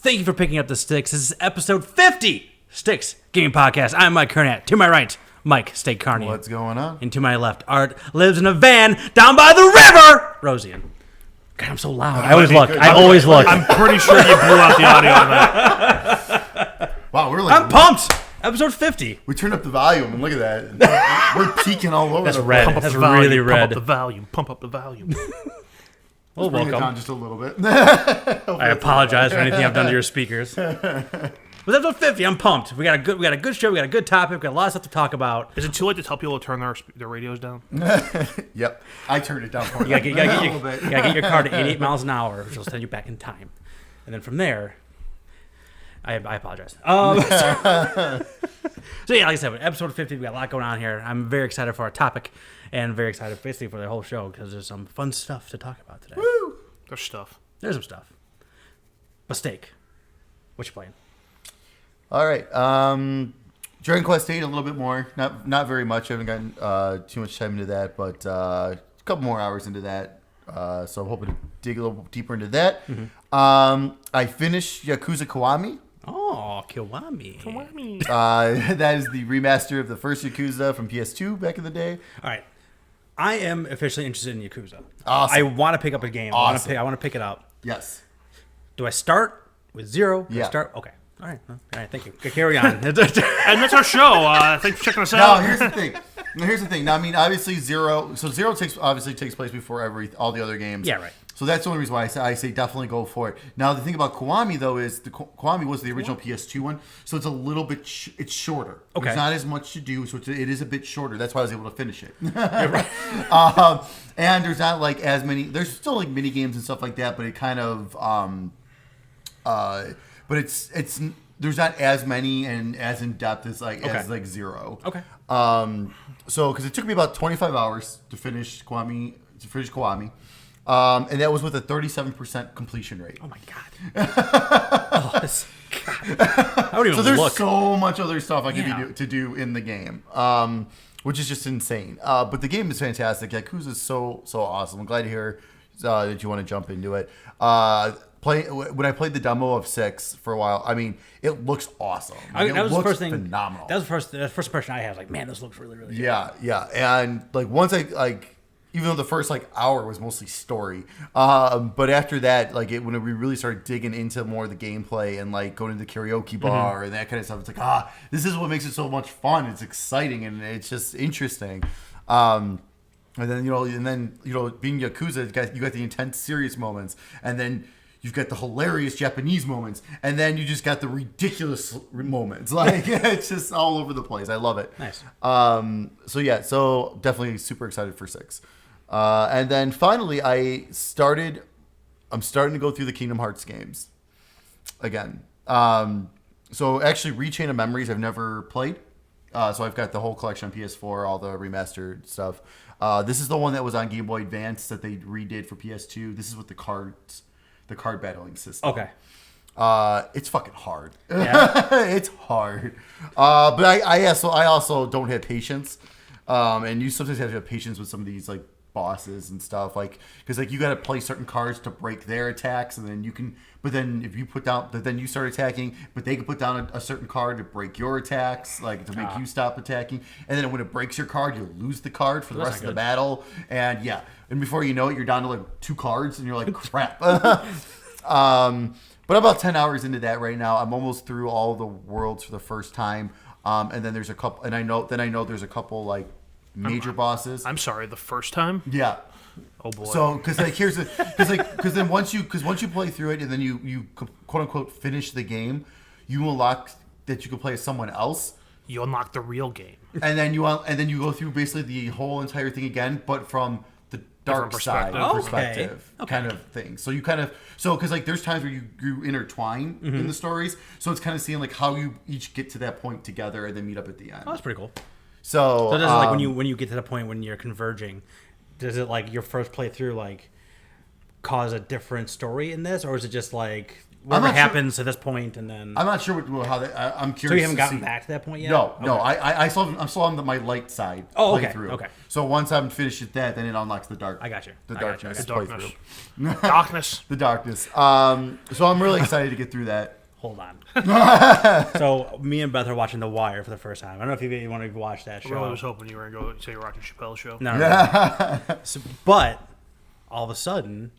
Thank you for picking up the Sticks. This is episode 50, Sticks Gaming Podcast. I'm Mike Kernat. To my right, Mike Steak Carney. What's going on? And to my left, Art lives in a van down by the river. Rosian. God, I'm so loud. I always look. I'm pretty sure you blew out the audio on that. Wow, we're like I'm pumped. Episode 50. we turned up the volume and look at that. We're peaking all over. That's the red. Pump up That's the volume, really red. Pump up the volume. Pump up the volume. Well, Bring it welcome. down just a little bit. I apologize for anything I've done to your speakers. With episode 50, I'm pumped. We got a good show. We got a good topic. We got a lot of stuff to talk about. Is it too late to tell people to turn their radios down? Yep, I turned it down for You gotta a get little bit. your car to 88 miles an hour, which will send you back in time. And then from there, I apologize. So yeah, like I said, with episode 50, we got a lot going on here. I'm very excited for our topic and very excited basically for the whole show because there's some fun stuff to talk about today. Woo! There's stuff. There's some stuff. Mistake. What you playing? All right. Dragon Quest 8 a little bit more. Not very much. I haven't gotten too much time into that, but a couple more hours into that. So I'm hoping to dig a little deeper into that. Mm-hmm. I finished Yakuza Kiwami. Oh, Kiwami. That is the remaster of the first Yakuza from PS2 back in the day. All right. I am officially interested in Yakuza. Awesome. I want to pick up a game. Awesome. I want to pick it up. Yes. Do I start with 0? Do I Yeah. start? Okay. All right. Thank you. Carry on. And that's our show. Thanks for checking us Now, out. here's the thing. Now, I mean, obviously, Zero takes place before all the other games. Yeah, right. So that's the only reason why I say definitely go for it. Now, the thing about Kiwami, though, is Kiwami was the original PS2 one, so it's a little bit it's shorter. Okay. There's not as much to do, so it is a bit shorter. That's why I was able to finish it. Yeah, right. And there's not like as many. There's still like mini games and stuff like that, but it kind of but it's there's not as many and as in depth as like Zero. Okay. So because it took me about 25 hours to finish Kiwami, and that was with a 37% completion rate. Oh my god. I don't even So there's look. so much other stuff I Yeah. could do in the game, which is just insane. But the game is fantastic. Yakuza is so awesome. I'm glad to hear that you want to jump into it. When I played the demo of 6 for a while, I mean, it looks awesome. Like, that was it the looks first thing. phenomenal. That was the first impression I had. Like, man, this looks really, really good. Yeah, and like once even though the first hour was mostly story, but after that, when we really started digging into more of the gameplay and like going to the karaoke bar and that kind of stuff, it's like this is what makes it so much fun. It's exciting and it's just interesting. And then being Yakuza, you got the intense, serious moments, and then you've got the hilarious Japanese moments, and then you just got the ridiculous moments. Like it's just all over the place. I love it. Nice. So definitely super excited for 6. And then finally, I'm starting to go through the Kingdom Hearts games again. So actually, Rechain of Memories I've never played. So I've got the whole collection on PS4, all the remastered stuff. This is the one that was on Game Boy Advance that they redid for PS2. This is with the card battling system. Okay. It's fucking hard. Yeah. It's hard. But I also don't have patience. And you sometimes have to have patience with some of these bosses and stuff, because you got to play certain cards to break their attacks, and then if you put down, then you start attacking, but they can put down a certain card to break your attacks, to make you stop attacking, and then when it breaks your card, you lose the card for the rest of the battle, and before you know it, you're down to 2 cards, and you're like, crap. But I'm about 10 hours into that right now. I'm almost through all the worlds for the first time, and then there's a couple, and I know there's a couple major bosses. I'm sorry, the first time? Yeah. Oh boy. So, because then once you play through it and then you quote unquote finish the game, you unlock that you can play as someone else. You unlock the real game. And then you go through basically the whole entire thing again, but from the dark side perspective kind of thing. So you because there's times where you intertwine in the stories, so it's kind of seeing how you each get to that point together and then meet up at the end. Oh, that's pretty cool. So does it when you get to the point when you're converging, does it your first playthrough cause a different story in this, or is it just whatever not sure- happens at this point, and then I'm not sure how that. I'm curious. so you haven't to gotten see. back to that point yet. No, no. Okay. I'm still on my light side. Oh, okay, playthrough. okay. So once I'm finished with that, then it unlocks the dark. I got you. The I got you, I darkness. got Darkness. playthrough. Darkness. The darkness. So I'm really excited to get through that. Hold on. So me and Beth are watching The Wire for the first time. I don't know if you want to watch that I show. really was hoping you were going to go say you're watching Chappelle's show. No, no. So, but all of a sudden,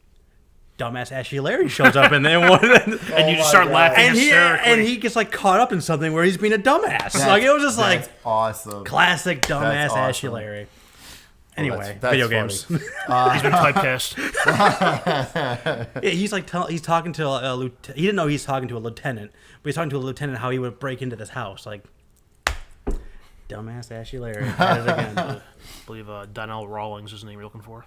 dumbass Ashley Larry shows up in there, And you just start laughing and hysterically. he gets like caught up in something where he's being a dumbass. Like it was just like That's awesome. classic dumbass That's Ashley awesome. Larry. Anyway, that's video funny. games. He's been typecast. Yeah, he's like he's talking to a lieutenant. He didn't know he's talking to a lieutenant, but he's talking to a lieutenant how he would break into this house. Like dumbass Ashley Larry at it again. I believe Donnell Rawlings is the name you're looking for.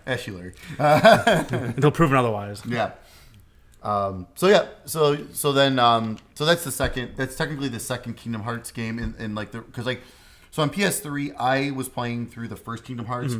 Ashley Larry. Until proven otherwise. Yeah. So yeah. So then that's the second. That's technically the second Kingdom Hearts game in like the because like so on PS3 I was playing through the first Kingdom Hearts.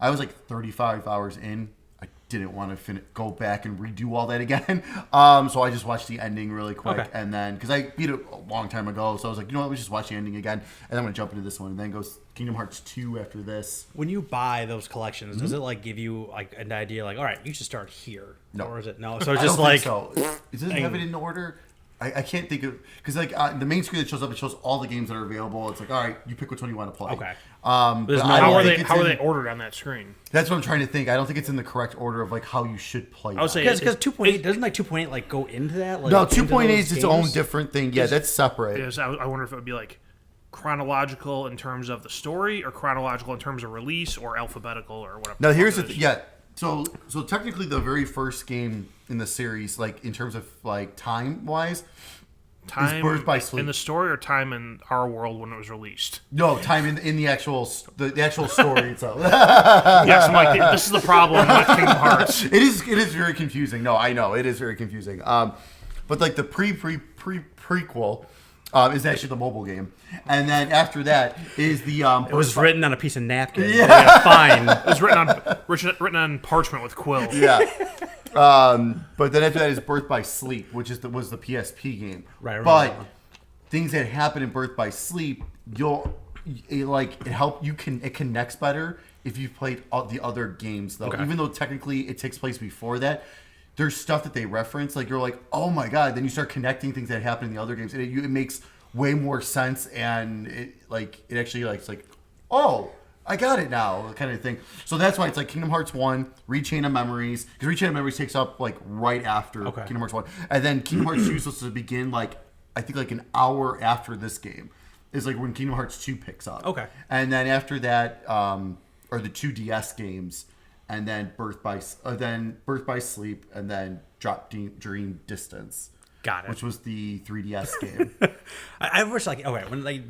I was like 35 hours in. I didn't want to go back and redo all that again. So I just watched the ending really quick, Okay. and then because I beat it a long time ago, so I was like, you know what, let's just watch the ending again, and I'm gonna jump into this one, and then goes Kingdom Hearts 2 after this. When you buy those collections, does it like give you like an idea like, all right, you should start here? No. Or is it no? So it's I just don't like think so. It doesn't have it in order. I can't think of because like the main screen that shows up, it shows all the games that are available. It's like, all right, you pick which one you want to play. Okay. But There's no I How don't are think they? it's How are in- they ordered on that screen? That's what I'm trying to think. I don't think it's in the correct order of like how you should play. I would them. say because 2.8 doesn't like 2.8 like go into that? Like, no, into 2.8 those is its own games? different thing. Yeah, that's separate. Because I wonder if it would be like chronological in terms of the story, or chronological in terms of release, or alphabetical, or whatever. Now here's fuck the it is. yeah. So technically the very first game in the series, like in terms of like time wise, time Birth by Sleep. in the story, or time in our world when it was released. no time in the actual the actual story itself. Yes, I'm like, this is the problem with Kingdom Hearts. It is very confusing. No, I know it is very confusing. But like the prequel is actually the mobile game, and then after that is the It was written on a piece of napkin. Yeah. Yeah, fine. It was written on parchment with quill. yeah. But then after that is Birth by Sleep, which was the PSP game. Right, I remember But that one. things that happen in Birth by Sleep, it connects better if you've played all the other games though. Okay. Even though technically it takes place before that, there's stuff that they reference. Like you're like, oh my god. Then you start connecting things that happen in the other games, and it makes way more sense. And it actually it's like, oh, I got it now, kind of thing. So that's why it's like Kingdom Hearts 1, Rechain of Memories, because Rechain of Memories takes up like right after Okay. Kingdom Hearts 1, and then Kingdom Hearts 2 is supposed to begin like I think like an hour after this game is like when Kingdom Hearts 2 picks up. Okay. And then after that are the two DS games, and then Birth by Sleep, and then Dream Distance. Got it. Which was the 3DS game. I wish like okay when like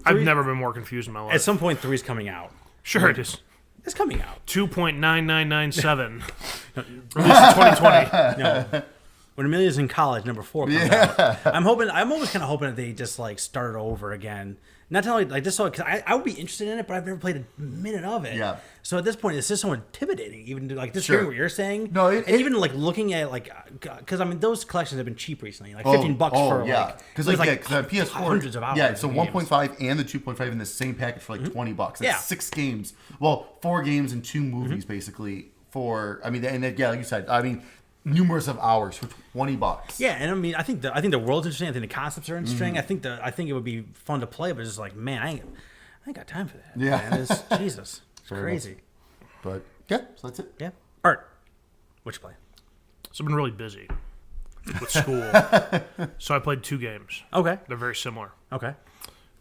I've never been more confused in my life. at some point 3's coming out. Sure, it is. It's coming out. 2.9997. Released in 2020. No. When Amelia's in college, number 4 comes out. I'm always kind of hoping that they just like start it over again. Not to only like this, because I would be interested in it, but I've never played a minute of it. Yeah. So at this point, it's just so intimidating, even to, like just Sure. hearing what you're saying. No, and even like looking at like, because I mean those collections have been cheap recently, like $15 for like because there's, because on PS4 hundreds of hours. Yeah, so of games. 1.5 and the 2.5 in the same package for like $20. That's Yeah. 6 games. Well, 4 games and 2 movies basically for like you said, I mean numerous of hours for $20. Yeah, and I mean, I think the world's interesting. I think the concepts are interesting. Mm-hmm. I think it would be fun to play, but it's just like, man, I ain't got time for that. Yeah. man. It's Jesus, it's Fair crazy. But yeah, so that's it. Yeah, Art, what you play? So I've been really busy with school. So I played 2 games. Okay, They're very similar. okay,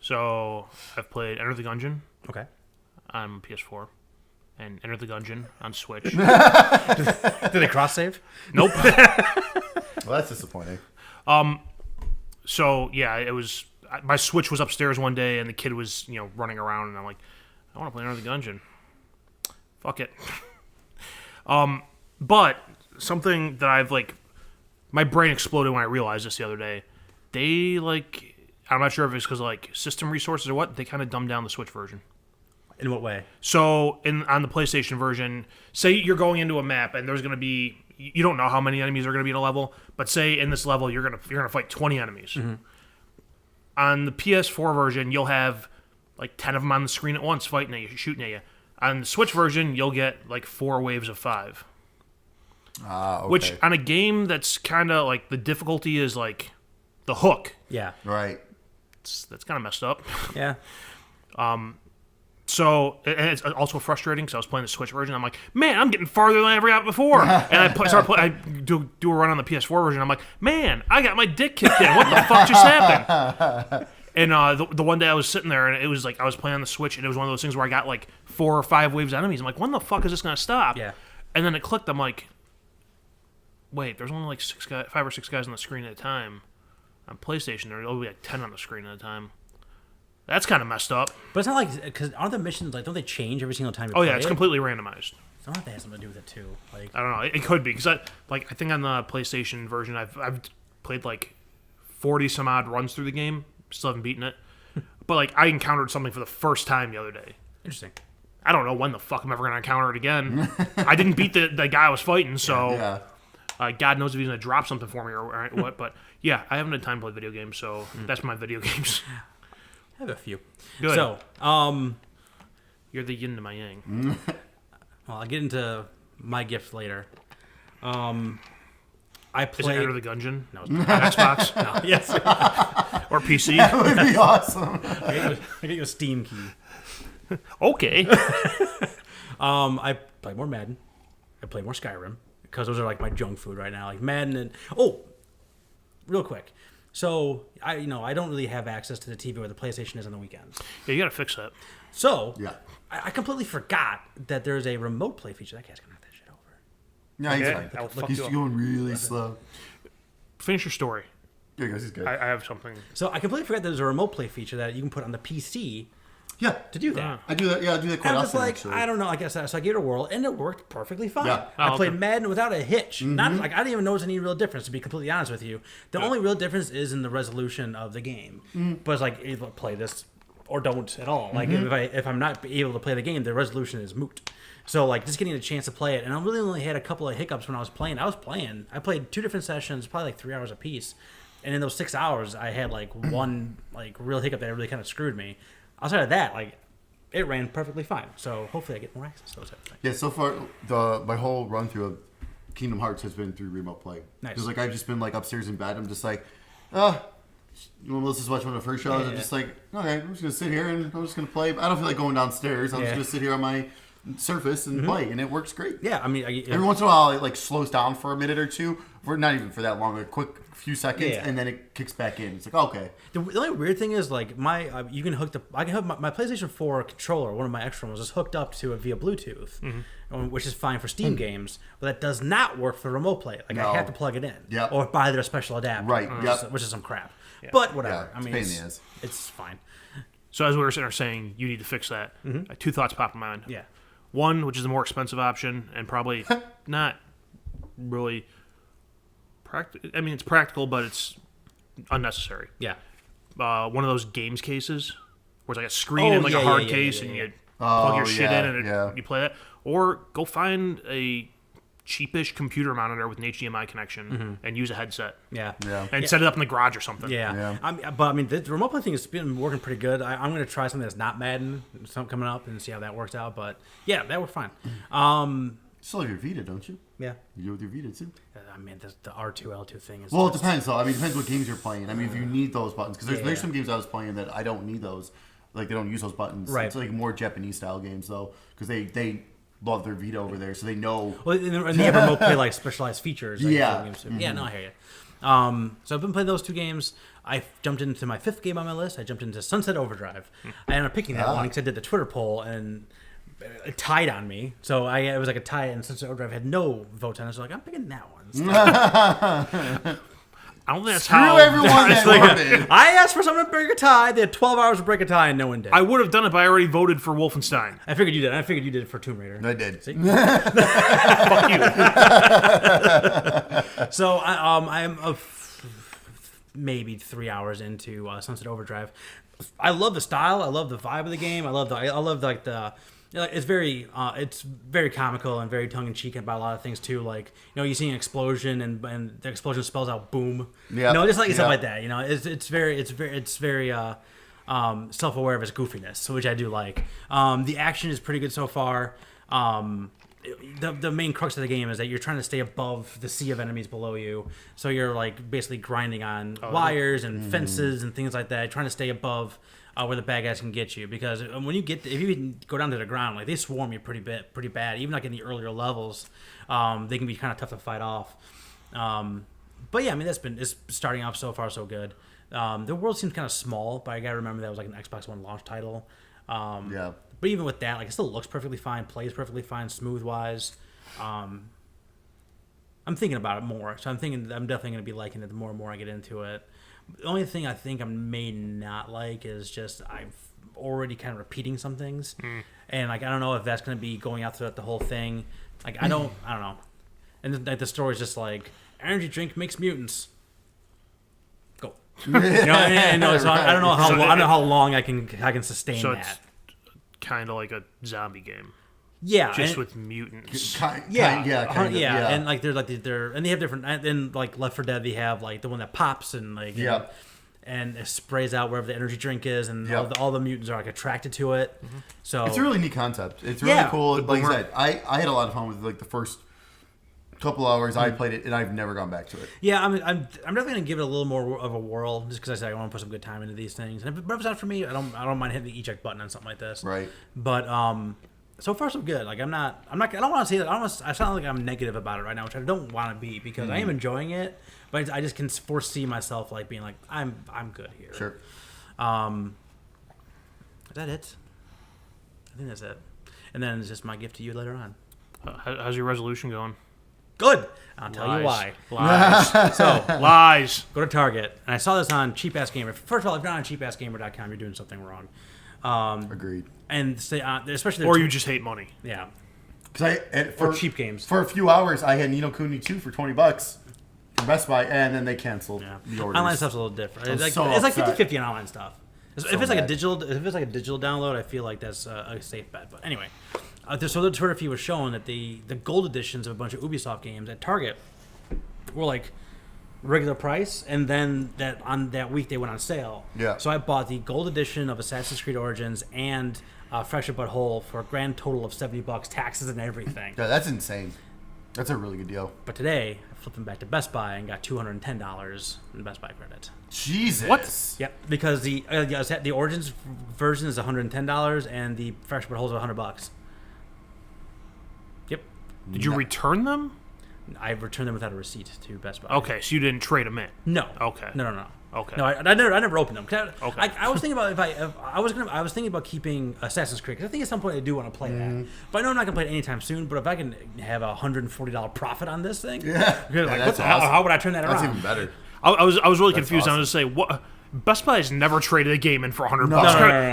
So I've played Enter the Gungeon okay. on PS4 and Enter the Gungeon on Switch. Did they cross save? Nope. Well, that's disappointing. So yeah, it was my Switch was upstairs one day and the kid was running around and I'm like, I want to play Enter the Gungeon. Fuck it. But something that I've like, my brain exploded when I realized this the other day. They like, I'm not sure if it's because of like system resources or what. They kind of dumbed down the Switch version. In what way? So on the PlayStation version, say you're going into a map and there's going to be you don't know how many enemies are going to be in a level, but say in this level you're gonna fight 20 enemies. On the PS4 version, you'll have like 10 of them on the screen at once fighting at you, shooting at you. On the Switch version, you'll get like 4 waves of 5. Okay. Which on a game that's kind of like the difficulty is like the hook. Yeah. Right. That's kind of messed up. Yeah. So and it's also frustrating because I was playing the Switch version. I'm like, man, I'm getting farther than I ever got before. And I do a run on the PS4 version. I'm like, man, I got my dick kicked in. What the fuck just happened? And the one day I was sitting there and it was like I was playing on the Switch and it was one of those things where I got like 4 or 5 waves of enemies. I'm like, when the fuck is this gonna stop? Yeah. And then it clicked. I'm like, wait, there's only like 5 or 6 guys on the screen at a time. On PlayStation, there's only like 10 on the screen at a time. That's kind of messed up. But it's not like, because aren't the missions, like, don't they change every single time you Oh play yeah, it's it? completely randomized. So I don't know if that has something to do with it, too. Like, I don't know. It could be because I think on the PlayStation version, I've played like 40 some odd runs through the game. Still haven't beaten it. But like I encountered something for the first time the other day. interesting. I don't know when the fuck I'm ever gonna encounter it again. I didn't beat the guy I was fighting, so Yeah. God knows if he's gonna drop something for me or what. But yeah, I haven't had time to play video games, so that's my video games. I have a few. Good. So, You're the yin to my yang. well, I'll get into my gift later. I Is it played... Enter the Gungeon? No, On Xbox no, yes. or PC? That would be awesome. I get you a Steam key. Okay. I play more Madden. I play more Skyrim because those are like my junk food right now, like Madden and real quick. So I don't really have access to the TV where the PlayStation is on the weekends. Yeah, you gotta fix that. So Yeah. I completely forgot that there's a remote play feature. That guy's gonna knock that shit over. No, he's Okay, fine. I'll fuck He's you up. going really slow. Finish your story. Here he goes. He's good. I have something. So I completely forgot that there's a remote play feature that you can put on the PC yeah. to do that. I do that. Yeah, I do that quite And I was often. like, actually. I don't know. I guess so I gave it a whirl, and it worked perfectly fine. Yeah. I Oh, played okay. Madden without a hitch. Not like I didn't even notice any real difference. To be completely honest with you, the only real difference is in the resolution of the game. But it's like either play this or don't at all. Like if I'm not able to play the game, the resolution is moot. So like just getting a chance to play it, and I really only had a couple of hiccups when I was playing. I played 2 different sessions, probably like 3 hours apiece. And in those 6 hours, I had like one like real hiccup that really kind of screwed me. Outside of that, like it ran perfectly fine. So hopefully I get more access to those type of things. Yeah, so far my whole run through of Kingdom Hearts has been through remote play. Nice. Because like I've just been like upstairs in bed. I'm just like, when Melissa's watching one of the first shows, I'm Yeah. just like, okay, I'm just gonna sit here and I'm just gonna play. I don't feel like going downstairs. I'm just Yeah. gonna sit here on my Surface and play, and it works great. Yeah, I mean, Every once in a while, it like slows down for a minute or two, for not even for that long, a quick few seconds, Yeah. and then it kicks back in. It's like okay, the only weird thing is like my I can hook my PlayStation 4 controller, one of my extra ones, is hooked up to it via Bluetooth, which is fine for Steam games, but that does not work for remote play. Like No. I have to plug it in, Yep. or buy their special adapter, Right, yep. which is some crap. But whatever. Yeah, I it's mean, a pain in the ass. it's fine. So as we were sitting there saying, you need to fix that. 2 thoughts popped in my mind. Yeah. One, which is the more expensive option, and probably not really practical. I mean, it's practical, but it's unnecessary. Yeah. One of those games cases, where it's like a screen Oh, and like yeah, a hard yeah, case, yeah, and yeah. you plug your Oh, shit yeah, in and yeah. you play that. Or go find a cheapish computer monitor with an HDMI connection and use a headset. Yeah. Yeah. And set it up in the garage or something. Yeah. Yeah. But I mean, the remote play thing has been working pretty good. I'm going to try something that's not Madden, something coming up, and see how that works out. But yeah, that worked fine. You still have your Vita, don't you? Yeah. You do with your Vita too. I mean, the R2 L2 thing is. Well, it depends. Though. I mean, it depends what games you're playing. I mean, if you need those buttons, because there's Yeah. some games I was playing that I don't need those. Like they don't use those buttons. Right. It's like more Japanese style games though, because they love their Vita over there, so they know. Well, and they have remote play like specialized features. Like, Yeah. for games too. Yeah, no, I hear you. So I've been playing those 2 games. I jumped into my 5th game on my list. I jumped into Sunset Overdrive. I ended up picking that one because I did the Twitter poll and it tied on me. So it was like a tie, and Sunset Overdrive had no votes on it. So like I'm picking that one. I don't think that's Screw how everyone that Like, voted. I asked for someone to break a tie. They had 12 hours to break a tie, and no one did. I would have done it, but I already voted for Wolfenstein. I figured you did. I figured you did it for Tomb Raider. I did. See? Fuck you. So I'm maybe 3 hours into Sunset Overdrive. I love the style. I love the vibe of the game. I love like the Yeah, it's very comical and very tongue in cheek about a lot of things too. Like, you see an explosion and the explosion spells out boom. Yeah. Just like stuff like that. It's very self aware of its goofiness, which I do like. The action is pretty good so far. The main crux of the game is that you're trying to stay above the sea of enemies below you. So you're like basically grinding on wires and fences and things like that, trying to stay above where the bad guys can get you. Because when if you go down to the ground, like they swarm you pretty bad. Even like in the earlier levels, they can be kind of tough to fight off. But yeah, I mean it's starting off so far so good. The world seems kind of small, but I gotta remember that was like an Xbox One launch title. Yeah. But even with that, like it still looks perfectly fine, plays perfectly fine, smooth wise. I'm thinking about it more, so I'm definitely gonna be liking it the more and more I get into it. The only thing I think I may not like is just I'm already kind of repeating some things, and like I don't know if that's gonna be going out throughout the whole thing. Like I don't know. And then, like the story's just like energy drink makes mutants. Go. So I don't know how long I can sustain So that. it's kind of like a zombie game, Yeah, just with mutants. Kind of. and like there's like and they have different. And like Left 4 Dead, they have like the one that pops and like and it sprays out wherever the energy drink is, and all the mutants are like attracted to it. So It's a really neat concept. It's really cool. Like I said, I had a lot of fun with like the first couple hours I played it, and I've never gone back to it. yeah, I'm definitely gonna give it a little more of a whirl, just because I said I want to put some good time into these things. And if it's not for me, I don't mind hitting the eject button on something like this. Right. But so far so good. Like I don't want to say that. I sound like I'm negative about it right now, which I don't want to be, because I am enjoying it. But I just can foresee myself like being like I'm good here. Sure. Is that it? I think that's it. And then it's just my gift to you later on. How's your resolution going? Good. I'll tell you why. Lies. So Lies. go to Target, and I saw this on Cheap Ass Gamer. First of all, if you're not on cheapassgamer.com, you're doing something wrong. Agreed. And say, especially Or you just hate money. yeah. Because for cheap games. For a few hours, I had Ni no Kuni 2 for $20 from Best Buy, and then they canceled the orders. Online stuff's a little different. It's like, so it's like upset. 50-50 on online stuff. If it's like a digital download, I feel like that's a safe bet. But anyway, so the Twitter feed was showing that the gold editions of a bunch of Ubisoft games at Target were like regular price, and then on that week they went on sale. Yeah. So I bought the gold edition of Assassin's Creed Origins and Fresh But Whole for a grand total of $70, taxes and everything. Yeah, that's insane. That's a really good deal. But today I flipped them back to Best Buy and got $210 in Best Buy credit. Jesus. What? Yep, because the Origins version is $110 and the Fresh But Whole is $100. Yep, Did you return them? I returned them without a receipt to Best Buy. Okay, so you didn't trade them in. No. Okay. No. Okay. No, I never opened them. Okay. I was thinking about I was thinking about keeping Assassin's Creed, because I think at some point I do want to play that. But I know I'm not gonna play it anytime soon. But if I can have a $140 profit on this thing, Yeah. like, That's how would I turn that That's around? even better. I was really confused. awesome. I was just say, what? Best Buy has never traded a game in for $100. No.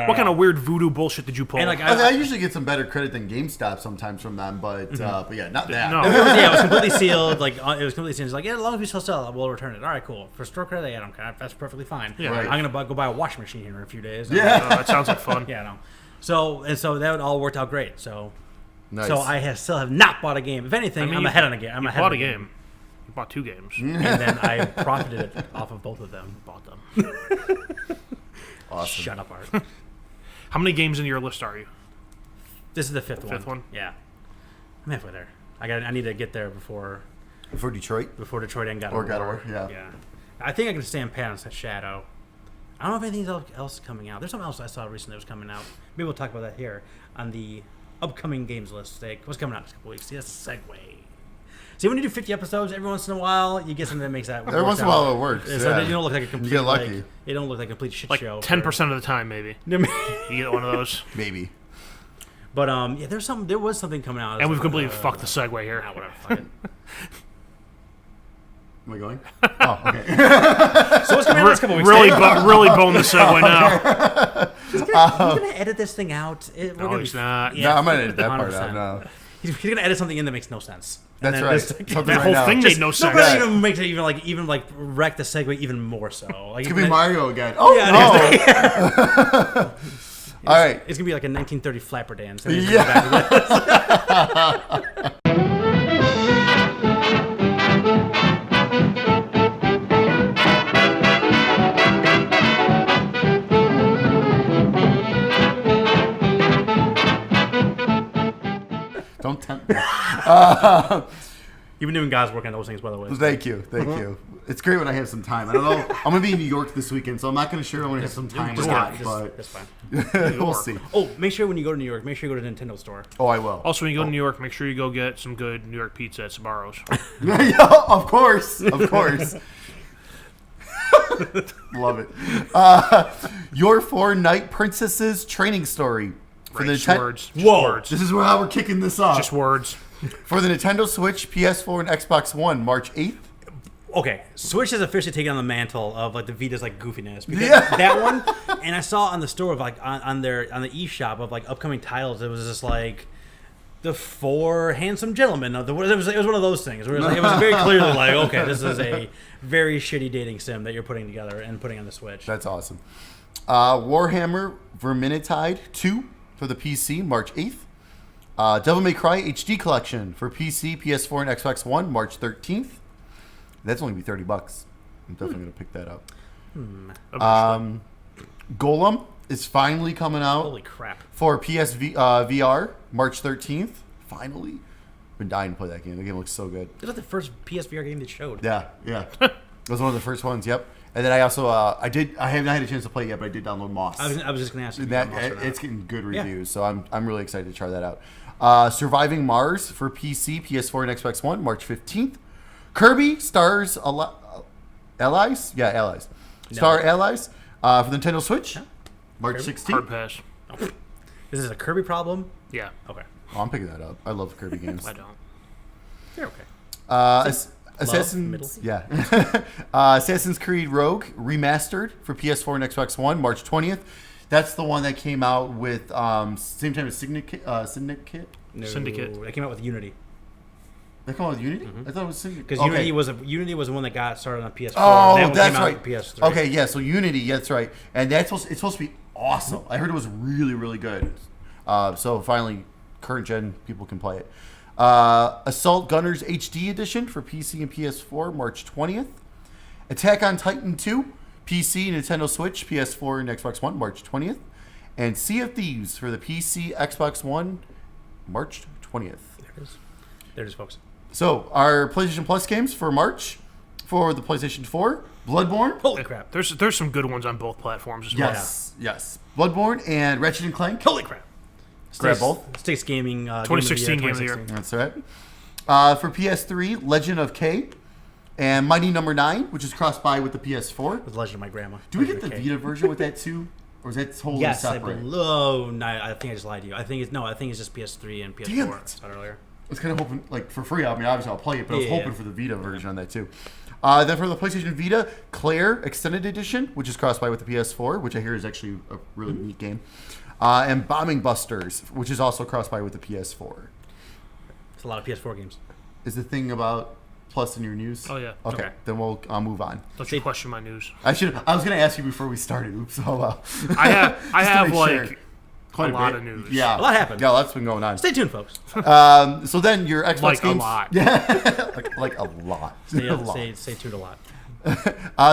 What kind of weird voodoo bullshit did you pull? And like I usually get some better credit than GameStop sometimes from them, but yeah, not that. No. it was completely sealed. Like it was completely sealed. It's like, yeah, as long as we still sell it, we'll return it. All right, cool. For store credit, I don't care. That's perfectly fine. Yeah. Right. I'm gonna go buy a washing machine here in a few days. Yeah. That sounds like fun. Yeah, no. So that all worked out great. So Nice. so I still have not bought a game. If anything, I'm ahead on a game. I'm ahead. Bought on a game. You bought 2 games. and then I profited off of both of them. Bought them. Awesome. Shut up, Art. How many games in your list are you? This is the fifth one. Fifth one? Yeah, I'm halfway there. I need to get there before For Detroit? Detroit and God Or of God of War. War, yeah. Yeah. I think I can stand pat on Shadow. I don't know if anything else is coming out. There's something else I saw recently that was coming out. Maybe we'll talk about that here on the upcoming games list. What's coming out in a couple weeks? See, that's a segue. See, when you do 50 episodes, every once in a while, you get something that makes that. Every once in a while it works. So yeah. that you don't look like a complete. You get lucky. Like, it don't look like a complete shit Like show. 10% of the time, maybe. You get one of those. Maybe. But yeah, there was something coming out. And we've completely fucked the segue here. Whatever. Fuck it. Am I going? Oh, okay. So what's coming out in the next couple weeks? Really bone the segue now. He's gonna edit this thing out. No, he's not. No, I'm going to edit that part 100%. out. No. He's gonna edit something in that makes no sense. And That's then right. just- Something That right whole now. thing made no sense. That even makes it even wreck the segue even more so. Like It's going to be Mario again. Oh, Yeah, no. All right. It's gonna be like a 1930 flapper dance. And Don't tempt me. You've been doing God's work on those things, by the way. Thank you. It's great when I have some time. I don't know. I'm gonna be in New York this weekend, so I'm not gonna sure I'm gonna have some time or not. But That's fine. we'll see. Oh, make sure when you go to New York, make sure you go to the Nintendo store. Oh, I will. Also, when you go to New York, make sure you go get some good New York pizza at Sbarro's. Yeah, of course. Love it. Your 4 Night Princesses training story for the Just Nintendo. words. Just Whoa! words. This is how we're kicking this off. Just words. For the Nintendo Switch, PS4, and Xbox One, March 8th. Okay, Switch has officially taken on the mantle of like the Vita's like goofiness. Because Yeah. that one, and I saw on the store of like on the eShop of like upcoming titles. It was just like the 4 handsome gentlemen. It was one of those things where it was very clearly like, okay, this is a very shitty dating sim that you're putting together and putting on the Switch. That's awesome. Warhammer Vermintide 2 for the PC, March 8th. Devil May Cry HD Collection for PC, PS4, and Xbox One, March 13th. That's only be $30. I'm definitely going to pick that up. Golem is finally coming out Holy crap! for VR, March 13th. Finally. Been dying to play that game. The game looks so good. This was the first PSVR game they showed. Yeah. It was one of the first ones, yep. And then I also, I haven't had a chance to play it yet, but I did download Moss. I was just gonna ask you. It's getting good reviews, so I'm really excited to try that out. Surviving Mars for PC, PS4, and Xbox One, March 15th. Kirby Stars Allies? Yeah, Allies. Star Allies for the Nintendo Switch, March Kirby? 16th. Hard pass. Is this a Kirby problem? Yeah. Okay, Oh, I'm picking that up. I love Kirby games. I don't. you're okay. Assassin's middle. Assassin's Creed Rogue Remastered for PS4 and Xbox One, March 20th. That's the one that came out with same time as Syndicate. No, Syndicate. That came out with Unity. That came out with Unity? I thought it was Syndicate. Because Unity was the one that got started on PS4. Oh, that one that's came out right. on PS3. Okay, yeah. So Unity, yeah, that's right, and it's supposed to be awesome. I heard it was really, really good. So finally, current gen people can play it. Assault Gunners HD Edition for PC and PS4, March 20th. Attack on Titan 2, PC, Nintendo Switch, PS4, and Xbox One, March 20th. And Sea of Thieves for the PC, Xbox One, March 20th. There it is, folks. So our PlayStation Plus games for March for the PlayStation 4, Bloodborne. Holy crap! There's some good ones on both platforms as well. Yes. Bloodborne and Ratchet and Clank. Holy crap! Grab both. States Gaming 2016 Game of the Year. 2016. That's right. For PS3, Legend of K and Mighty Number 9, which is cross-buy with the PS4. With Legend of My Grandma. Do we get Legend the of K. Vita version with that too? Or is that totally Yes, separate? no, I think I just lied to you. I think it's just PS3 and PS4. Damn it. I saw it earlier. I was kind of hoping, like, for free. I mean, obviously I'll play it, but I was Yeah. hoping for the Vita version on that too. Then for the PlayStation Vita, Claire Extended Edition, which is cross-buy with the PS4, which I hear is actually a really neat game. And Bombing Busters, which is also cross-buy with the PS4. It's a lot of PS4 games. Is the thing about Plus in your news? Oh, yeah. Okay, Okay. then we'll move on. Don't you question my news. I was going to ask you before we started. Oops. Oh well. I have make like sure. Quite a lot bit. of news. Yeah, A lot happened. Yeah, lots been going on. Stay tuned, folks. So then your Xbox Like a games. lot. Yeah, like a lot. Stay, A lot. stay tuned a lot.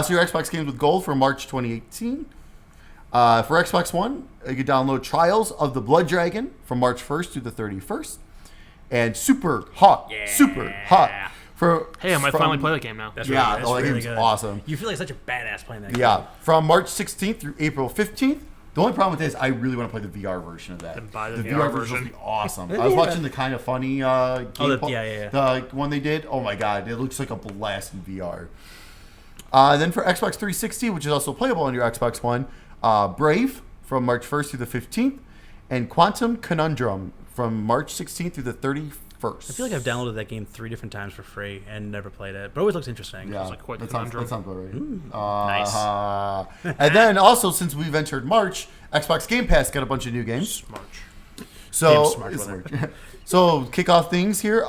So your Xbox games with gold for March 2018. For Xbox One, you can download Trials of the Blood Dragon from March 1st to the 31st, and Super Hot for Hey, I might finally play that game now. That's Yeah, really, oh, that's that really game's good. awesome. You feel like such a badass playing that game. Yeah, from March 16th through April 15th. The only problem with this, I really want to play the VR version of that. Then buy the VR VR version will version. be awesome. Yeah. I was watching the Kind of Funny gameplay, yeah. the one they did. Oh my god, it looks like a blast in VR. Then for Xbox 360, which is also playable on your Xbox One, Brave from March 1st through the 15th, and Quantum Conundrum from March 16th through the 31st. I feel like I've downloaded that game 3 different times for free and never played it, but it always looks interesting. Yeah, like quite that the sounds conundrum. about right. Nice. And then also, since we've entered March, Xbox Game Pass got a bunch of new games. March. So, Damn smart so kick off things here.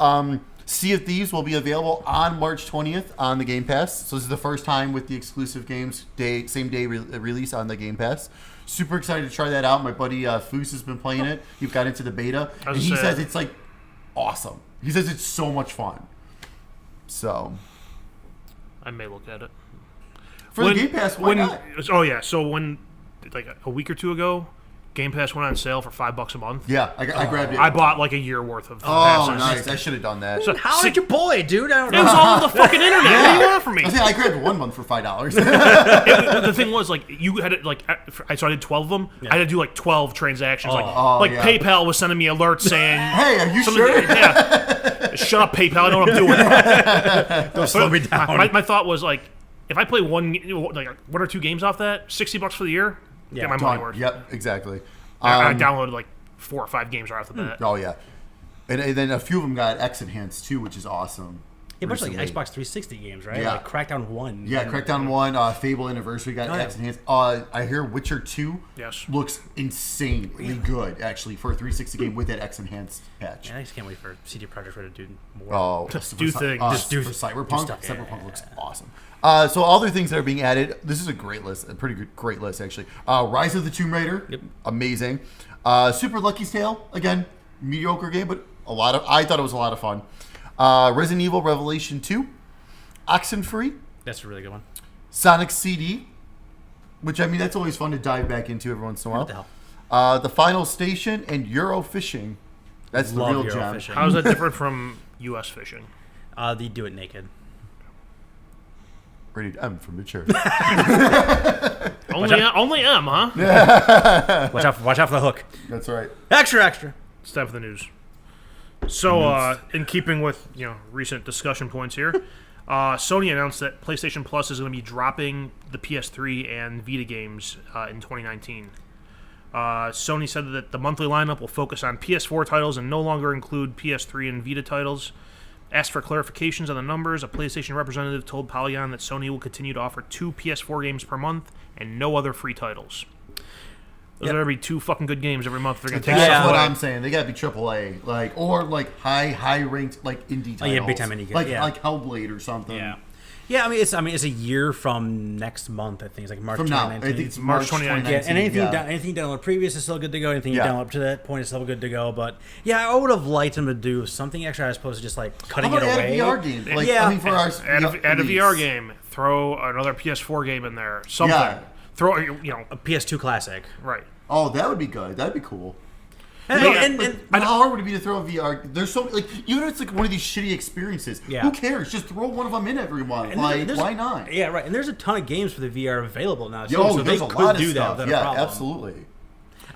Sea of Thieves will be available on March 20th on the Game Pass. So this is the first time with the exclusive games same day release on the Game Pass. Super excited to try that out. My buddy Foose has been playing it. He got into the beta, and he says it's like awesome. He says it's so much fun. So I may look at it. For the Game Pass, why not? Oh yeah, so when like a week or two ago, Game Pass went on sale for $5 a month. Yeah, I grabbed it. I bought like a year worth of Oh, passes. nice! I should have done that. So, How did you pull it, dude? I don't It was know. all over the fucking internet. What do you want from me? I grabbed 1 month for $5. The thing was, like, you had it, like, so I did 12 of them. I had to do like 12 transactions. Like yeah. PayPal was sending me alerts saying, Hey, are you something- sure? Yeah. Shut up, PayPal. I know what I'm doing. Don't slow me down. My thought was, like, if I play one or two games off that, $60 for the year, Yeah. get my money Done. worth. Yep, exactly. I downloaded like 4 or 5 games right off the bat. Oh yeah, and then a few of them got X enhanced too, which is awesome. Yeah, much like recently. Xbox 360 games, right? Yeah. Like Crackdown 1. Yeah, Crackdown 1, Fable Anniversary got Oh, yeah. X enhanced. I hear Witcher 2 Yes. looks insanely good actually for a 360 game with that X enhanced patch. Yeah, I just can't wait for CD Projekt Red to do more. Oh, Just for do Cy- things. Just do for Cyberpunk. stuff. Yeah. Cyberpunk looks awesome. So other things that are being added. This is a great list, a pretty great list actually. Rise of the Tomb Raider, amazing. Super Lucky's Tale, again, mediocre game, but I thought it was a lot of fun. Resident Evil Revelation 2, Oxenfree, That's a really good one. Sonic CD, which I mean that's always fun to dive back into every once in a while. What the hell? The Final Station and Eurofishing. That's the Love real gem. Eurofishing. How's that different from U.S. fishing? They do it naked. Rated M for mature. Only M, huh? Watch out for the hook. That's right. Extra, extra. It's time for the news. So, in keeping with recent discussion points here, Sony announced that PlayStation Plus is going to be dropping the PS3 and Vita games in 2019. Sony said that the monthly lineup will focus on PS4 titles and no longer include PS3 and Vita titles. Asked for clarifications on the numbers, a PlayStation representative told Polygon that Sony will continue to offer 2 PS4 games per month and no other free titles. Those are going to be 2 fucking good games every month. They're going to take That's stuff what away. I'm saying. They gotta be AAA, or high ranked indie titles. yeah, big time indie games, like yeah. like Hellblade or something. Yeah, it's a year from next month. I think it's like March From now, I 2019. think it's March March 2019. 2019. Yeah, and anything yeah. anything you download previous is still good to go. Anything you Yeah. download up to that point is still good to go. But yeah, I would have liked them to do something extra as opposed to just like How cutting about it add away. a VR game? Like, Yeah. I mean, for our Add a VR game. Throw another PS4 game in there. Something. Yeah. Throw A PS2 classic. right. Oh, that would be good. That'd be cool. And But how hard would it be to throw a VR? There's so even if it's like one of these shitty experiences. Yeah. Who cares? Just throw one of them in every month. And Like, there's- why not? Yeah, right. And there's a ton of games for the VR available now. Too, Yo, so they there's a could lot of do that stuff. without a Yeah, problem. absolutely.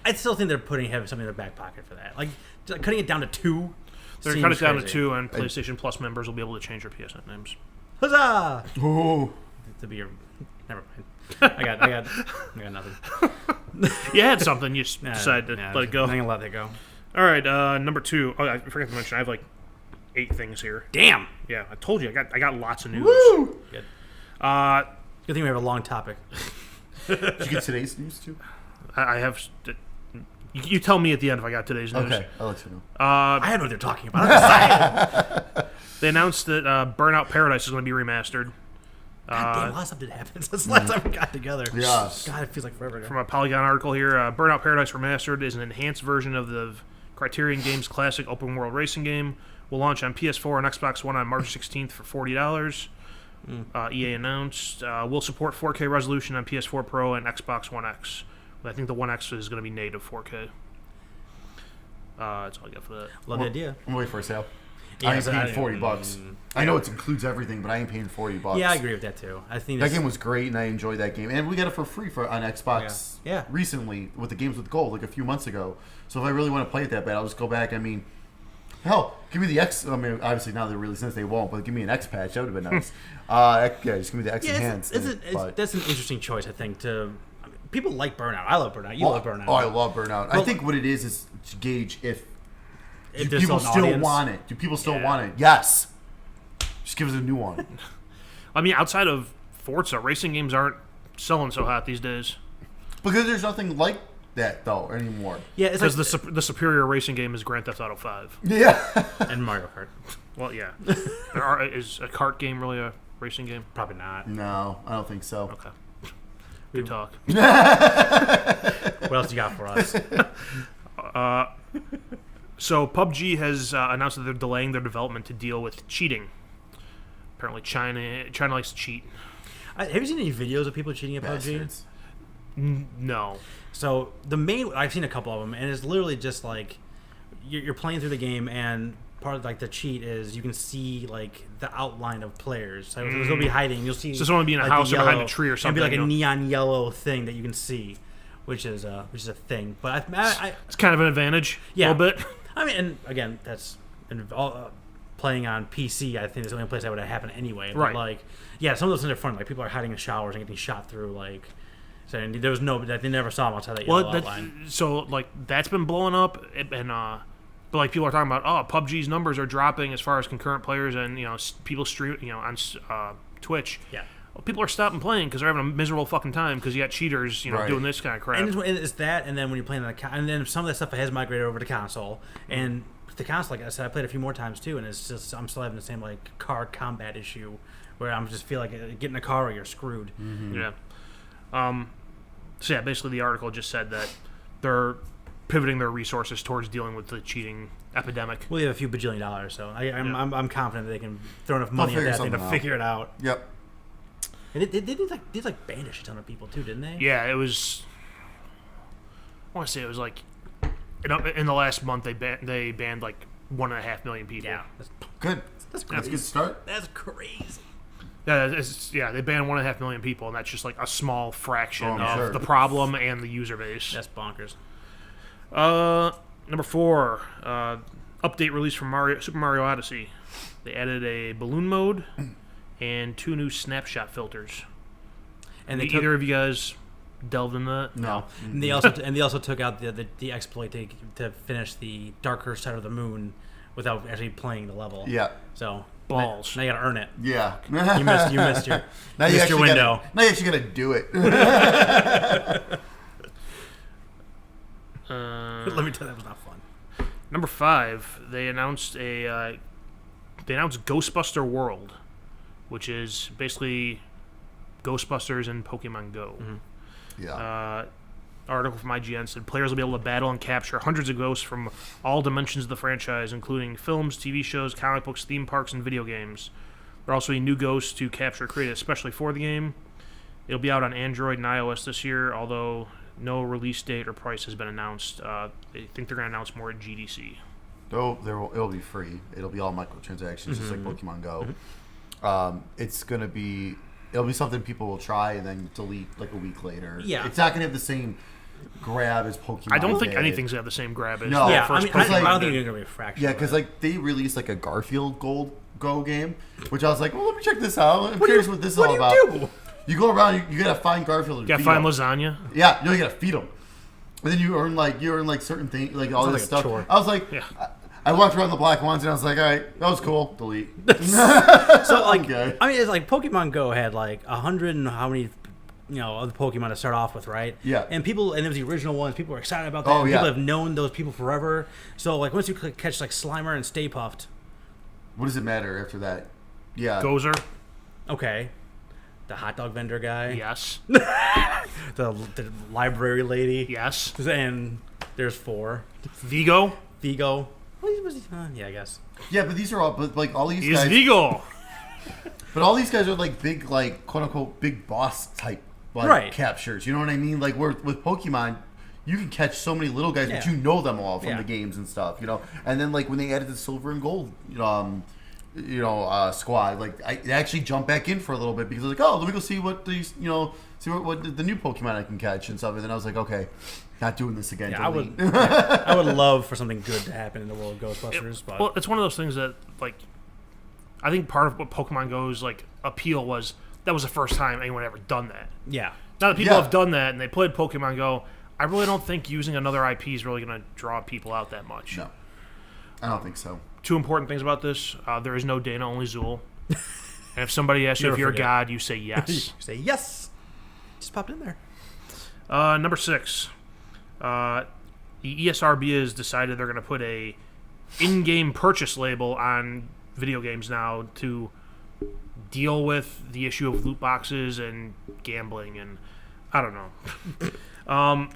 I still think they're having something in their back pocket for that. Like just cutting it down to 2. They're seems cut it down to crazy. 2, and PlayStation Plus members will be able to change their PSN names. Huzzah! Oh, To be your, never mind. I got nothing. You had something, you just decided to let it go. I'm gonna let that go. All right, number 2. Oh, I forgot to mention, I have like 8 things here. Damn. Yeah, I told you, I got lots of news. woo! Good. Uh, Good thing we have a long topic. Did you get today's news too? I have. You tell me at the end if I got today's news. Okay, I'll let you know. I don't know what they're talking about. I'm excited. They announced that Burnout Paradise is going to be remastered. God damn, a lot of stuff did happen since the last time we got together. Yeah. God, it feels like forever ago. From a Polygon article here, Burnout Paradise Remastered is an enhanced version of the Criterion Games classic open world racing game. Will launch on PS4 and Xbox One on March 16th for $40. EA announced will support 4K resolution on PS4 Pro and Xbox One X. But I think the One X is going to be native 4K. That's all I got for that. Love the idea. I'm waiting for a sale. Yeah, I ain't so paying I- $40. I know it includes everything, but I ain't paying $40. Yeah, I agree with that too. I think That it's- game was great, and I enjoyed that game. And we got it for free on Xbox Yeah. recently with the Games with Gold, like a few months ago. So if I really want to play it that bad, I'll just go back. I mean, hell, give me the X. I mean, obviously now they're really since they won't, but give me an X patch. That would have been nice. Yeah, just give me the X Yeah, enhanced. that's an interesting choice. I think people like Burnout. I love Burnout. You love Burnout. Oh, I love Burnout. I Well- think what it is to gauge if do there's people an still audience. want it. Do people still Yeah. want it? Yes. Just give us a new one. I mean, outside of Forza, racing games aren't selling so hot these days. Because there's nothing like that though anymore. Yeah, it's Because like the superior racing game is Grand Theft Auto 5. Yeah. and Mario Kart. Well, yeah. Is a kart game really a racing game? Probably not. No, I don't think so. Okay. Good talk. What else you got for us? So PUBG has announced that they're delaying their development to deal with cheating. Apparently, China likes to cheat. Have you seen any videos of people cheating at PUBG? Bastards. No. So I've seen a couple of them, and it's literally just like you're playing through the game, and part of like the cheat is you can see like the outline of players. So they'll be hiding. You'll see. So someone will be in a like, house the or behind a yellow- tree or It'll something. be like a you know? neon yellow thing that you can see, which is a thing. But I It's kind of an advantage. Yeah. A little bit. I mean, and again, that's playing on PC. I think is the only place that would happen anyway. But Right. like, yeah, some of those things are fun. Like people are hiding in showers and getting shot through. Like, so and there was no, they never saw them outside that yellow Well, outline. so like that's been blowing up, and but like people are talking about, PUBG's numbers are dropping as far as concurrent players, and people stream, on Twitch. Yeah. Well, people are stopping playing because they're having a miserable fucking time because you got cheaters, Right. doing this kind of crap. And it's that, and then when you're playing on the and then some of that stuff has migrated over to console, and the console, like I said, I played a few more times too, and it's just I'm still having the same like car combat issue, where I'm just feel like get in a car or you're screwed. Yeah. So yeah, basically the article just said that they're pivoting their resources towards dealing with the cheating epidemic. Well, you have a few bajillion dollars, so Yeah. I'm confident that they can throw enough money at figure that thing to something out. figure it out. Yep. And they did banish a ton of people too, didn't they? Yeah, it was. I want to say it was like in the last month they banned like 1.5 million people. Yeah. Good. That's That's a crazy. good start. That's crazy. Yeah, they banned 1.5 million people, and that's just like a small fraction Oh, I'm of sure. the problem and the user base. That's bonkers. Number 4, update release from Super Mario Odyssey. They added a balloon mode and 2 new snapshot filters. And Did they took, either of you guys delved in that? No. and they also took out the exploit to finish the darker side of the moon without actually playing the level. Yeah. So Balls. Now you gotta earn it. Yeah. You missed your Now you missed your actually window. Now you actually gotta do it. Let me tell you, that was not fun. Number 5, they announced Ghostbuster World, which is basically Ghostbusters and Pokemon Go. Yeah. Article from IGN said players will be able to battle and capture hundreds of ghosts from all dimensions of the franchise, including films, TV shows, comic books, theme parks, and video games. There are also new ghosts to capture created especially for the game. It'll be out on Android and iOS this year, although no release date or price has been announced. They think they're going to announce more at GDC. It'll be free. It'll be all microtransactions, just like Pokemon Go. It'll be something people will try and then delete like a week later. Yeah. It's not gonna have the same grab as Pokemon. I don't think did. anything's going to have the same grab as No. the Yeah, I first mean, Pokemon I don't did. think it's gonna be a fraction. Yeah, of because it. like they released like a Garfield Go game, which I was like, well, let me check this out. I'm curious what this is all about. do? You go around, you gotta find Garfield. And Got to feed find him. lasagna. Yeah, you gotta feed them. And then you earn like certain things, like all Sounds this like a stuff. chore. I was like, Yeah. I walked around the block once and I was like, all right, that was cool. Delete. So like, Okay. I mean, it's like Pokemon Go had like 100 and how many, other Pokemon to start off with, right? Yeah. And it was the original ones. People were excited about that. Oh, and yeah. People have known those people forever. So like, once you catch like Slimer and Stay Puffed, What does it matter after that? Yeah. Gozer. okay. The hot dog vendor guy. Yes. The library lady. Yes. And there's 4. Vigo. Vigo. Yeah, I guess. Yeah, but these are all, but like all these He's guys, Vigo. but all these guys are like big, like quote unquote big boss type like Right. captures. You know what I mean? Like with Pokemon, you can catch so many little guys, but Yeah. you know them all from Yeah. the games and stuff. And then like when they added the Silver and Gold, squad, like I actually jumped back in for a little bit because I was like, oh, let me go see what these, see what the new Pokemon I can catch and stuff. And then I was like, okay, not doing this again. Yeah, delete. I would love for something good to happen in the world of Ghostbusters, but Well, it's one of those things that, like, I think part of what Pokemon Go's like appeal was that was the first time anyone ever done that. yeah. Now that people Yeah. have done that and they played Pokemon Go, I really don't think using another IP is really going to draw people out that much. No, I don't think so. 2 important things about this: there is no Dana, only Zool. And if somebody asks you Never if you're forget. a god, you say yes. Say yes. Just popped in there. Number 6, the ESRB has decided they're going to put a in-game purchase label on video games now to deal with the issue of loot boxes and gambling, and I don't know.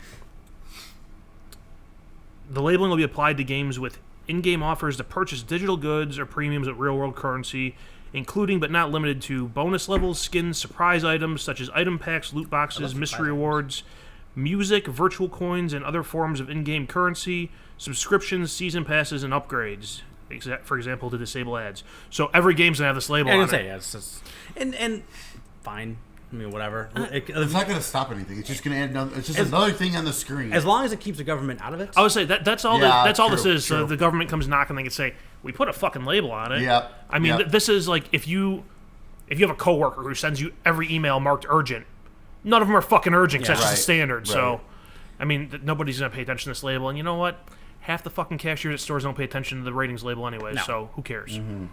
The labeling will be applied to games with in-game offers to purchase digital goods or premiums with real-world currency, including but not limited to bonus levels, skins, surprise items such as item packs, loot boxes, mystery rewards, music, virtual coins, and other forms of in-game currency, subscriptions, season passes, and upgrades. For example, to disable ads. So every game's gonna have this label I on was it. gonna say, yeah, it's just, and fine. I mean, whatever. It's not going to stop anything. It's just going to add another. It's just another thing on the screen. As long as it keeps the government out of it. I would say that's all. Yeah, That's all true, this is. So true. the government comes knocking, they can say, "We put a fucking label on it." Yeah. I mean, Yeah. this is like if you have a coworker who sends you every email marked urgent, none of them are fucking urgent. 'Cause that's just Right, the standard. So, right. I mean, nobody's gonna pay attention to this label. And you know what? Half the fucking cashiers at stores don't pay attention to the ratings label anyway. No. So who cares? Mm-hmm.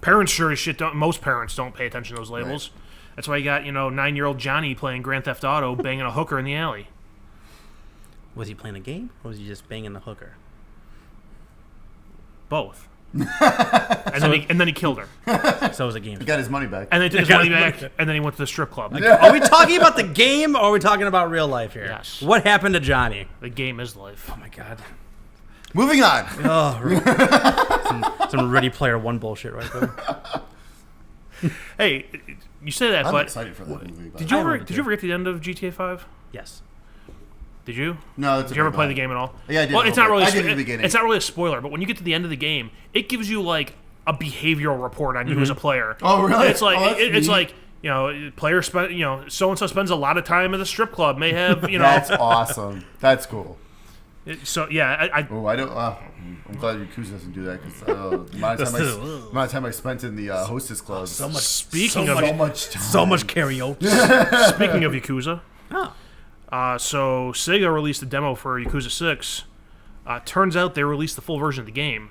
Parents sure as shit don't. Most parents don't pay attention to those labels. That's why you got 9-year-old Johnny playing Grand Theft Auto, banging a hooker in the alley. Was he playing a game, or was he just banging the hooker? Both. and then he killed her. So it was a game. He got his money back. And then he took his money back, and then he went to the strip club. Are we talking about the game, or are we talking about real life here? Yes. What happened to Johnny? The game is life. Oh my god. Moving on. Some Ready Player One bullshit right there. Hey, you say that, I'm but excited for that movie. did you I ever wanted did you ever get to the end of GTA 5? Yes. Did you? No, it's Did you ever play the game at all? Yeah, I did Well, a it's little not bit. really. I did at the beginning. It's not really a spoiler, but when you get to the end of the game, it gives you like a behavioral report on you as a player. Oh, really? It's like Oh, that's it's neat. like player spent so and so spends a lot of time at the strip club. May have That's awesome. That's cool. So yeah, I Oh, I don't. I'm glad Yakuza doesn't do that because the amount of time I spent in the hostess club. So much. Speaking so of much, time. so much karaoke. speaking of Yakuza. Oh. So Sega released a demo for Yakuza 6. Turns out they released the full version of the game.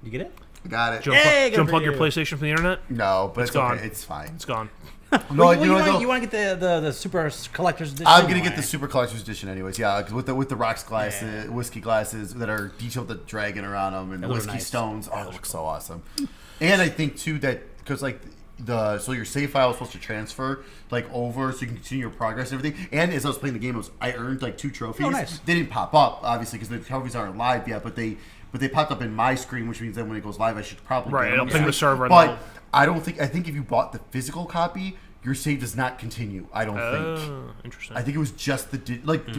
You get it? Got it. Did you Hey, good unplug for your you. PlayStation from the internet? No, but it's gone. okay. It's fine. It's gone. No, Well, you know what, you want to get the super collector's edition? I'm gonna get the Super Collector's Edition anyways. Yeah, 'cause with the rocks glasses, Yeah. whiskey glasses that are detailed with the dragon around them and the look whiskey nice. stones. Oh, it looks so awesome. And I think too that because like so your save file is supposed to transfer like over so you can continue your progress and everything. And as I was playing the game, I earned like 2 trophies. Oh, nice. They didn't pop up obviously because the trophies aren't live yet, but they popped up in my screen, which means that when it goes live, I should probably Right, get it'll them. ping the server and But they'll- I think if you bought the physical copy, your save does not continue. I don't think. Oh, interesting. I think it was just the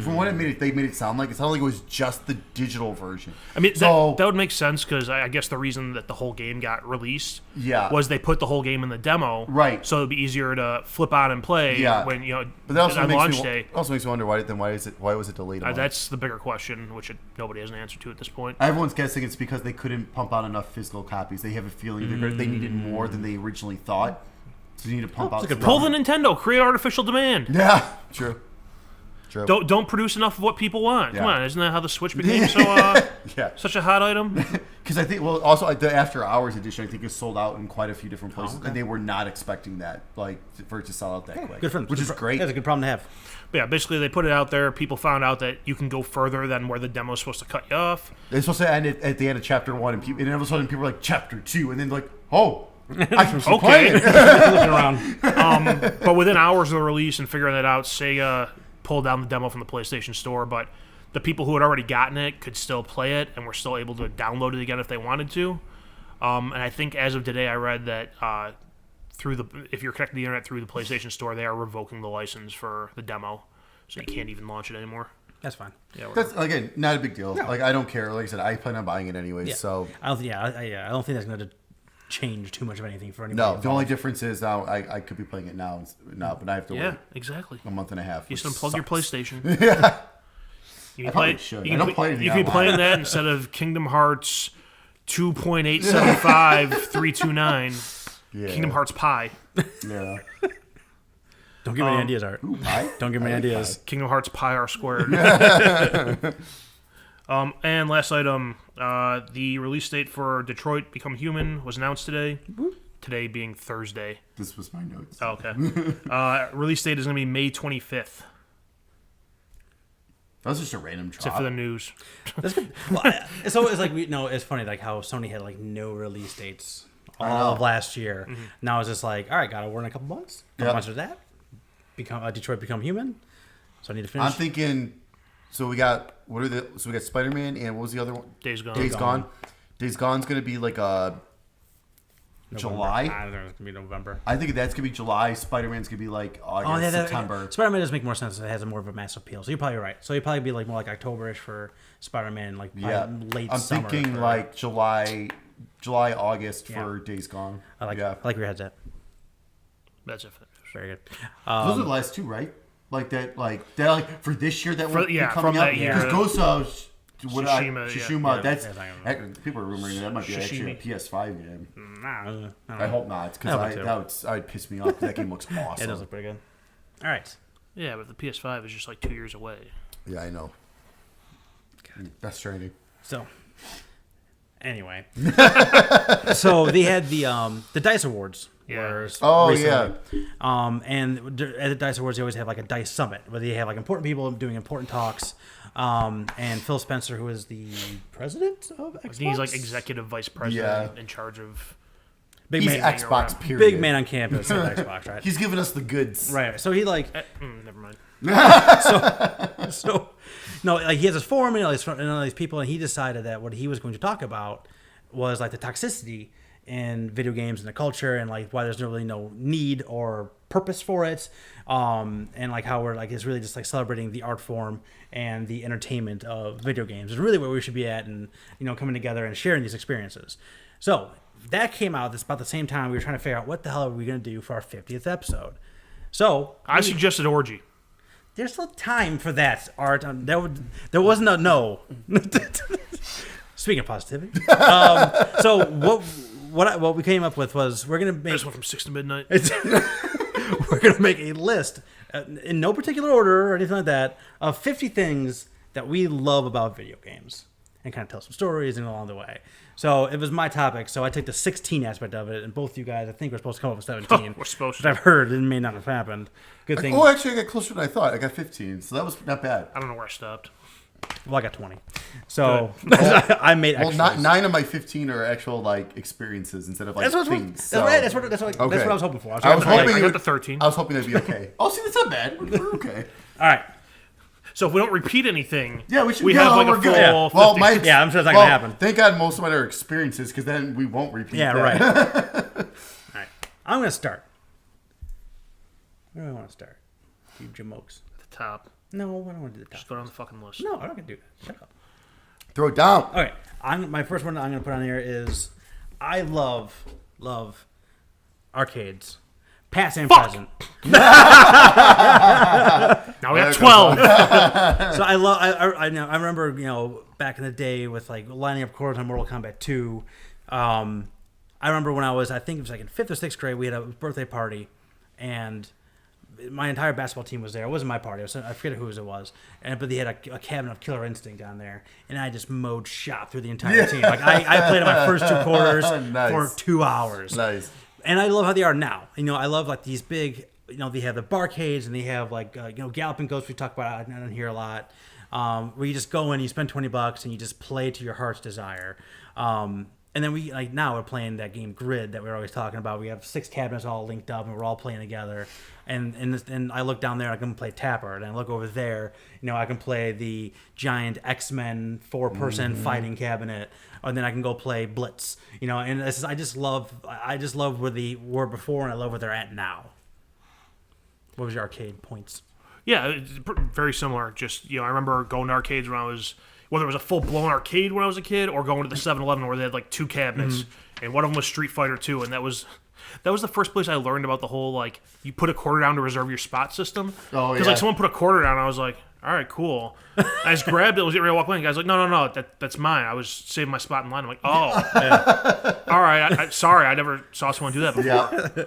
from what they made it sound like it was just the digital version. I mean, so that would make sense because I guess the reason that the whole game got released Yeah. was they put the whole game in the demo. Right. So it'd be easier to flip on and play Yeah. when, but that also on makes launch me day. also makes me wonder why was it delayed? A month? That's the bigger question, which nobody has an answer to at this point. Everyone's guessing it's because they couldn't pump out enough physical copies. They have a feeling they needed more than they originally thought. So you need to pump out. that's a good some- Pull the Nintendo, create artificial demand. Yeah, true. Don't produce enough of what people want. Come Yeah. on, isn't that how the Switch became Yeah. such a hot item? Because I think, also the After Hours edition, I think is sold out in quite a few different places, and they were not expecting that, for it to sell out that quick. Good for them. which is great. That's a good problem to have. But yeah, basically they put it out there. People found out that you can go further than where the demo's supposed to cut you off. It's supposed to end at the end of Chapter 1, and all of a sudden people are like, Chapter 2, and then like, oh, I can keep playing it. Looking around. But within hours of the release and figuring that out, Sega pulled down the demo from the PlayStation Store. But the people who had already gotten it could still play it and were still able to download it again if they wanted to. And I think as of today, I read that if you're connected to the internet through the PlayStation Store, they are revoking the license for the demo, so you can't even launch it anymore. That's fine. Yeah, That's, again, not a big deal. Like, I don't care. Like I said, I plan on buying it anyway, Yeah. so... I don't think. Yeah, I don't think that's going to change too much of anything for anybody. No, involved. the only difference is now I could be playing it now, but I have to yeah, wait exactly. a month and a half. You which just unplug your sucks. PlayStation. Yeah. You I can probably should. You I can, don't play anything you can be online. playing that instead of Kingdom Hearts 2.875329. Yeah. Kingdom Hearts Pi. Yeah. Don't give me any ideas, Art. Pie? Don't give me I any like ideas. Kingdom Hearts Pi R squared. And last item, the release date for Detroit Become Human was announced today. Today being Thursday. This was my notes. Oh, okay. Release date is going to be May 25th. That was just a random drop. Except for the news. That's good. Well, it's always like it's funny like how Sony had like no release dates all of last year. Now it's just like, all right, gotta work in a couple months. Couple Yep. months of that. Detroit become human. So I need to finish. I'm thinking. So we got we got Spider-Man and what was the other one? Days Gone. Days Gone. Days Gone's gonna be like a November. July. I don't know. It's gonna be November. I think that's gonna be July. Spider-Man's gonna be like August, September. Spider-Man does make more sense. It has a more of a mass appeal. So you're probably right. So you'd probably be like more like October-ish for Spider-Man, like Yeah, late I'm summer. thinking for- like July, August for Yeah. Days Gone. I like yeah. where your head's at. That's it. Very good. Those are the last two, right? Like for this year that For- will be yeah, coming from out. that year. Because Ghost of Tsushima, yeah. Tsushima, Yeah. that's Yeah, people are rumoring that might be actually a Sashimi. PS5 game. Nah, I don't I know. hope not, I because hope so. that would piss me off. 'Cause that game looks awesome. It does look pretty good. All right. Yeah, but the PS5 is just like 2 years away. Yeah, I know. That's training. So, anyway, so they had the Dice Awards. Yeah. were Oh, recently. And at the Dice Awards, they always have like a Dice Summit where they have like important people doing important talks. And Phil Spencer, who is the president of Xbox, He's like executive vice president in charge of. big He's man, Xbox, period. big man on campus at Xbox, right? He's giving us the goods. Right. So he like Never mind. so no, like he has his forum and all these people, and he decided that what he was going to talk about was like the toxicity in video games and the culture, and like why there's really no need or purpose for it, and like how we're like it's really just like celebrating the art form and the entertainment of video games is really where we should be at, and coming together and sharing these experiences. So that came out. That's about the same time we were trying to figure out what the hell are we going to do for our 50th episode. So I suggested orgy. there's still time for that, Art. There wasn't a no. Speaking of positivity, so what we came up with was we're gonna I make just went from 6 to midnight. we're gonna make a list in no particular order or anything like that of 50 things that we love about video games and kind of tell some stories and along the way. So it was my topic, so I took the 16 aspect of it, and both you guys I think we're supposed to come up with 17. We're supposed which to. I've heard it may not have happened. Good thing. Oh, actually, I got closer than I thought. I got 15, so that was not bad. I don't know where I stopped. Well, I got 20. So I made Well, extras. 9 of my 15 are actual like experiences instead of like That's what, things. that's so- right. That's what Okay. I was hoping for. I was hoping I it got would- the 13. I was hoping that'd be okay. Oh, see, that's not bad. We're okay. All right. So if we don't repeat anything, Yeah, we should. We yeah, have like we're a good. full. Well, 50. my Yeah, I'm sure it's not well, gonna happen. Thank God most of mine are experiences, because then we won't repeat. Yeah, that. right. All right. I'm gonna start. Where do I want to start? Do Jim Oaks. the top. No, I don't want to do the Just top. go down the fucking list. No, I'm not gonna do that. Shut up. Throw it down. Okay. My first one I'm gonna put on here is I love arcades, past and Fuck! present. Now we got 12. So I love. I know. I remember back in the day with like lining up quarters on Mortal Kombat 2. I remember when I think it was like in 5th or 6th grade, we had a birthday party, and my entire basketball team was there. It wasn't my party. I forget whose it was. But they had a cabinet of Killer Instinct down there, and I just mowed shop through the entire team. Like I played my first 2 quarters Nice. for 2 hours. Nice. And I love how they are now. I love like these big. They have the barcades and they have like Galloping Ghost. We talk about it on here a lot. Where you just go in, you spend $20, and you just play to your heart's desire. And then now we're playing that game Grid that we were always talking about. We have 6 cabinets all linked up, and we're all playing together. And I look down there, I can play Tapper, and I look over there, I can play the giant X-Men 4-person fighting cabinet, and then I can go play Blitz. And I just love where they were before, and I love where they're at now. What was your arcade points? Yeah, it's very similar. Just I remember going to arcades when I was, whether it was a full blown arcade when I was a kid, or going to the 7-Eleven where they had like 2 cabinets, and one of them was Street Fighter 2, and that was the first place I learned about the whole like you put a quarter down to reserve your spot system. Oh, Because yeah. like someone put a quarter down, and I was like, all right, cool. I just grabbed it, was getting ready to walk away, and the guy's like, no, that's mine. I was saving my spot in line. I'm like, oh, all right. Sorry, I never saw someone do that before. Yeah.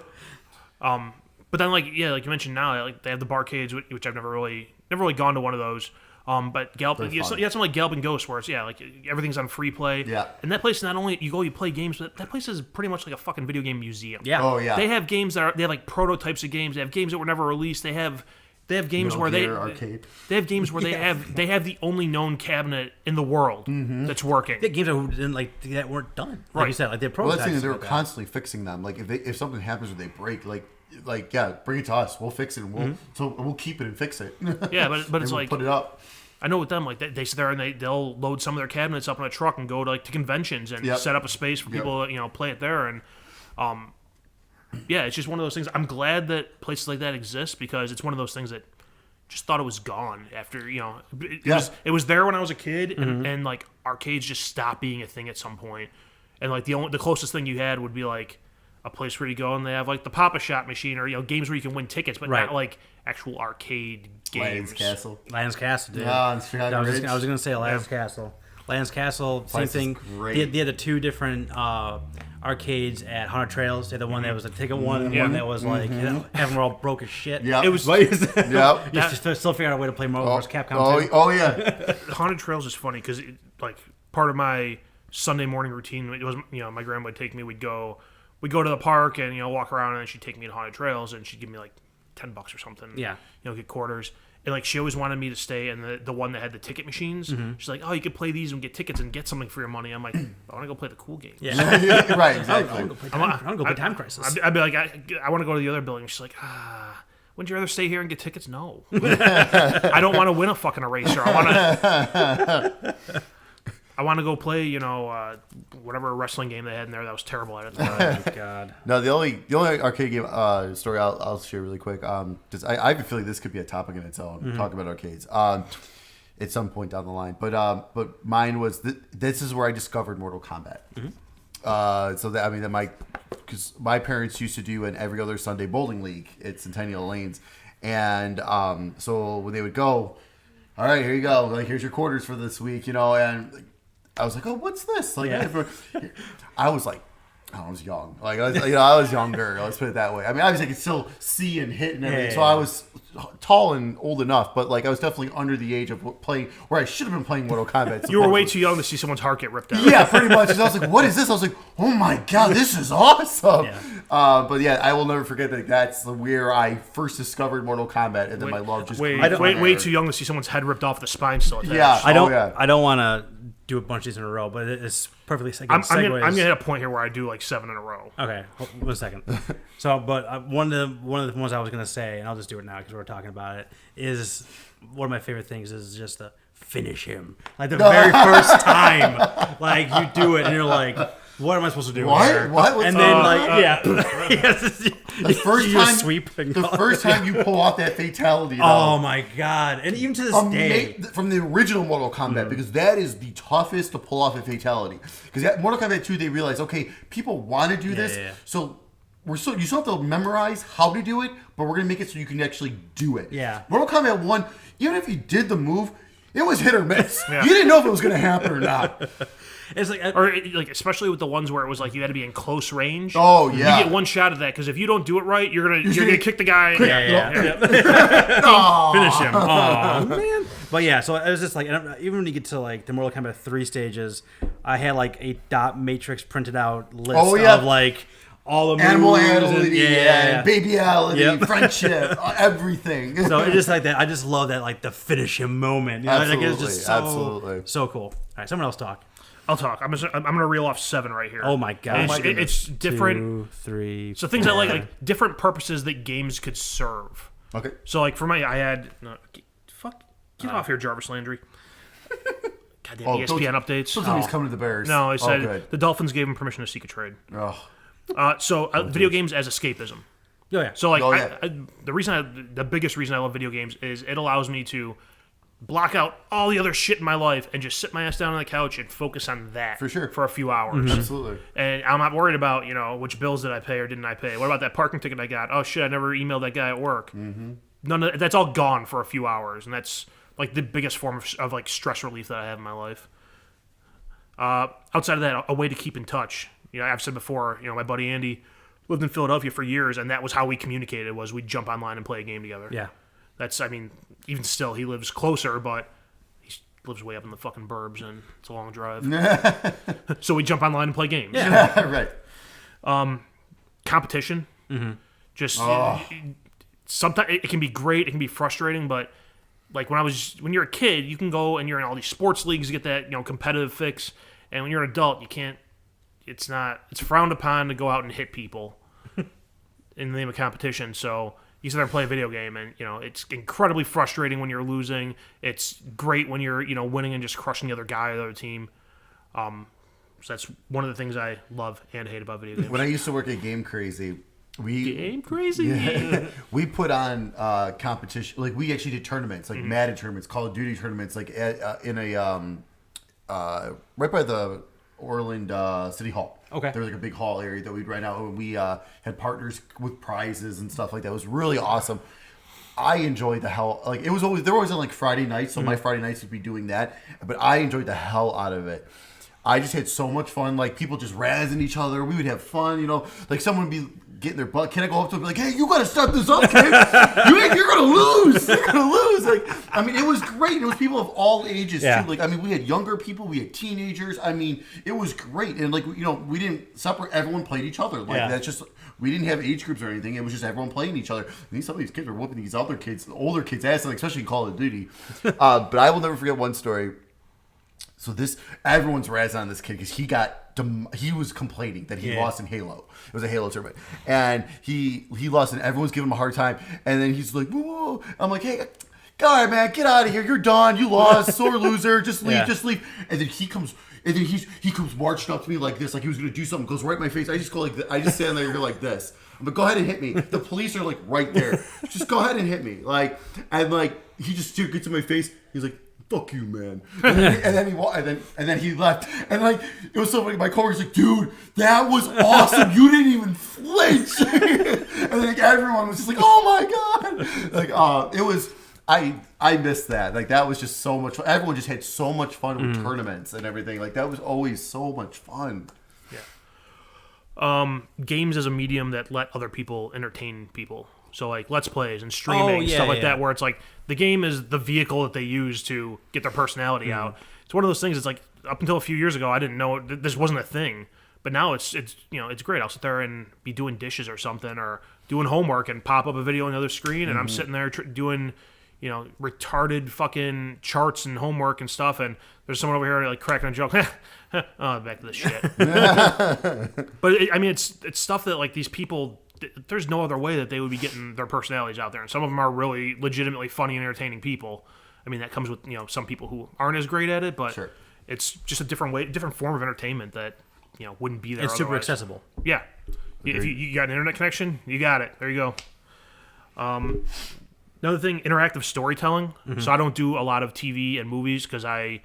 But then, like you mentioned now, like they have the barcades, which I've never really gone to one of those. But you had something like Galloping Ghost, where it's like everything's on free play. Yeah. And that place, not only you play games, but that place is pretty much like a fucking video game museum. Yeah. Oh yeah. They have games they have like prototypes of games. They have games that were never released. They have They have games Metal where Gear Arcade. they have games where they have the only known cabinet in the world that's working. The games that didn't that weren't done. Like Right. you said, like the Well, that's the prototypes. thing. They were like that. constantly fixing them. Like if something happens or they break, like yeah, bring it to us. We'll fix it. And we'll keep it and fix it. Yeah, but And it's we'll like put it up. I know with them, like they sit there and they'll load some of their cabinets up in a truck and go to to conventions and Yep. set up a space for people to play it there. And yeah, it's just one of those things. I'm glad that places like that exist because it's one of those things that just thought it was gone after it was there when I was a kid and like arcades just stopped being a thing at some point. And like the closest thing you had would be like a place where you go and they have like the Pop-A-Shot machine or games where you can win tickets, but Right. not like actual arcade games. Lions Castle. Lions Castle, dude. Yeah, on Chicago I was Ridge. going to say Lions Castle. Lions Castle, same Place is thing. great. They had the two different arcades at Haunted Trails. They had the one that was a ticket one and Yeah. one that was like, everyone were all broke as shit. Yeah. It was- Yep. You just still figure out a way to play Marvel vs. Capcom Oh, 2. oh yeah. Haunted Trails is funny because like part of my Sunday morning routine, it was my grandma would take me. We'd go to the park and walk around, and then she'd take me to Haunted Trails, and she'd give me like $10 or something. Yeah. Get quarters. And like she always wanted me to stay in the one that had the ticket machines. She's like, oh, you could play these and get tickets and get something for your money. I'm like, I want to go play the cool games. Yeah. Right, I exactly. want to go play Time Crisis. I'd be like, I want to go to the other building. She's like, wouldn't you rather stay here and get tickets? No. I don't want to win a fucking eraser. I want to go play, whatever wrestling game they had in there that was terrible at it. Oh, my God. No, the only arcade game story I'll share really quick. Because I have a feeling this could be a topic in its own. Talk about arcades. At some point down the line, but mine was this is where I discovered Mortal Kombat. So that because my parents used to do an every other Sunday bowling league at Centennial Lanes, and so when they would go, all right, here you go, like here's your quarters for this week, and I was like, oh, what's this? Like, I was like, I was young. Like, I was younger. Let's put it that way. I mean, obviously, I could still see and hit and everything. So I was tall and old enough, but like, I was definitely under the age of playing where I should have been playing Mortal Kombat. You were way too young to see someone's heart get ripped out. Yeah, pretty much. And I was like, what is this? I was like, oh my God, this is awesome. Yeah. But yeah, I will never forget that that's where I first discovered Mortal Kombat, and then my love just grew from way there. too young to see someone's head ripped off the spine still attached. Yeah. I don't. yeah. I don't want to do a bunch of these in a row, but it's perfectly I'm segues. gonna hit a point here where I do like 7 in a row. Okay, hold 1 second. So, but one of the ones I was gonna say, and I'll just do it now because we're talking about it, is one of my favorite things is just to finish him. Like the very first time, like you do it, and you're like, "What am I supposed to do?" What? here? What? What's And then up? the First you time, just sweep. And the go. first time you pull off that fatality, Oh my God! And even to this day, from the original Mortal Kombat, because that is the toughest to pull off a fatality. Because Mortal Kombat 2, they realized, okay, people want to do this, yeah. so you still have to memorize how to do it, but we're gonna make it so you can actually do it. Yeah. Mortal Kombat 1, even if you did the move, it was hit or miss. Yeah. You didn't know if it was gonna happen or not. it's like Or like especially with the ones where it was like you had to be in close range. Oh, yeah. You get one shot at that because if you don't do it right, you're gonna kick the guy. Yeah. Finish him. Oh man. But yeah, so it was just like, even when you get to like the Mortal Kombat 3 stages, I had like a dot matrix printed out list of like all the moves Animality, and, babyality, Yep. friendship, everything. So it's just like that. I just love that, like the finish him moment. You know? Like, it's just Absolutely. so cool. All right, someone else talk. I'll talk. I'm gonna reel off 7 right here. Oh my God. And Oh my goodness. it's different. 2, 3. So things I like different purposes that games could serve. Okay. So like for me, I had get off here, Jarvis Landry. Goddamn ESPN updates. Somebody's coming to the Bears. No, I said good. the Dolphins gave him permission to seek a trade. Oh. Video games as escapism. Oh yeah. So like Oh, yeah. the biggest reason I love video games is it allows me to block out all the other shit in my life and just sit my ass down on the couch and focus on that For sure. for a few hours. Mm-hmm. Absolutely. And I'm not worried about, which bills did I pay or didn't I pay? What about that parking ticket I got? Oh shit, I never emailed that guy at work. Mm-hmm. None of that's all gone for a few hours, and that's like the biggest form of like stress relief that I have in my life. Outside of that, a way to keep in touch. I've said before, my buddy Andy lived in Philadelphia for years, and that was how we communicated. Was we'd jump online and play a game together. Yeah. That's, even still, he lives closer, but he lives way up in the fucking burbs, and it's a long drive. So we jump online and play games. Right. Competition. Mm-hmm. Just sometimes it can be great, it can be frustrating, but like when you're a kid, you can go and you're in all these sports leagues to get that competitive fix, and when you're an adult, you can't. It's frowned upon to go out and hit people in the name of competition. So you sit there and play a video game, and it's incredibly frustrating when you're losing. It's great when you're winning and just crushing the other guy or the other team. So that's one of the things I love and hate about video games. When I used to work at Game Crazy, Game Crazy. we put on competition. Like we actually did tournaments, like Madden tournaments, Call of Duty tournaments, like in a right by the Orland City Hall. Okay. There was like a big hall area that we'd rent out, and we had partners with prizes and stuff like that. It was really awesome. I enjoyed the hell. Like they were always on like Friday nights, so my Friday nights would be doing that. But I enjoyed the hell out of it. I just had so much fun. Like people just razzing each other. We would have fun, Like someone would be getting their butt. Can I go up to them and be like, "Hey, you got to start this up, kid. You're gonna lose. You're gonna lose." Like, I mean, it was great. It was people of all ages too. Like, I mean, we had younger people, we had teenagers. I mean, it was great. And like, we didn't separate. Everyone played each other. Like that's just. We didn't have age groups or anything. It was just everyone playing each other. And some of these kids were whooping these other kids, older kids' ass, like, especially in Call of Duty. But I will never forget one story. So everyone's razzing on this kid because he was complaining that he lost in Halo. It was a Halo tournament, and he lost, and everyone's giving him a hard time. And then he's like, "Whoa!" I'm like, "Hey, guy, man, get out of here! You're done. You lost. Sore loser. Just leave. Just leave." And then he comes. And then he comes marching up to me like this, like he was gonna do something. Goes right in my face. I just go like I just stand there like this. I'm like, "Go ahead and hit me." The police are like right there. Just go ahead and hit me. He just gets in my face. He's like, "Fuck you, man." And then he left. And like it was so funny. My coworker's like, "Dude, that was awesome. You didn't even flinch." And then like, everyone was just like, "Oh my god!" Like, it was. I missed that. Like that was just so much fun. Everyone just had so much fun with tournaments and everything. Like that was always so much fun. Yeah. Games as a medium that let other people entertain people. So like Let's Plays and streaming, stuff like that, where it's like the game is the vehicle that they use to get their personality out. It's one of those things. It's like up until a few years ago, I didn't know this wasn't a thing, but now it's great. I'll sit there and be doing dishes or something, or doing homework and pop up a video on the other screen, and I'm sitting there doing retarded fucking charts and homework and stuff, and there's someone over here like cracking a joke. Oh, back to this shit. But it's stuff that like these people. There's no other way that they would be getting their personalities out there, and some of them are really legitimately funny and entertaining people. I mean, that comes with some people who aren't as great at it, but it's just a different form of entertainment that wouldn't be there. It's super otherwise. accessible. Yeah, if you got an internet connection, you got it. There you go. Another thing, interactive storytelling. So I don't do a lot of TV and movies because I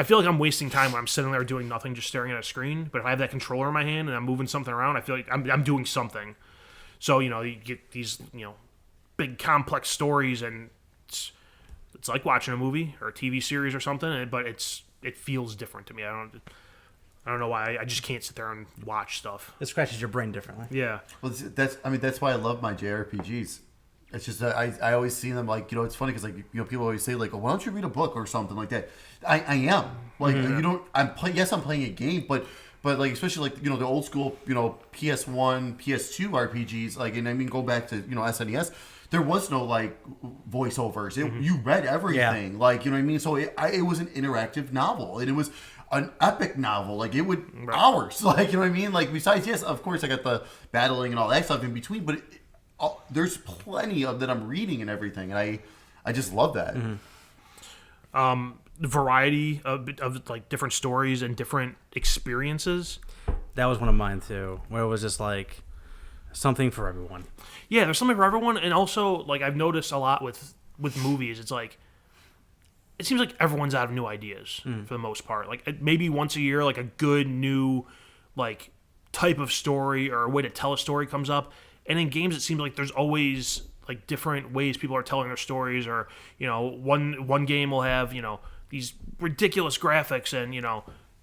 feel like I'm wasting time when I'm sitting there doing nothing, just staring at a screen. But if I have that controller in my hand and I'm moving something around, I feel like I'm doing something. So you get these big complex stories, and it's like watching a movie or a TV series or something. But it feels different to me. I don't know why. I just can't sit there and watch stuff. It scratches your brain differently. Yeah. Well, that's why I love my JRPGs. It's just I always see them like it's funny because like people always say like, "Why don't you read a book or something like that?" I am like you don't. I'm playing a game, but like especially like the old school PS1 PS2 RPGs like, and I mean go back to SNES. There was no like voiceovers. You read everything like what I mean. So it was an interactive novel, and it was an epic novel. Like it would hours. Like what I mean. Like besides, yes, of course I got the battling and all that stuff in between, but. There's plenty of that I'm reading and everything, and I just love that. The variety of like different stories and different experiences. That was one of mine too, where it was just like something for everyone. Yeah, there's something for everyone, and also like I've noticed a lot with movies. It's like it seems like everyone's out of new ideas for the most part. Like maybe once a year, like a good new like type of story or a way to tell a story comes up. And in games, it seems like there's always like different ways people are telling their stories, or one game will have these ridiculous graphics and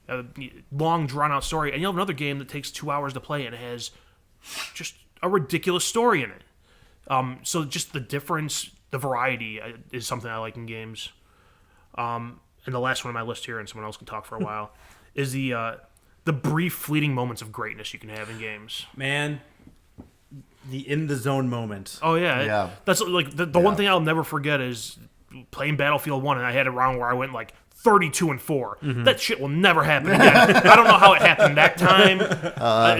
a long drawn out story, and you'll have another game that takes 2 hours to play and it has just a ridiculous story in it. So just the difference, the variety is something I like in games. And the last one on my list here, and someone else can talk for a while, is the brief fleeting moments of greatness you can have in games. Man, the in the zone moment. Oh yeah, Yeah. That's like the one thing I'll never forget is playing Battlefield 1, and I had a round where I went like 32-4. That shit will never happen again. I don't know how it happened that time.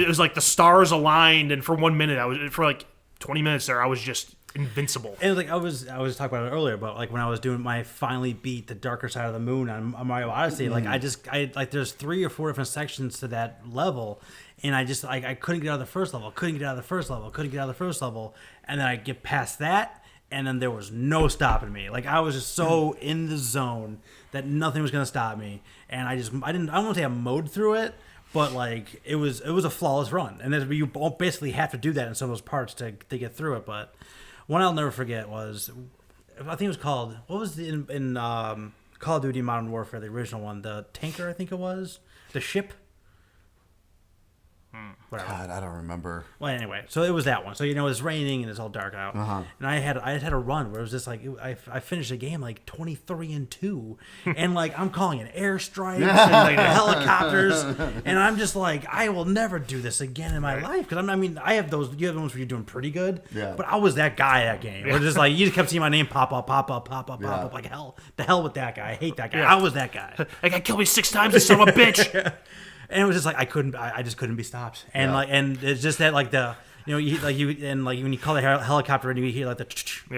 It was like the stars aligned, and for 1 minute, for like 20 minutes there, I was just invincible. And like I was talking about it earlier, but like when I was doing my finally beat the darker side of the moon on Mario Odyssey, like I like there's 3 or 4 different sections to that level, and I just like I couldn't get out of the first level, couldn't get out of the first level, and then I get past that, and then there was no stopping me. Like I was just so in the zone that nothing was gonna stop me, and I don't want to say I mowed through it. But like it was a flawless run, and then you basically have to do that in some of those parts to get through it. But one I'll never forget was, I think it was called, what was the in Call of Duty Modern Warfare, the original one, the tanker, I think it was, the ship. Whatever. God, I don't remember. Well, anyway, so it was that one. So it's raining and it's all dark out, and I had a run where it was just like I finished the game like 23-2, and like I'm calling in airstrikes and like helicopters, and I'm just like I will never do this again in my life because I mean I have those. You have ones where you're doing pretty good, but I was that guy that game. Where just like you just kept seeing my name pop up like hell. The hell with that guy. I hate that guy. I was that guy. That guy killed me 6 times, this son of a bitch. And it was just like I just couldn't be stopped, and like, and it's just that like the when you call the helicopter and you hear like the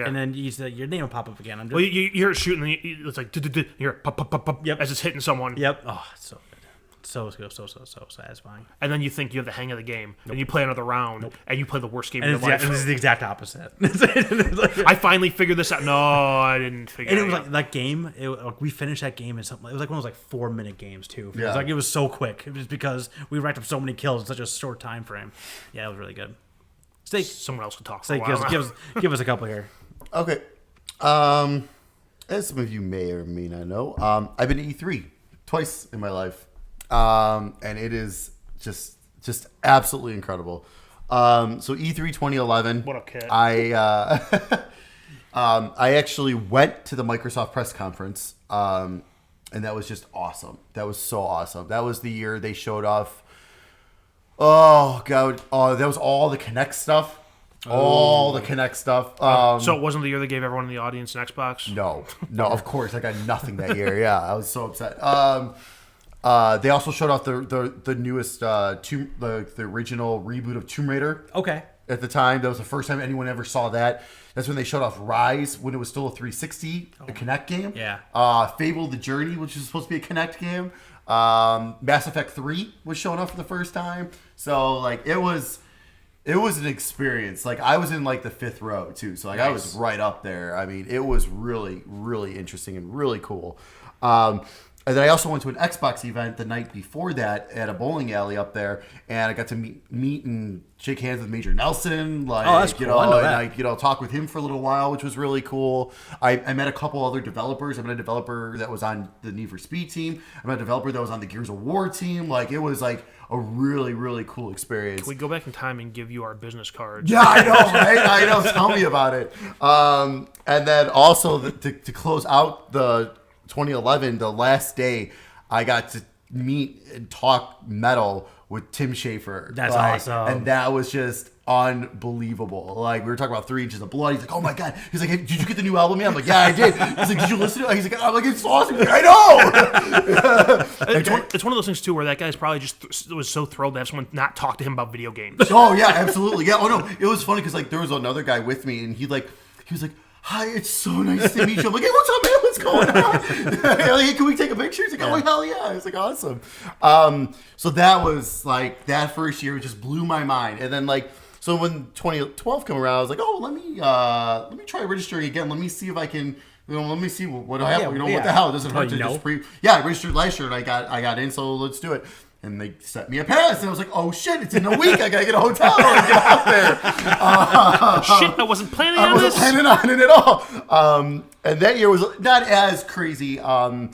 and then your name will pop up again. Well, you hear it shooting, and it's like you hear it pop pop pop pop as it's hitting someone. Yep. Oh, it's so good. So good, so satisfying. And then you think you have the hang of the game, and you play another round, and you play the worst game and of your life. And this is the exact opposite. I finally figured this out. No, I didn't figure it out. And it was like that game. We finished that game in something. It was like one of those like 4-minute games too. It was like it was so quick. It was because we racked up so many kills in such a short time frame. Yeah, it was really good. Steak. Someone else could talk. Steak, give us a couple here. Okay. As some of you may or may not know, I've been to E3 twice in my life. And it is just absolutely incredible. So E3 2011. What a kid. I actually went to the Microsoft press conference, and that was just awesome. That was so awesome. That was the year they showed off. Oh god! That was all the Kinect stuff. All the Kinect stuff. So it wasn't the year they gave everyone in the audience an Xbox? No, of course I got nothing that year. Yeah, I was so upset. They also showed off the newest the original reboot of Tomb Raider. Okay. At the time, that was the first time anyone ever saw that. That's when they showed off Rise, when it was still a 360, a Kinect game. Yeah. Fable: The Journey, which is supposed to be a Kinect game. Mass Effect 3 was showing up for the first time. So like it was an experience. Like I was in like the 5th row too, so like I was right up there. I mean, it was really, really interesting and really cool. And then I also went to an Xbox event the night before that at a bowling alley up there, and I got to meet and shake hands with Major Nelson. Like, that's cool. I talk with him for a little while, which was really cool. I met a couple other developers. I met a developer that was on the Need for Speed team. I met a developer that was on the Gears of War team. Like, it was like a really, really cool experience. Can we go back in time and give you our business cards? Yeah, I know, right? I know. Tell me about it. And then also to close out the 2011, the last day, I got to meet and talk metal with Tim Schafer. That's awesome. And that was just unbelievable. Like, we were talking about 3 Inches of Blood. He's like, oh my God. He's like, hey, did you get the new album yet? I'm like, yeah, I did. He's like, did you listen to it? He's like, I'm like, it's awesome. Like, I know. It's one of those things, too, where that guy's probably just was so thrilled to have someone not talk to him about video games. Oh, yeah, absolutely. Yeah. Oh, no. It was funny because, like, there was another guy with me, and he was like, hi, it's so nice to meet you. I'm like, hey, what's up, man? What's going on? Like, hey, can we take a picture? He's like, oh, hell yeah. It's like, awesome. So that was like, that first year just blew my mind. And then like, so when 2012 came around, I was like, oh, let me try registering again. Let me see if I can, let me see what I have. What the hell? It doesn't hurt to just I registered last year and I got in, so let's do it. And they set me a pass, and I was like, "Oh shit! It's in a week. I gotta get a hotel and get out there." Shit! I wasn't planning on this. I wasn't planning on it at all. And that year was not as crazy. Also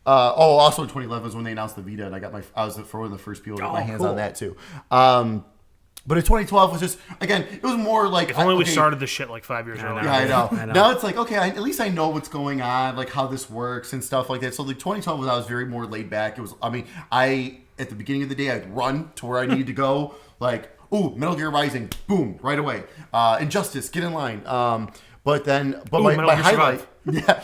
in 2011 was when they announced the Vita, and I was one of the first people to get my hands on that too. But in 2012 was just, again, it was more like... If only we started this shit like 5 years earlier. Yeah, I know. Now it's like, okay, at least I know what's going on, like how this works and stuff like that. So like 2012 I was very more laid back. It was, at the beginning of the day, I'd run to where I needed to go, like ooh, Metal Gear Rising, boom, right away. Injustice, get in line. But Metal my Gear highlight, yeah,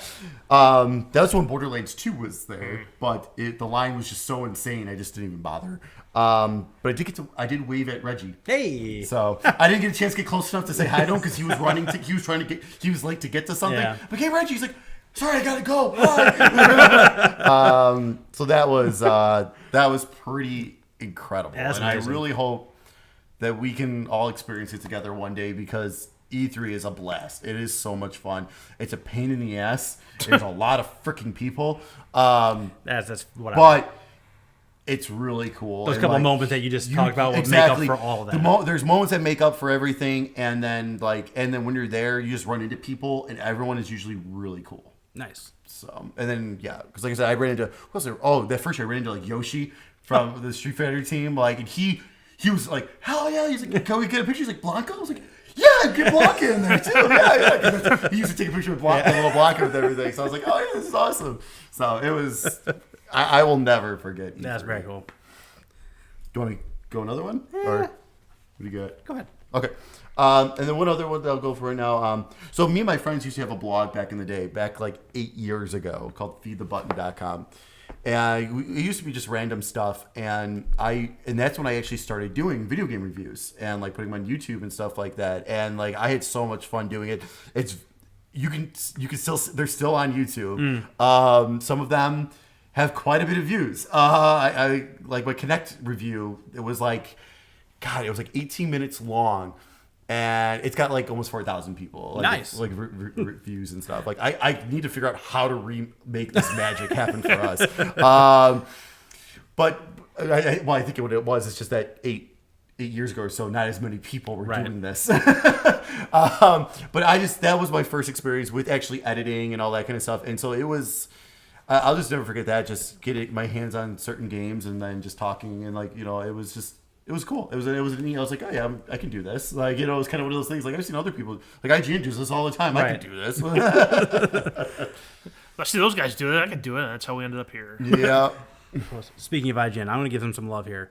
that's when Borderlands 2 was there. But the line was just so insane, I just didn't even bother. But I did wave at Reggie. Hey. So I didn't get a chance to get close enough to say hi to him because he was running. He was late to get to something. Yeah. But hey, Reggie, he's like, sorry, I gotta go. So that was pretty incredible, That's and amazing. I really hope that we can all experience it together one day because E3 is a blast. It is so much fun. It's a pain in the ass. There's a lot of freaking people. That's what I But it's really cool. Those And, couple like, moments that you just you- talked about will exactly. make up for all of that. There's moments that make up for everything, and then when you're there, you just run into people, and everyone is usually really cool. Nice. So, and then because like I said, I ran into what was there? Oh, that first year I ran into like Yoshi from the Street Fighter team, and he was like, hell yeah! He's like, can we get a picture? He's like, Blanca. I was like, yeah, get Blanca in there too. Yeah. He used to take a picture with Blanca, little Blanca with everything. So I was like, oh yeah, this is awesome. So it was. I will never forget. E3. That's very cool. Do you want to go another one? Or what do you got? Go ahead. Okay. And then one other one that I'll go for right now. So me and my friends used to have a blog back in the day, back like 8 years ago, called feedthebutton.com. And it used to be just random stuff. And that's when I actually started doing video game reviews and like putting them on YouTube and stuff like that. And like I had so much fun doing it. You can still, they're still on YouTube. Some of them have quite a bit of views. I like my Connect review. It was like 18 minutes long, and it's got like almost 4,000 people. Like, Nice. like reviews and stuff. Like I need to figure out how to remake this magic happen for us. But I think what it was is just that 8 years ago or so, not as many people were doing this. But that was my first experience with actually editing and all that kind of stuff, and so it was. I'll just never forget that. Just getting my hands on certain games and then just talking and it was cool. It was neat. I was like, oh yeah, I can do this. Like, it was kind of one of those things. Like I've seen other people, like IGN does this all the time. I Right. can do this. I see those guys do it. I can do it. That's how we ended up here. Yeah. Speaking of IGN, I'm going to give them some love here.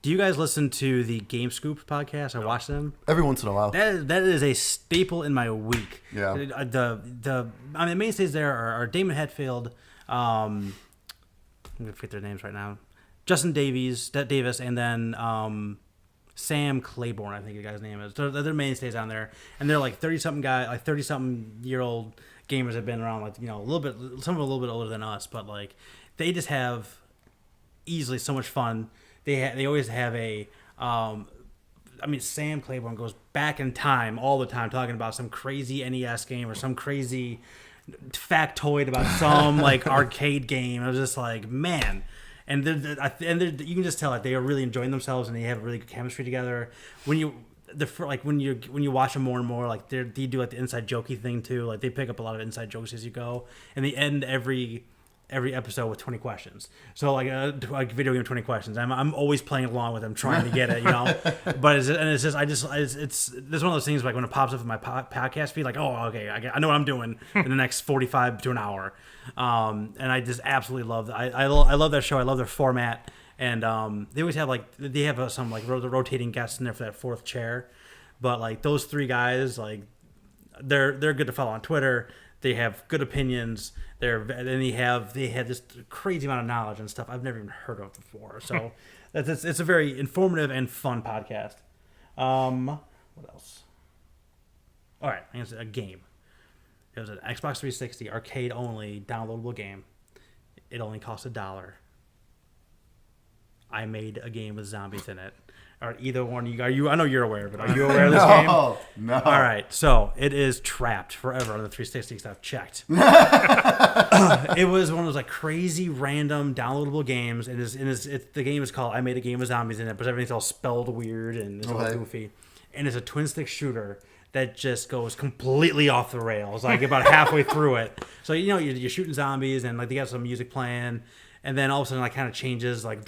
Do you guys listen to the Game Scoop podcast? I watch them. Every once in a while. That is a staple in my week. Yeah. The mainstays there are Damon Hetfield. I'm gonna forget their names right now. Justin Davis, and then Sam Claiborne, I think the guy's name is. They're mainstays on there, and they're like 30-something-year-old gamers have been around, like, a little bit. Some of them a little bit older than us, but like they just have easily so much fun. They always have a. Sam Claiborne goes back in time all the time, talking about some crazy NES game or some crazy factoid about some like arcade game. I was just like, man. And you can just tell that they are really enjoying themselves and they have really good chemistry together. When you watch them more and more, like they do like the inside jokey thing too. Like they pick up a lot of inside jokes as you go, and they end every episode with 20 questions. So like a video game 20 questions. I'm always playing along with them, trying to get it, But it's one of those things like when it pops up in my podcast feed, like, oh, okay, I know what I'm doing in the next 45 to an hour. And I just absolutely love that. I love that show. I love their format. And they always have some like rotating guests in there for that fourth chair. But like those three guys, like they're good to follow on Twitter. They have good opinions. They have this crazy amount of knowledge and stuff I've never even heard of before. So it's a very informative and fun podcast. What else? All right, I guess a game. It was an Xbox 360 arcade only downloadable game. It only cost $1. I made a game with zombies in it. Or either one of you. I know you're aware of it. Are you aware of this game? No. All right, so it is trapped forever on the 360 stuff. Checked. It was one of those like crazy random downloadable games. The game is called I Made a Game with Zombies in it, but everything's all spelled weird and it's all goofy. And it's a twin stick shooter that just goes completely off the rails, like about halfway through it. So you're shooting zombies and like they got some music playing, and then all of a sudden like kind of changes like.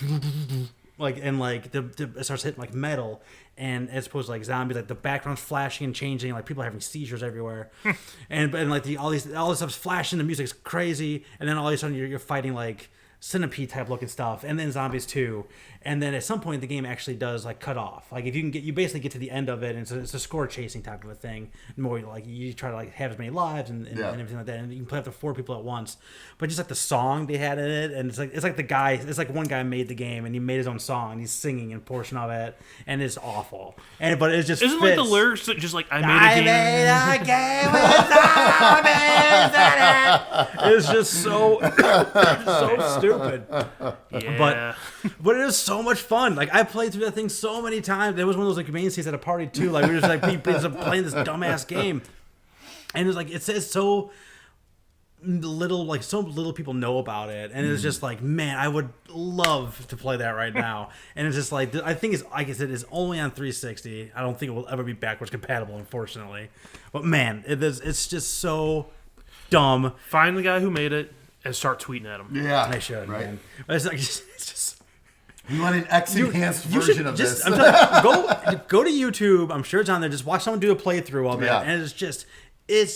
It starts hitting like metal, and as opposed to like zombies, like the background's flashing and changing, like people are having seizures everywhere, and like all this stuff's flashing, the music's crazy, and then all of a sudden you're fighting like centipede type looking stuff, and then Zombies 2, and then at some point the game actually does like cut off. Like if you basically get to the end of it, and it's a score chasing type of a thing. More like you try to like have as many lives and everything like that, and you can play up to 4 people at once. But just like the song they had in it, and it's like one guy made the game and he made his own song and he's singing a portion of it, and it's awful. But it just Isn't fits. like the lyrics that just like I made a game. Made a game with zombies in it. It's just so stupid. Yeah. But it was so much fun. Like I played through that thing so many times. It was one of those like main seats at a party too. Like we were just like playing this dumbass game, and it was like it says so little people know about it, and it's just like, man, I would love to play that right now. And it's just like, I think it's, like I said, it's only on 360. I don't think it will ever be backwards compatible, unfortunately. But man, it's just so dumb. Find the guy who made it and start tweeting at him. Yeah, I should, right. man. But it's like, it's just. We want an X-enhanced You version should of just, this. I'm telling you, go to YouTube. I'm sure it's on there. Just watch someone do a playthrough of it, Yeah. and it's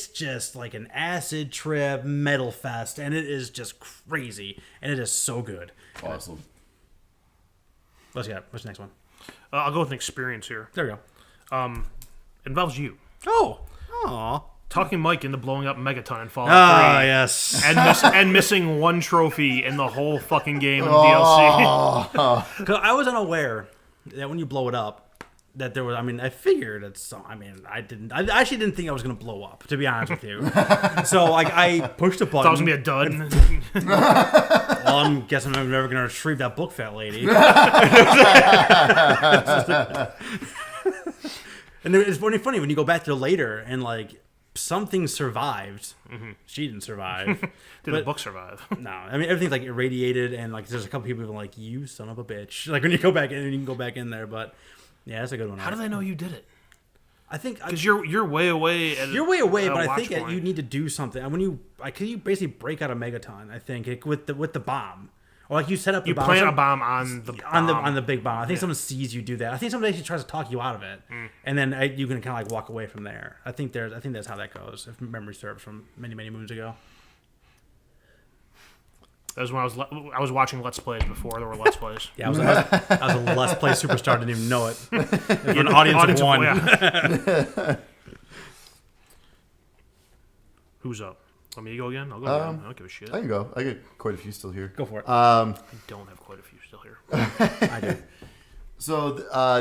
just like an acid trip metal fest, and it is just crazy, and it is so good. Awesome. What's the next one? I'll go with an experience here. There we go. Involves you. Oh, aw. Talking Mike into blowing up Megaton in Fallout 3. Yes. And missing one trophy in the whole fucking game in DLC. Because I was unaware that when you blow it up, that there was. I mean, I figured it's. I mean, I actually didn't think I was gonna blow up. To be honest with you. So like, I pushed a button. Thought it was gonna be a dud. Well, I'm guessing I'm never gonna retrieve that book, fat lady. And it's funny when you go back to later and like something survived. Mm-hmm. She didn't survive. Did the book survive? No, I mean everything's like irradiated, and like there's a couple people like, you son of a bitch. Like when you go back in, and you can go back in there, but yeah, that's a good one. How do they know you did it? I think Because you're way away. you're way away, but I think point. you need to do something. And when you basically break out a Megaton, I think with the bomb, or like you set up the You bomb, plant a bomb on the bomb. on the big bomb. I think someone sees you do that. I think somebody actually tries to talk you out of it, and then you can kind of like walk away from there. I think that's how that goes, if memory serves from many moons ago. That was when I was watching Let's Plays before there were Let's Plays. Yeah, I was a Let's Play superstar. Didn't even know it. You're an audience of one. Yeah. Who's up? Want me to go again? I'll go again. I don't give a shit. I can go. I get quite a few still here. Go for it. I don't have quite a few still here. I do. So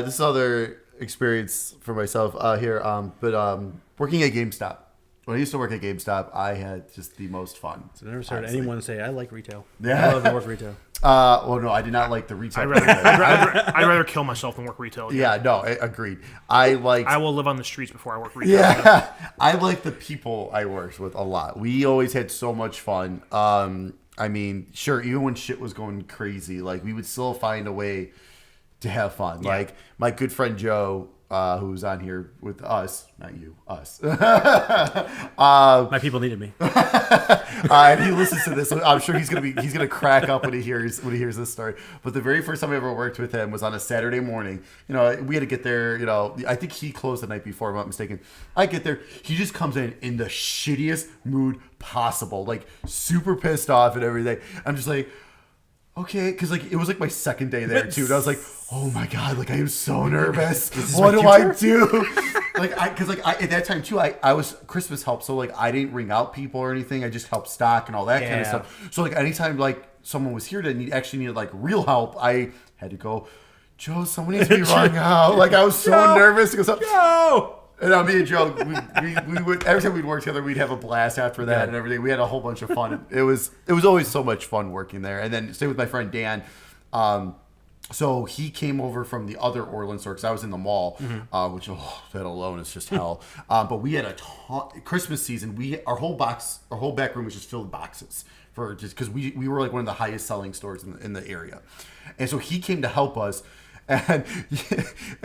this other experience for myself here, but working at GameStop. When I used to work at GameStop, I had just the most fun. So I never heard anyone say I like retail. Yeah. I love to work retail. Well, no, I did not like the retail. I'd rather kill myself than work retail. Again. Yeah, no, agreed. I will live on the streets before I work retail. Yeah, I like the people I worked with a lot. We always had so much fun. I mean, sure, even when shit was going crazy, like we would still find a way to have fun. Yeah. Like my good friend Joe, who's on here with us, not you, us. My people needed me. And he listens to this. So I'm sure he's gonna crack up when he hears this story. But the very first time I ever worked with him was on a Saturday morning. You know, we had to get there. You know, I think he closed the night before, if I'm not mistaken. I get there, he just comes in the shittiest mood possible, like super pissed off and everything. I'm just like, okay, because like it was like my second day there too, and I was like, oh my god, like I am so nervous. What do I do? Because at that time too, I was Christmas help, so like I didn't ring out people or anything. I just helped stock and all that kind of stuff. So like anytime like someone was here that actually needed like real help, I had to go, Joe, someone needs to be rung out. Like I was so nervous to go, Joe. And me and Joe, we would every time we'd work together, we'd have a blast after that and everything. We had a whole bunch of fun. It was always so much fun working there. And then stay with my friend Dan. So he came over from the other Orland store because I was in the mall, which that alone is just hell. But we had a ton, Christmas season. Our whole back room was just filled with boxes for just because we were like one of the highest selling stores in the area, and so he came to help us. And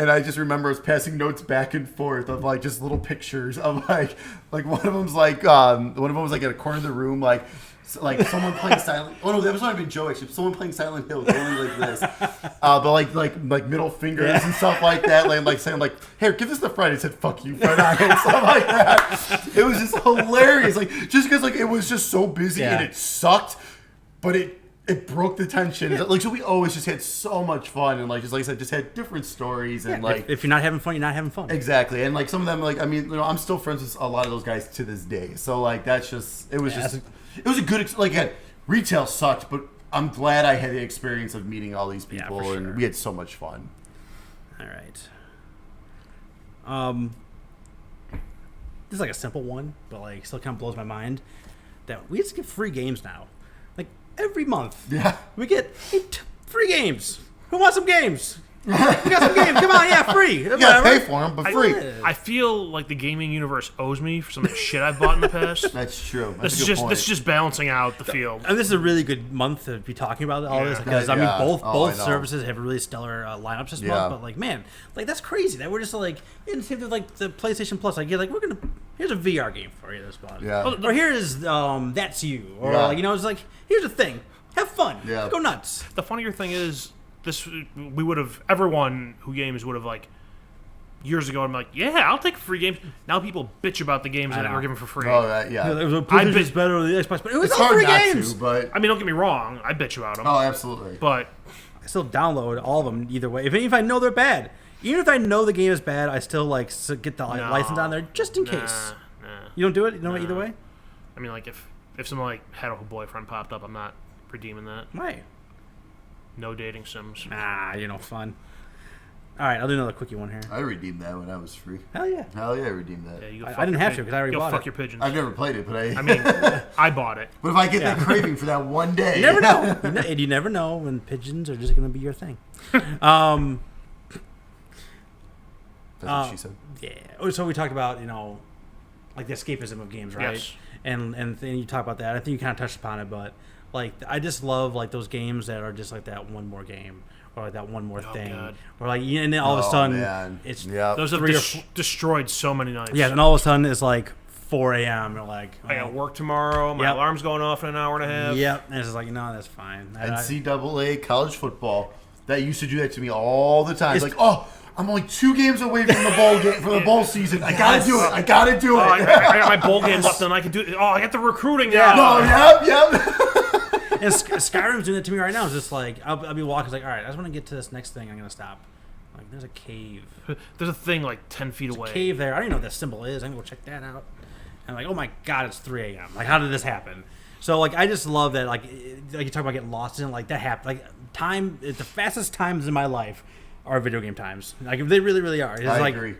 I just remember us passing notes back and forth of like just little pictures of like one of them was like at a corner of the room like someone playing Silent. Oh no, that was not even Joe actually. Someone playing Silent Hill going like this, but like middle fingers and stuff like that, like saying like, "Here, give this to Fred." He said, "Fuck you, Fred," and stuff like that. It was just hilarious, like just because like it was just so busy and it sucked, but it broke the tension. Like, so we always just had so much fun, and like I said, just had different stories, and like if you're not having fun, you're not having fun. exactly, and like some of them, like I mean, I'm still friends with a lot of those guys to this day. So like that's just it was a good like again, retail sucked, but I'm glad I had the experience of meeting all these people, for sure. and we had so much fun. All right. This is like a simple one, but like still kind of blows my mind that we just get free games now. Like every month, Yeah. we get free games. Who wants some games? We got some games. Come on, yeah, free. You gotta pay for them, but free. I feel like the gaming universe owes me for some of the shit I've bought in the past. That's true. That's This a is good just point. this is just balancing out the field. And this is a really good month to be talking about all this Yeah. because I mean Yeah. both Oh, I know. services have really stellar lineups this Yeah. month. But like man, like that's crazy that we're just like in the same thing with, like the PlayStation Plus. Like you're like here's a VR game for you this month. Yeah. Or here is That's You. Or Yeah. like it's like here's a thing. Have fun. Yeah. Go nuts. The funnier thing is, everyone who games would have like years ago. I'm like, yeah, I'll take free games. Now people bitch about the games that know. we're given for free. Oh, yeah. It was a I PlayStation's bet- better than the Xbox, but it was It's all hard free not games. to, but I mean, don't get me wrong, I bitch about them, oh, absolutely. but I still download all of them either way. If I know they're bad, even if I know the game is bad, I still like get the no, license on there just in case. Nah. You don't do it. You know either way. I mean, like if someone like had a boyfriend popped up, I'm not redeeming that. Right. No dating sims. Ah, fun. All right, I'll do another quickie one here. I redeemed that when I was free. Hell yeah. Hell yeah, I redeemed that. Yeah, you go I fuck didn't your have pig- to 'cause I already go bought fuck it. your pigeons. I've never played it, but I mean, I bought it. but if I get that craving for that one day, You never know. And you never know when pigeons are just going to be your thing. That's what she said. Yeah. So we talked about, like the escapism of games, right? Yes. And then you talk about that. I think you kind of touched upon it, but like I just love like those games that are just like that one more game or like that one more thing. God. Or like and then all of a Oh, sudden man. it's Yep. Those have 3 or destroyed so many nights. yeah, and all of a sudden it's like 4 a.m. You're like, I got work tomorrow. My Yep. alarm's going off in an hour and a half. Yep. And it's just like, no, that's fine. NCAA college football. That used to do that to me all the time. It's It's- like, oh, I'm only 2 games away from the bowl game from the bowl season. I gotta do it. I gotta do it. Oh, I got my bowl game left, and I can do it. Oh, I got the recruiting now. Oh, yep. And Skyrim's doing it to me right now. It's just like I'll be walking, it's like, all right, I just want to get to this next thing. I'm gonna stop. Like, there's a cave. There's a thing like 10 feet away. Cave there. I don't even know what that symbol is. I'm gonna go check that out. And like, oh my god, it's 3 a.m. Like, how did this happen? So like, I just love that. Like you talk about getting lost in, like that happened. Like time, the fastest times in my life are video game times. Like they really, really are. It's I like, agree.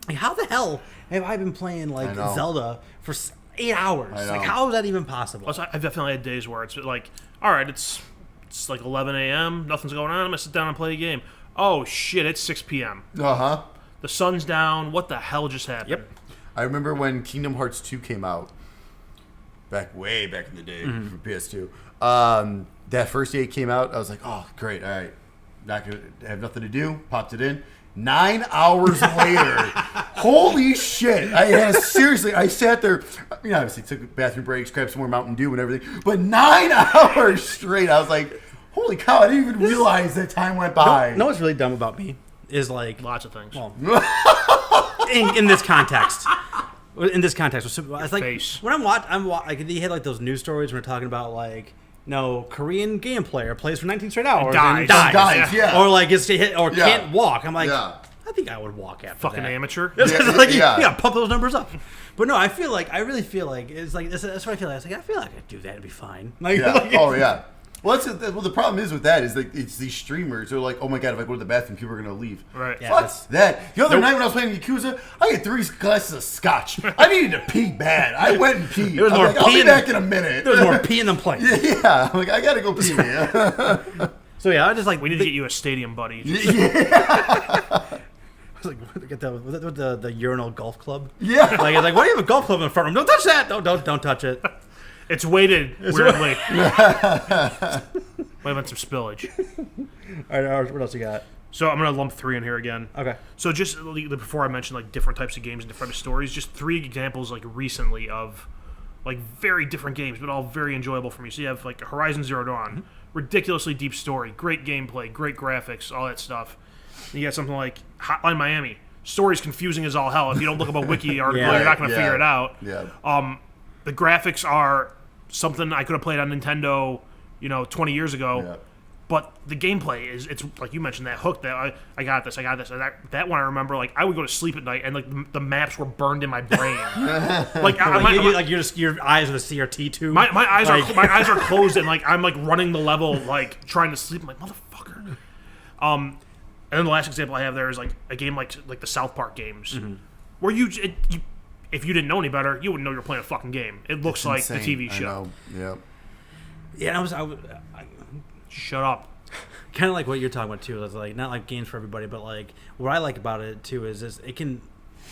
like, how the hell have I been playing like I know. Zelda for 8 hours? I know. Like, how is that even possible? Plus, I've definitely had days where it's like, all right, it's like 11 a.m. Nothing's going on. I'm gonna sit down and play a game. Oh shit, it's 6 p.m. Uh-huh. The sun's down. What the hell just happened? Yep. I remember when Kingdom Hearts 2 came out, way back in the day for PS2. That first day it came out, I was like, oh, great, all right. Not gonna have nothing to do. Popped it in. 9 hours later, holy shit! Seriously, I sat there. Obviously took bathroom breaks, grabbed some more Mountain Dew and everything. But 9 hours straight, I was like, holy cow! I didn't even realize that time went by. No, what's really dumb about me is like, Lots of things. well, in this context. In this context, it's like face. when like they had like those news stories when we're talking about like, Korean game player plays for 19 straight hours and dies. dies, Yeah. or like gets hit or Yeah. can't walk. I'm like, Yeah. I think I would walk after Fucking that. amateur. It's Yeah, like yeah. you gotta pump those numbers up. But no, I really feel like it's like that's what I feel like. I feel like I could do that and be fine. Like, Yeah. like- Oh yeah. Well, the problem is with that is that it's these streamers. They're like, oh my god, if I go to the bathroom, people are gonna leave. Right. Yeah. Fuck that's- that. The other night when I was playing Yakuza, I had 3 glasses of scotch. I needed to pee bad. I went and peed. There was I'm more like, I'll be peeing- back in a minit. There's more peeing than playing. Yeah, I'm like, I gotta go pee, man. So yeah, I just like We need to get you a stadium buddy. I was like, get the urinal golf club. Yeah. Like it's like, why do you have a golf club in front of him? Don't touch that. Don't touch it. It's weighted weirdly. Might have been some spillage. All right, what else you got? So I'm gonna lump 3 in here again. Okay. So just before I mentioned like different types of games and different types of stories, just 3 examples like recently of like very different games, but all very enjoyable for me. So you have like Horizon Zero Dawn, ridiculously deep story, great gameplay, great graphics, all that stuff. And you got something like Hotline Miami. Story's confusing as all hell. If you don't look up a wiki article, Yeah. you're not gonna Yeah. figure it out. Yeah. The graphics are something I could have played on Nintendo 20 years ago. Yeah. But the gameplay it's like you mentioned, that hook that I got this. And that one I remember, like, I would go to sleep at night and like the maps were burned in my brain. Your eyes are the CRT tube. My eyes are closed and like I'm like running the level like trying to sleep. I'm like, motherfucker. And then the last example I have there is like a game like the South Park games, where if you didn't know any better, you wouldn't know you're playing a fucking game. It looks like the TV show. I know. Yeah. Yeah, I Shut up. kind of like what you're talking about too. It's like not like games for everybody, but like what I like about it too is it can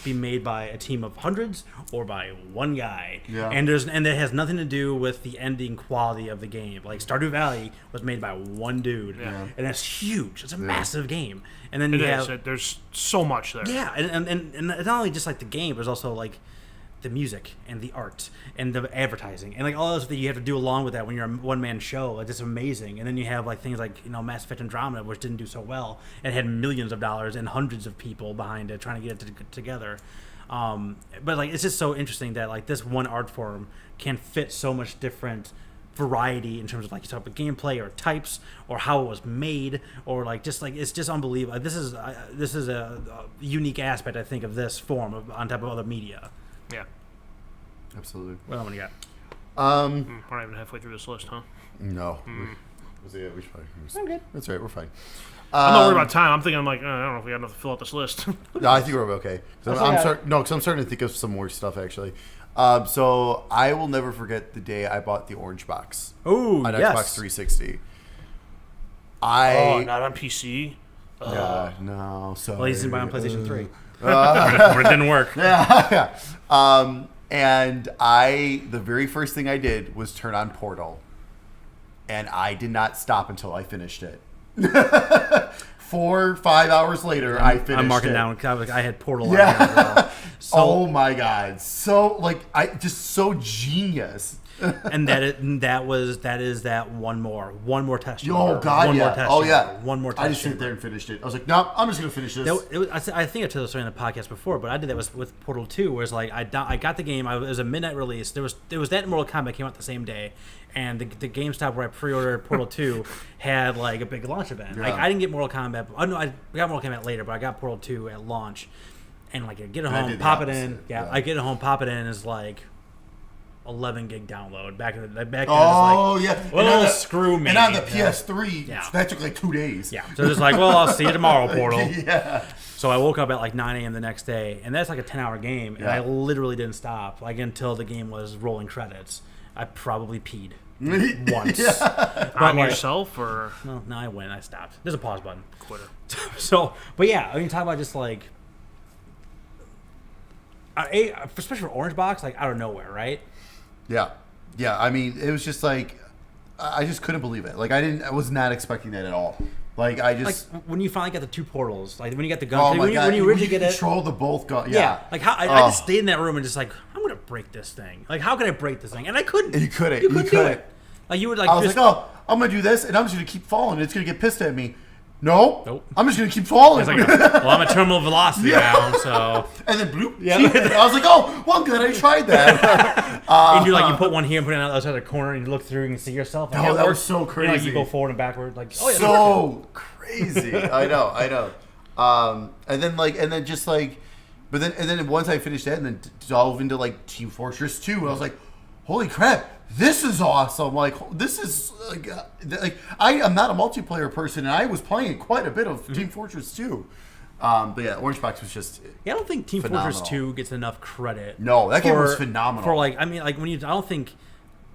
be made by a team of hundreds or by one guy. Yeah. And it has nothing to do with the ending quality of the game. Like Stardew Valley was made by one dude, and it's huge. It's a massive game. And then There's so much there. Yeah, and it's not only just like the game, but it's also like the music and the art and the advertising and like all those that you have to do along with that when you're a one-man show. Like, it's amazing. And then you have like things like Mass Effect Andromeda, which didn't do so well. It had millions of dollars and hundreds of people behind it trying to get it together. But like it's just so interesting that like this one art form can fit so much different variety in terms of like you talk about gameplay or types or how it was made or like just like it's just unbelievable. This is a unique aspect I think of this form on top of other media. Yeah. Absolutely. What else you got? We're not even halfway through this list, huh? No. We should probably. I'm good. That's right. We're fine. I'm not worried about time. I'm thinking, I'm like, I don't know if we got enough to fill out this list. No, I think we're okay. I'm starting to think of some more stuff actually. So I will never forget the day I bought the Orange Box Oh, on yes. Xbox 360. Not on PC. Yeah, no. Sorry. Well, he's buying on PlayStation 3. Where it didn't work. Yeah. And the very first thing I did was turn on Portal. And I did not stop until I finished it. 4 or 5 hours later, I finished it. I'm marking down because I had Portal on Yeah. here as well. So, Oh my God. So, so genius. and that is that one more test. Oh God, one yeah. more test. Oh yeah. One more test. I just sit there and finished it. I was like, no, I'm just gonna finish this. I think I told the story in the podcast before, but I did that with Portal 2, where it's like I got the game. It was a midnight release. There was that Mortal Kombat came out the same day, and the GameStop where I pre-ordered Portal 2 had like a big launch event. Yeah. Like I didn't get Mortal Kombat. Oh no, I got Mortal Kombat later, but I got Portal 2 at launch, and like I get it I home, did the pop it opposite. in. Yeah, Yeah. I get it home, pop it in. Is like 11 gig download back then. Oh yeah. Well, screw me. And on the Yeah. PS3, Yeah. that took like 2 days. Yeah. So it's like, well, I'll see you tomorrow, Portal. Yeah. So I woke up at like 9 a.m. the next day, and that's like a 10-hour game, and Yeah. I literally didn't stop like until the game was rolling credits. I probably peed once. On like- yourself or No, I went. I stopped. There's a pause button. quitter? So, but yeah, I mean, talk about just like, especially for Orange Box, like out of nowhere, right? Yeah. Yeah. I mean, it was just like I just couldn't believe it. Like I was not expecting that at all. Like I just Like when you finally got the two portals, like when you got the gun, oh my when, God, when you originally get it. control the both guns. Yeah, like how I Oh. just stayed in that room and just like I'm gonna break this thing. Like how can I break this thing? And I couldn't. And you couldn't. You You couldn't do couldn't. it. Like you would like. I was just, like, oh, I'm gonna do this, and I'm just gonna keep falling. It's gonna get pissed at me. No, Nope. I'm just gonna keep falling. It's like, well, I'm at terminal velocity now, so. and then bloop. Yeah. I was like, oh, well, good. I tried that. And you put one here and put it on the other side of the corner, and you look through and you see yourself. And Oh, it that was works. so You know, like crazy. you go forward and backward, like oh yeah, it's working. So crazy. I know. And then once I finished that, and then delve into like Team Fortress 2, I was like, holy crap, this is awesome. Like this is like I am not a multiplayer person, and I was playing quite a bit of Team Fortress 2. But yeah, Orange Box was just Yeah, I don't think Team phenomenal. Fortress 2 gets enough credit. No, that game was phenomenal. For like, I mean, like when you, I don't think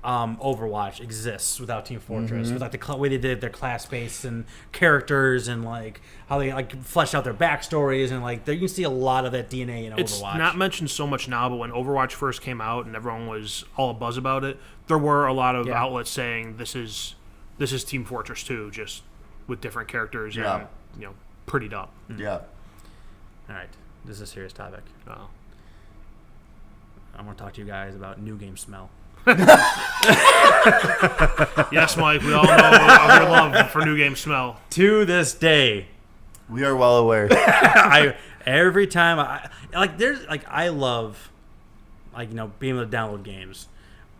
Overwatch exists without Team Fortress, Mm-hmm. without the way they did their class base and characters and like how they like fleshed out their backstories and like there you can see a lot of that DNA in It's Overwatch. not mentioned so much now, but when Overwatch first came out and everyone was all abuzz about it, there were a lot of Yeah. outlets saying this is Team Fortress 2, just with different characters Yeah. and prettied up. yeah. All right, this is a serious topic. Oh. I want to talk to you guys about new game smell. Yes, Mike, we all know of your love for new game smell. To this day, We are well aware. every time I love being able to download games,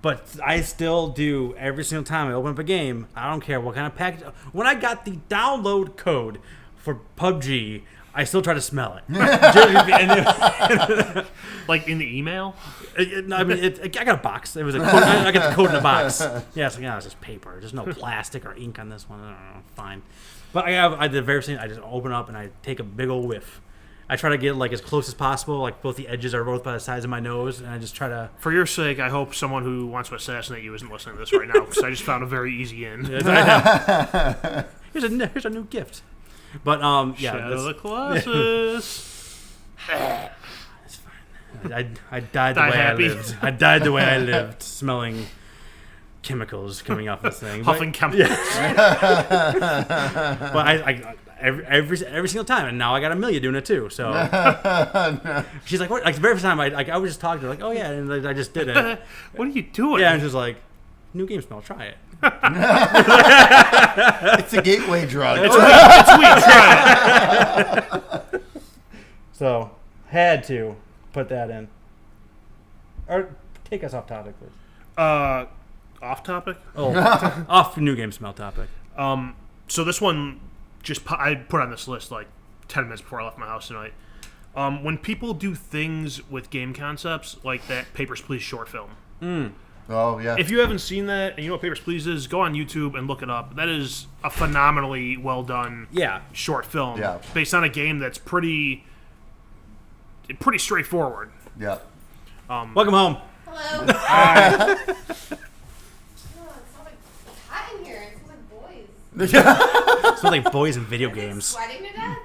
But I still do every single time I open up a game. I don't care what kind of package. When I got the download code for PUBG, I still try to smell it. Like in the email? I mean, I got a box. It was a code, I got the code in a box. Yeah, it's like, it's just paper. There's no plastic or ink on this one. I don't know. Fine. But I did the very same. I just open up and I take a big old whiff. I try to get like as close as possible. Like both the edges are both by the size of my nose, and I just try to. For your sake, I hope someone who wants to assassinate you isn't listening to this right now, because I just found a very easy in. Here's a new gift. But yeah, Shadow of the Colossus. it's fine. I died the Die way happy. I lived. I died the way I lived, smelling chemicals coming off this thing. Huffing chemicals. But I every single time, and now I got Amelia doing it too. So she's like, "What?" Like the very first time, I was just talking to her, like, "Oh yeah," and like, I just did it. What are you doing? Yeah, and she's like, "New game smell, try it." It's a gateway drug. It's weed. Try it. So had to put that in. Or take us off topic, please. Off topic. Oh, off new game smell topic. So this one, I put on this list like 10 minutes before I left my house tonight. When people do things with game concepts, like that Papers, Please short film. Oh yeah. If you haven't seen that and you know what Papers, Please is, go on YouTube and look it up. That is a phenomenally well done short film based on a game that's pretty straightforward. Yeah. Welcome home. Hello. Oh, it smells like hot in here. It smells like boys. Smells like boys in video Is it games. sweating to death?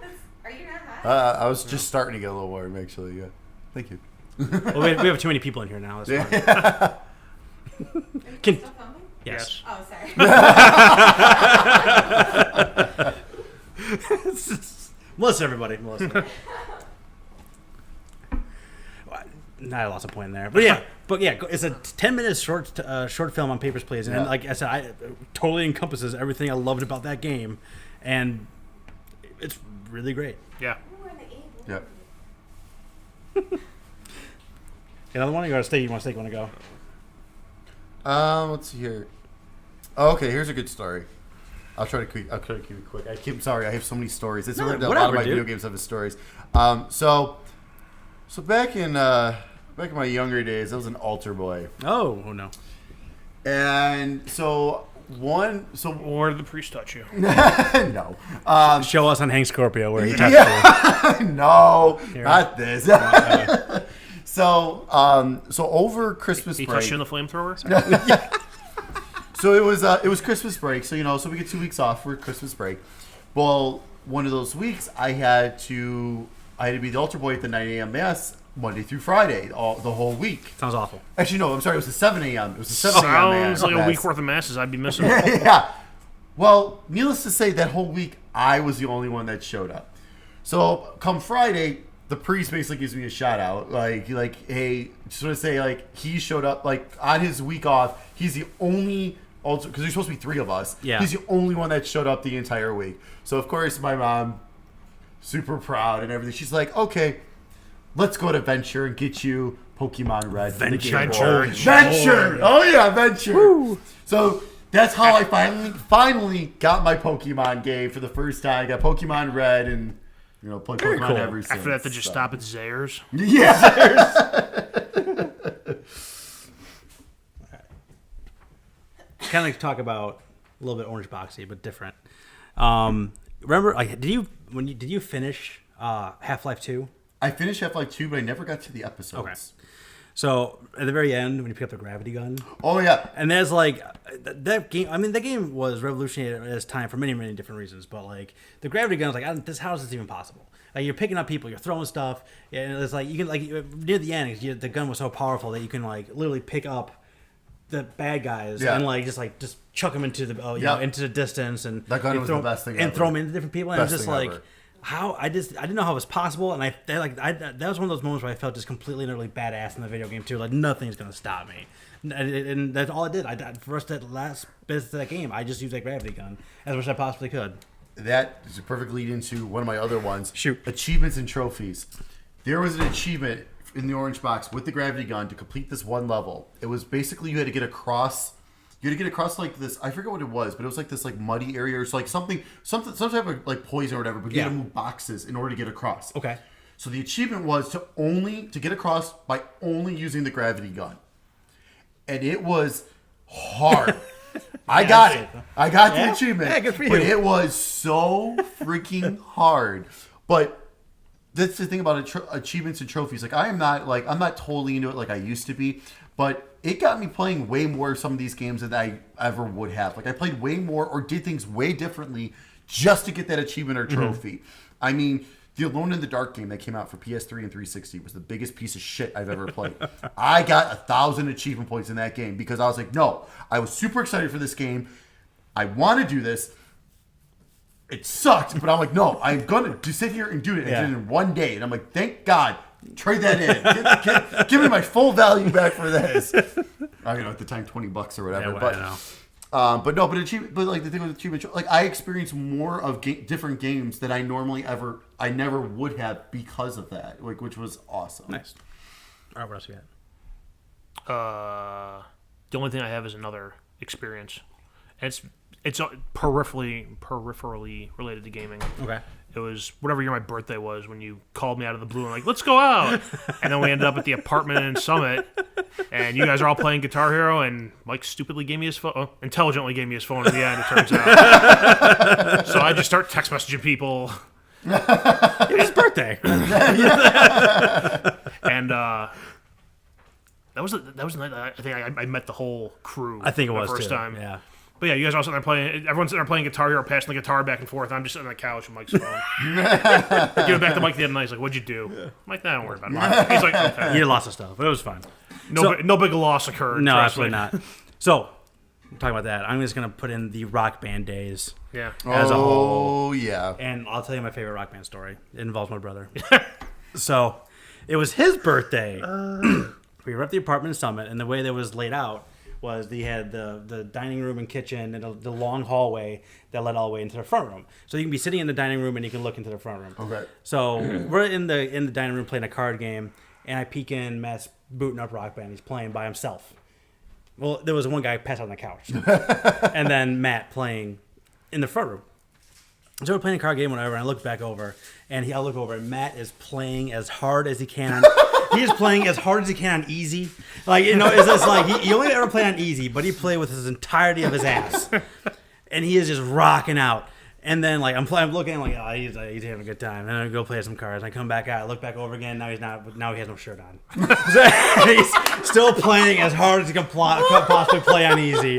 Are you not hot? I was just starting to get a little warm, actually. Yeah. Thank you. Well, we have too many people in here now. That's fine. Are you Can- still filming? Yes. Oh, sorry. Melissa, everybody. Melissa. I lost a point there, but yeah, it's a 10-minute short film on Papers, Please, and like I said, it totally encompasses everything I loved about that game, and it's really great. Yeah. Ooh, and the egg. Yep. Another one? You want to stay? You want to take one to go? Let's see here. Oh, okay, here's a good story. I'll try to keep it quick. I'm sorry, I have so many stories. It's a lot of my video games have stories. So back in my younger days, I was an altar boy, Oh no. and so Or did the priest touch you? no, Show us on Hank Scorpio where he touched no, Here. not this. So over Christmas He break. touched you in the flamethrower? So it was Christmas break. So so we get 2 weeks off for Christmas break. Well, one of those weeks I had to be the altar boy at the 9 a.m. mass Monday through Friday, the whole week. Sounds awful. Actually, no, I'm sorry. It was the 7 a.m. It was the 7 a.m. Sounds like a mass. week worth of masses I'd be missing. Yeah. Well, needless to say, that whole week I was the only one that showed up. So come Friday, the priest basically gives me a shout out, like hey, just want to say like he showed up like on his week off. He's the only altar because there's supposed to be 3 of us. Yeah. He's the only one that showed up the entire week. So of course my mom, super proud and everything. She's like, okay, let's go to Venture and get you Pokemon Red. for the Game Boy." Venture. Oh yeah, Venture. Woo. So that's how I finally got my Pokemon game for the first time. I got Pokemon Red and played Pokemon cool. ever since. After that, they just so. stop at Zayre's. Yeah. Kind of talk about a little bit Orange Boxy, but different. Remember, like, did you finish Half-Life 2? I finished Half-Life 2, but I never got to the episodes. Okay. So at the very end, when you pick up the gravity gun, Oh yeah. and there's like that game. I mean, that game was revolutionary at its time for many, many different reasons. But like the gravity gun was like, how is this even possible? Like you're picking up people, you're throwing stuff, and it's like you can like near the end, the gun was so powerful that you can like literally pick up the bad guys and like just chuck them into the into the distance, and That gun you was throw, the best thing and ever. throw them into different people, and Best it's just thing like. ever. How I didn't know how it was possible, and that was one of those moments where I felt just completely and utterly badass in the video game too. Like nothing's gonna stop me, and that's all I did. For the rest of that last bit of that game, I just used that gravity gun as much as I possibly could. That is a perfect lead into one of my other ones. Shoot. Achievements and trophies. There was an achievement in the orange box with the gravity gun to complete this one level. It was basically you had to get across. You had to get across like this. I forget what it was, but it was like this like muddy area or so like some type of like poison or whatever. But you had to move boxes in order to get across. Okay. So the achievement was to get across by only using the gravity gun, and it was hard. I got it. I got the achievement. Yeah, good for you. But it was so freaking hard. But that's the thing about achievements and trophies. Like I'm not totally into it like I used to be, but it got me playing way more of some of these games than I ever would have. Like I played way more or did things way differently just to get that achievement or trophy. I mean, the Alone in the Dark game that came out for PS3 and 360 was the biggest piece of shit I've ever played. I got 1,000 achievement points in that game because I was like, no, I was super excited for this game. I want to do this. It sucked, but I'm like, no, I'm going to sit here and do it. And did it in one day. And I'm like, thank God. Trade that in. Give me my full value back for this. I don't know, at the time, $20 or whatever. Yeah, but I know. But like the thing with achievement, like I experienced more of different games that I never would have because of that, like which was awesome. Nice. All right, what else you got? The only thing I have is another experience. And it's peripherally related to gaming. Okay. It was whatever year my birthday was when you called me out of the blue and like, let's go out. And then we ended up at the apartment in Summit, and you guys are all playing Guitar Hero, and Mike stupidly gave me his phone, intelligently gave me his phone at the end, it turns out. So I just start text messaging people. It was his birthday. And that was the night I think I met the whole crew. I think it the was first too. time. Yeah. But yeah, you guys all sitting there playing. Everyone's sitting there playing Guitar Hero, passing the guitar back and forth. I'm just sitting on the couch with Mike's phone. I give it back to Mike the other night. He's like, "What'd you do?" I'm like, "Nah, don't worry about it." He's like, "Okay." He did lots of stuff, but it was fun. No big loss occurred. No, trust absolutely me. not. So, talking about that, I'm just gonna put in the Rock Band days Yeah. as a whole. Oh yeah. And I'll tell you my favorite Rock Band story. It involves my brother. So, it was his birthday. We were at the apartment in Summit, and the way that was laid out was they had the dining room and kitchen and the long hallway that led all the way into the front room. So you can be sitting in the dining room and you can look into the front room. Okay. So we're in the dining room playing a card game, and I peek in. Matt's booting up Rock Band. He's playing by himself. Well, there was one guy passed out on the couch, and then Matt playing in the front room. So we're playing a card game, whatever, and I look back over, and I look over, and Matt is playing as hard as he can. He is playing as hard as he can on easy. Like, you know, it's just like, he only ever played on easy, but he played with his entirety of his ass. And he is just rocking out. And then, like, I'm looking at him like, oh, he's having a good time. And I go play some cards. I come back out, I look back over again. Now he has no shirt on. So he's still playing as hard as he can possibly play on easy.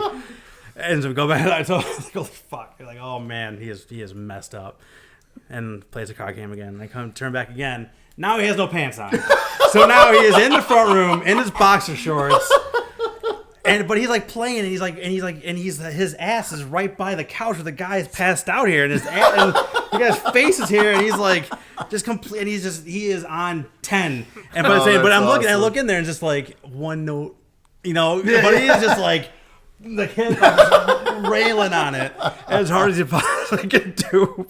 And so we go back. I told him, holy fuck! You're like, oh man, he is messed up. And plays a card game again. I turn back again. Now he has no pants on. So now he is in the front room in his boxer shorts. But he's like playing, and his ass is right by the couch where the guy is passed out here, and his ass, and the guy's face is here, and he's like just complete, and he is on 10. And I look in there and just like one note, you know, but he is just like. The kid was railing on it as hard as you possibly can do.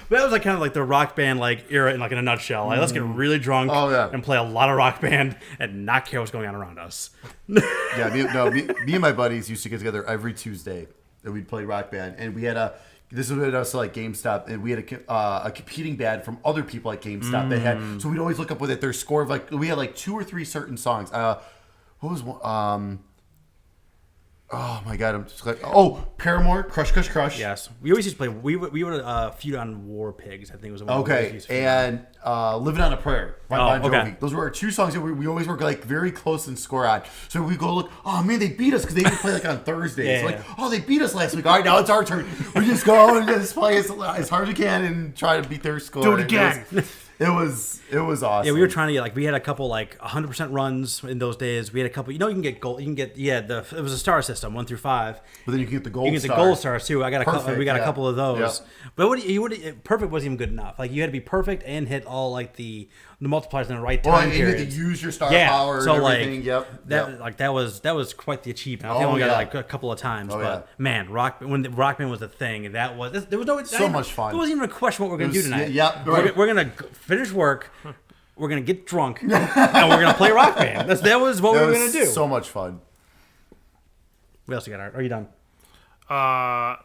That was like kind of like the Rock Band like era in like in a nutshell. Like, let's get really drunk and play a lot of Rock Band and not care what's going on around us. Yeah, me and my buddies used to get together every Tuesday and we'd play Rock Band, and we had this was also like GameStop, and we had a competing band from other people at GameStop. They had, so we'd always look up with it their score of like, we had like 2 or 3 certain songs. What was one? Oh my god! I'm just like, Paramore, Crush, Crush, Crush. Yes, we always used to play. We would feud on War Pigs. I think was one. Okay, and Living on a Prayer by Bon Jovi. Okay. Those were our 2 songs that we always were like very close in score on. So we go look. Oh man, they beat us because they didn't play like on Thursdays. Yeah, like, they beat us last week. All right, now it's our turn. We just go and just play as hard as we can and try to beat their score. Do it again. It was awesome. Yeah, we were trying to get we had a couple like 100% runs in those days. We had a couple. You can get gold. You can get it was a star system 1 through 5. But then you can get the gold. You can get the gold stars too. We got a couple of those. Yep. But perfect wasn't even good enough. Like you had to be perfect and hit all like the multipliers in the right time period. You had to use your star power. So and everything. That was quite the achievement. I think I only got it like a couple of times. Man, when the Rock Band was a thing, there was no so much fun. There wasn't even a question what we're gonna do tonight. Right. We're gonna finish work. we're gonna get drunk, and we're gonna play Rock Band. That was what we were gonna do. So much fun. What else you got, Art? Are you done?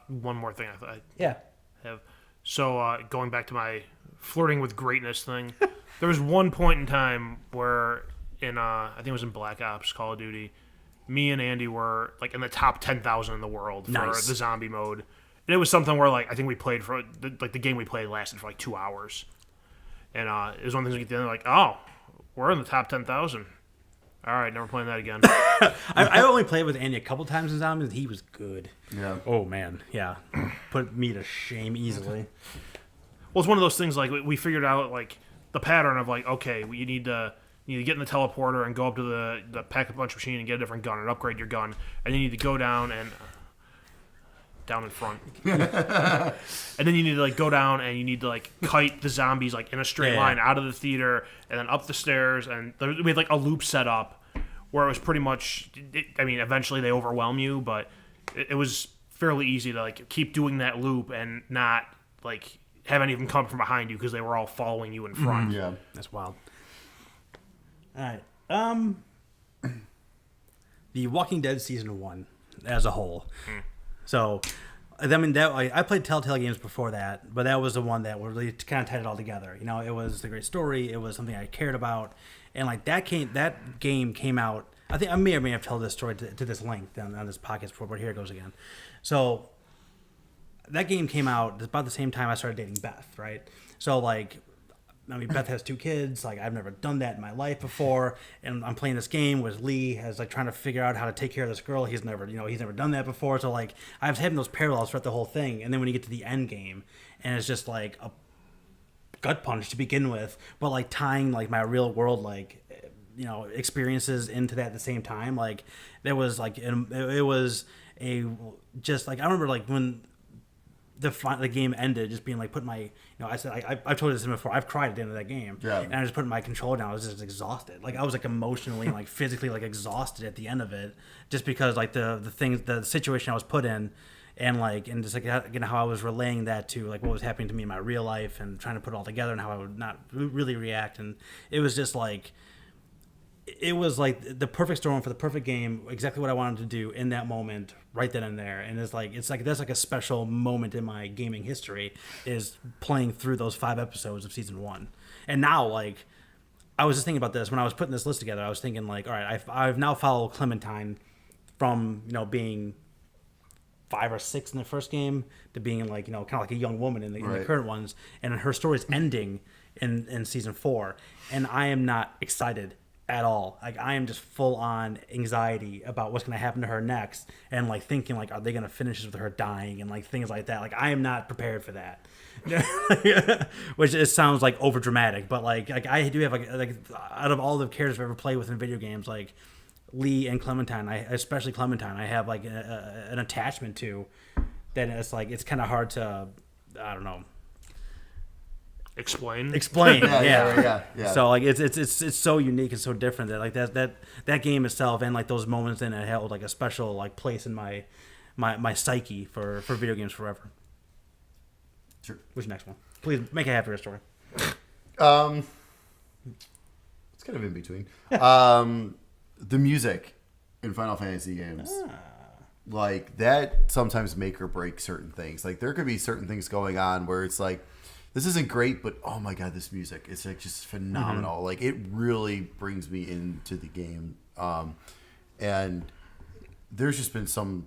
One more thing I Yeah. have. So going back to my flirting with greatness thing, there was one point in time where I think it was in Black Ops Call of Duty, me and Andy were like in the top 10,000 in the world for Nice. the zombie mode, and it was something where like I think we played for the game we played lasted for like 2 hours, and it was one of the things we get to the end like, oh, we're in the top 10,000. All right, never playing that again. I only played with Andy a couple times in Zombies. He was good. Yeah. Oh man, yeah, put me to shame easily. Well, it's one of those things like we figured out like the pattern of like, okay, you need to get in the teleporter and go up to the pack-a-punch machine and get a different gun and upgrade your gun, and you need to go down and down in front, and then you need to like go down and you need to like kite the zombies like in a straight Yeah. line out of the theater and then up the stairs, and we had like a loop set up where it was pretty much. I mean, eventually they overwhelm you, but it was fairly easy to like keep doing that loop and not like have any of them come from behind you because they were all following you in front. Yeah. That's wild. All right. The Walking Dead season 1 as a whole. So, I mean, I played Telltale games before that, but that was the one that really kind of tied it all together. You know, it was a great story. It was something I cared about, and like that game came out. I think I may or may have told this story to this length on this podcast before, but here it goes again. So, that game came out about the same time I started dating Beth, right? So like, I mean, Beth has 2 kids. Like, I've never done that in my life before, and I'm playing this game with Lee as like trying to figure out how to take care of this girl. He's never done that before. So like, I was having those parallels throughout the whole thing, and then when you get to the end game, and it's just like a gut punch to begin with, but like tying like my real world like experiences into that at the same time. Like, there was like it was a just like I remember like when the game ended, just being like, put my, I said, I've told you this before, I've cried at the end of that game. Yeah. And I just put my controller down. I was just exhausted. Like, I was like emotionally and like physically like exhausted at the end of it, just because like the situation I was put in, and just like how I was relaying that to like what was happening to me in my real life and trying to put it all together and how I would not really react. And it was just like, it was like the perfect storm for the perfect game, exactly what I wanted to do in that moment, right then and there. And it's like that's like a special moment in my gaming history, is playing through those 5 episodes of season 1. And now, like, I was just thinking about this when I was putting this list together. I was thinking like, all right, I've now followed Clementine from being 5 or 6 in the first game to being like kind of like a young woman in the current ones, and her story's ending in season 4, and I am not excited at all. Like, I am just full on anxiety about what's going to happen to her next, and like thinking like, are they going to finish this with her dying and like things like that. Like, I am not prepared for that. Which it sounds like over dramatic, but like I do have like out of all the characters I've ever played with in video games, like Lee and Clementine, especially Clementine, I have like an attachment to that. It's like, it's kind of hard to, I don't know, Explain. Yeah. So like it's so unique and so different that like that game itself, and like those moments in it, held like a special like place in my psyche for video games forever. Sure. What's the next one? Please make a happier story. It's kind of in between. The music in Final Fantasy games, like that, sometimes make or break certain things. Like, there could be certain things going on where it's like, this isn't great, but oh my god, this music, it's like just phenomenal. Mm-hmm. Like, it really brings me into the game. And there's just been some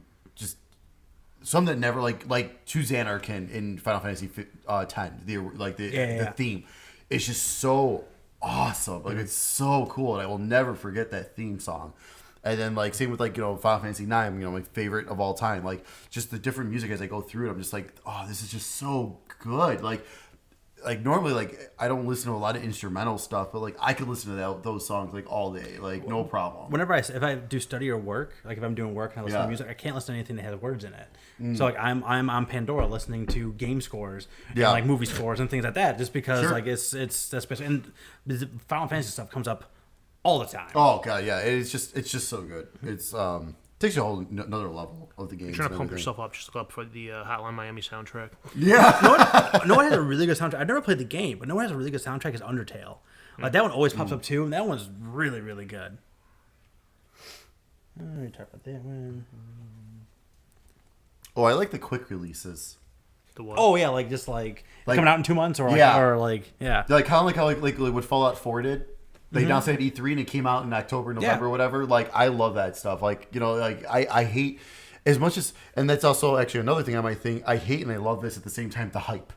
that never, like To Xanarkin in Final Fantasy X, the theme. It's just so awesome. Like, it's so cool, and I will never forget that theme song. And then, like, same with, like, Final Fantasy IX, my favorite of all time. Like, just the different music as I go through it, I'm just like, oh, this is just so good. Like normally, like, I don't listen to a lot of instrumental stuff, but like, I could listen to those songs like all day, like, no problem. Whenever if I do study or work, like if I'm doing work and I listen to music, I can't listen to anything that has words in it. So like, I'm on Pandora listening to game scores and like movie scores and things like that, just because like it's that's special. And the Final Fantasy stuff comes up all the time. Oh god, yeah, it's just so good. It's takes you a whole another level of the game. You're trying to pump yourself up, just look up for the Hotline Miami soundtrack. Yeah. No one has a really good soundtrack. I've never played the game, but no one has a really good soundtrack is Undertale. Like that one always pops up too, and that one's really, really good. Let me talk about that one. Oh, I like the quick releases. The what? Oh yeah, like just like coming out in 2 months, or like, Yeah. or like yeah. Like kind of like how like what Fallout 4 did. They announced it at E3 and it came out in October, November, Yeah. whatever. Like I love that stuff. Like like I hate as much as, and that's also actually another thing I might think I hate and I love this at the same time. The hype.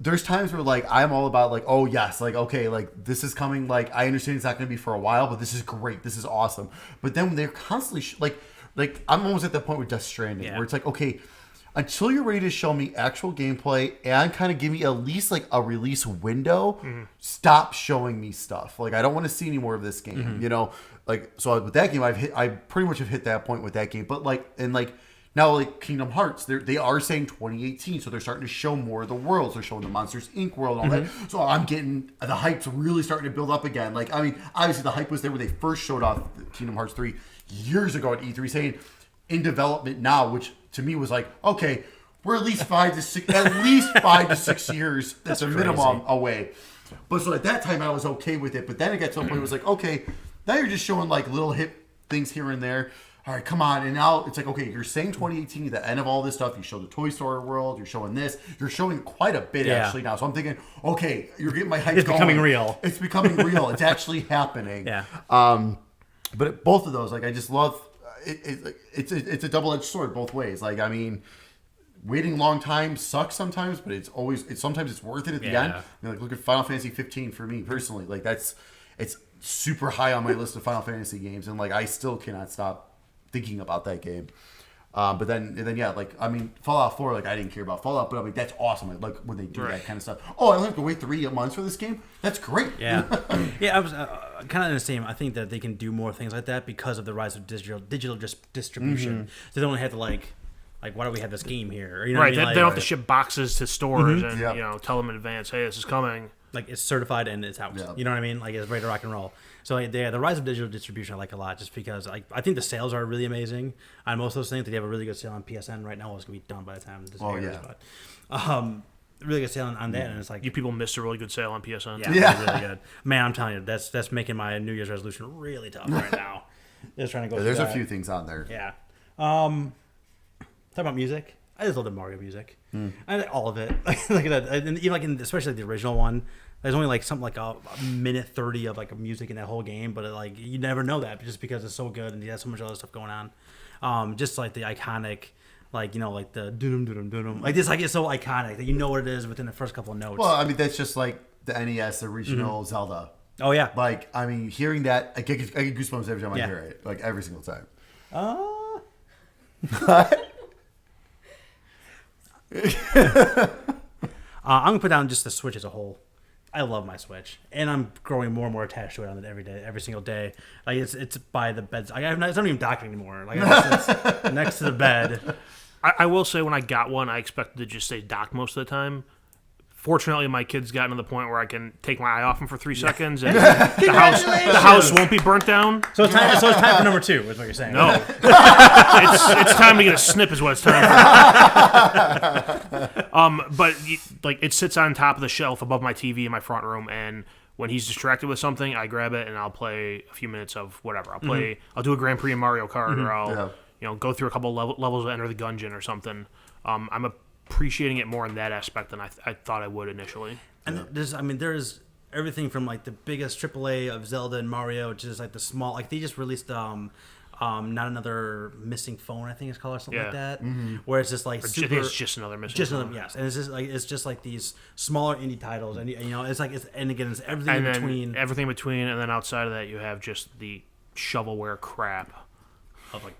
There's times where like I'm all about like, oh yes, like okay, like this is coming. Like I understand it's not going to be for a while, but this is great. This is awesome. But then when they're constantly like I'm almost at that point with Death Stranding where it's like, okay, until you're ready to show me actual gameplay and kind of give me at least like a release window, stop showing me stuff. Like I don't want to see any more of this game. Like so with that game, I pretty much have hit that point with that game. But like now like Kingdom Hearts, they are saying 2018, so they're starting to show more of the worlds. They're showing the Monsters Inc. world and all that. So I'm getting the hype's really starting to build up again. Like I mean, obviously the hype was there when they first showed off Kingdom Hearts 3 years ago at E3, saying in development now, which to me was like, okay, we're at least 5 to 6 years. That's a minimum away. But so at that time I was okay with it. But then it got to a point where it was like, okay, now you're just showing like little hip things here and there. All right, come on. And now it's like, okay, you're saying 2018, the end of all this stuff. You show the Toy Story world. You're showing this. You're showing quite a bit actually now. So I'm thinking, okay, you're getting my hype It's going. becoming real. It's becoming real. It's actually happening. Yeah. But both of those, like I just love it. It's a double-edged sword both ways. Like I mean, waiting a long time sucks sometimes, but sometimes it's worth it at the end. Like look at Final Fantasy 15 for me personally. Like it's super high on my list of Final Fantasy games, and like I still cannot stop thinking about that game. But then yeah, like I mean, Fallout 4, like I didn't care about Fallout, but I mean that's awesome. Like when they do that kind of stuff. Oh, I only have to wait 3 months for this game. That's great. Yeah, yeah. I was kind of in the same. I think that they can do more things like that because of the rise of digital distribution. So they don't have to like why do we have this game here? You know what I mean? They Like, don't have to ship boxes to stores and Yeah. tell them in advance, hey, this is coming. like it's certified and it's out. Yeah. You know what I mean? Like it's ready to rock and roll. So like, the rise of digital distribution I like a lot, just because I think the sales are really amazing on most of those things. They have a really good sale on PSN right now. It's gonna be done by the time this airs, but really good sale on that, and it's like You people missed a really good sale on PSN. yeah, really good. Man, I'm telling you, that's making my New Year's resolution really tough right now. Just trying to go. There's through a that. few things on there. Yeah. Talk about music. I just love the Mario music. I like all of it. Like that, and even like especially the original one. There's only like something like a minute 30 of like music in that whole game, but like you never know that just because it's so good and he has so much other stuff going on. Just like the iconic, like like the doom doom doom, like this, like it's so iconic that you know what it is within the first couple of notes. Well, I mean that's just like the NES original Zelda. Oh yeah. Like I mean, hearing that, I get goosebumps every time I Yeah. hear it. Like every single time. I'm gonna put down just the Switch as a whole. I love my Switch, and I'm growing more and more attached to it on it every day, every single day. Like it's by the bed. It's not even docking anymore. Like it's next to the bed. I will say when I got one, I expected to just stay docked most of the time. Fortunately, my kid's gotten to the point where I can take my eye off him for 3 seconds, and the house won't be burnt down. So it's time. So it's time for number 2. Is what you're saying? No, it's time to get a snip. Is what it's time for. But like it sits on top of the shelf above my TV in my front room, and when he's distracted with something, I grab it and I'll play a few minutes of whatever. I'll do a Grand Prix in Mario Kart, or I'll go through a couple levels of Enter the Gungeon or something. I'm appreciating it more in that aspect than I thought I would initially. And there's everything from like the biggest AAA of Zelda and Mario to just like the small. Like they just released Not Another Missing Phone, I think it's called, or something like that. Where it's just like super. It's just another missing. Just phone. another, yes, and it's just like these smaller indie titles, and it's like and again it's everything and in then between. everything in between, and then outside of that, you have just the shovelware crap. Of like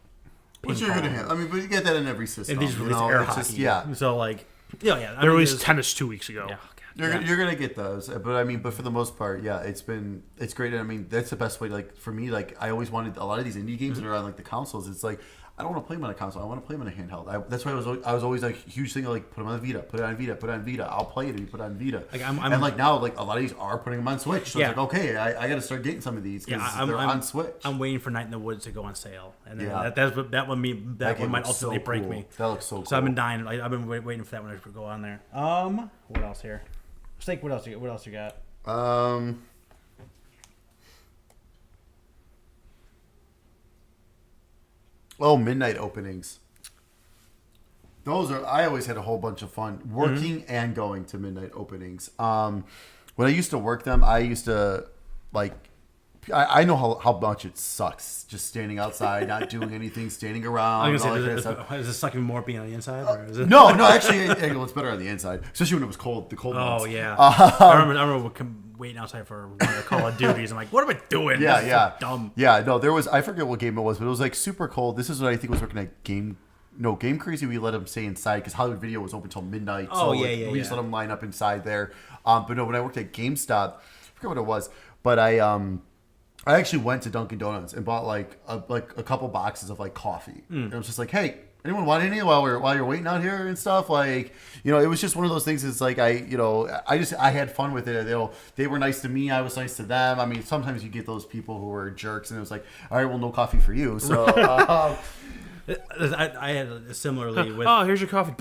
Which you're gonna have. I mean, but you get that in every system. and they just you released know, air it's hockey. just- yeah. So like yeah. They released tennis 2 weeks ago. Yeah. You're gonna get those, but I mean, but for the most part, yeah, it's great. And I mean, that's the best way. Like for me, like I always wanted a lot of these indie games that are on like the consoles. It's like I don't want to play them on a console. I want to play them on a handheld. That's why I was always like huge thing of, like put them on the Vita, put it on Vita, put it on Vita. I'll play it if you put it on Vita. Like, and like now, like a lot of these are putting them on Switch. So Yeah. it's like okay, I got to start getting some of these because they're on Switch. I'm waiting for Night in the Woods to go on sale, and then Yeah. that one game might looks so ultimately break cool. me. That looks so cool. So I've been dying. I've been waiting for that one to go on there. What else here? Steak. What else you got? Oh, midnight openings. Those are. I always had a whole bunch of fun working and going to midnight openings. When I used to work them, I used to like. I know how much it sucks just standing outside, not doing anything, standing around. I and was all gonna that say, kind of stuff. is it sucking more being on the inside? Or is it... No, actually, it's better on the inside, especially when it was cold. The cold months. Oh yeah. I remember waiting outside for one of the Call of Duties. I'm like, what am I doing? Yeah, This is yeah, so dumb. Yeah, no, there was. I forget what game it was, but it was like super cold. This is what I think was working at Game Crazy. We let them stay inside because Hollywood Video was open till midnight. Oh, so yeah, like, yeah, we just yeah. let them line up inside there. But no, when I worked at GameStop, I forget what it was, but I actually went to Dunkin' Donuts and bought like a couple boxes of like coffee. And it was just like, hey, anyone want any while you're waiting out here and stuff? Like, it was just one of those things. It's like I had fun with it. They were nice to me. I was nice to them. I mean, sometimes you get those people who are jerks, and it was like, all right, well, no coffee for you. So I had similarly with. Oh, here's your coffee.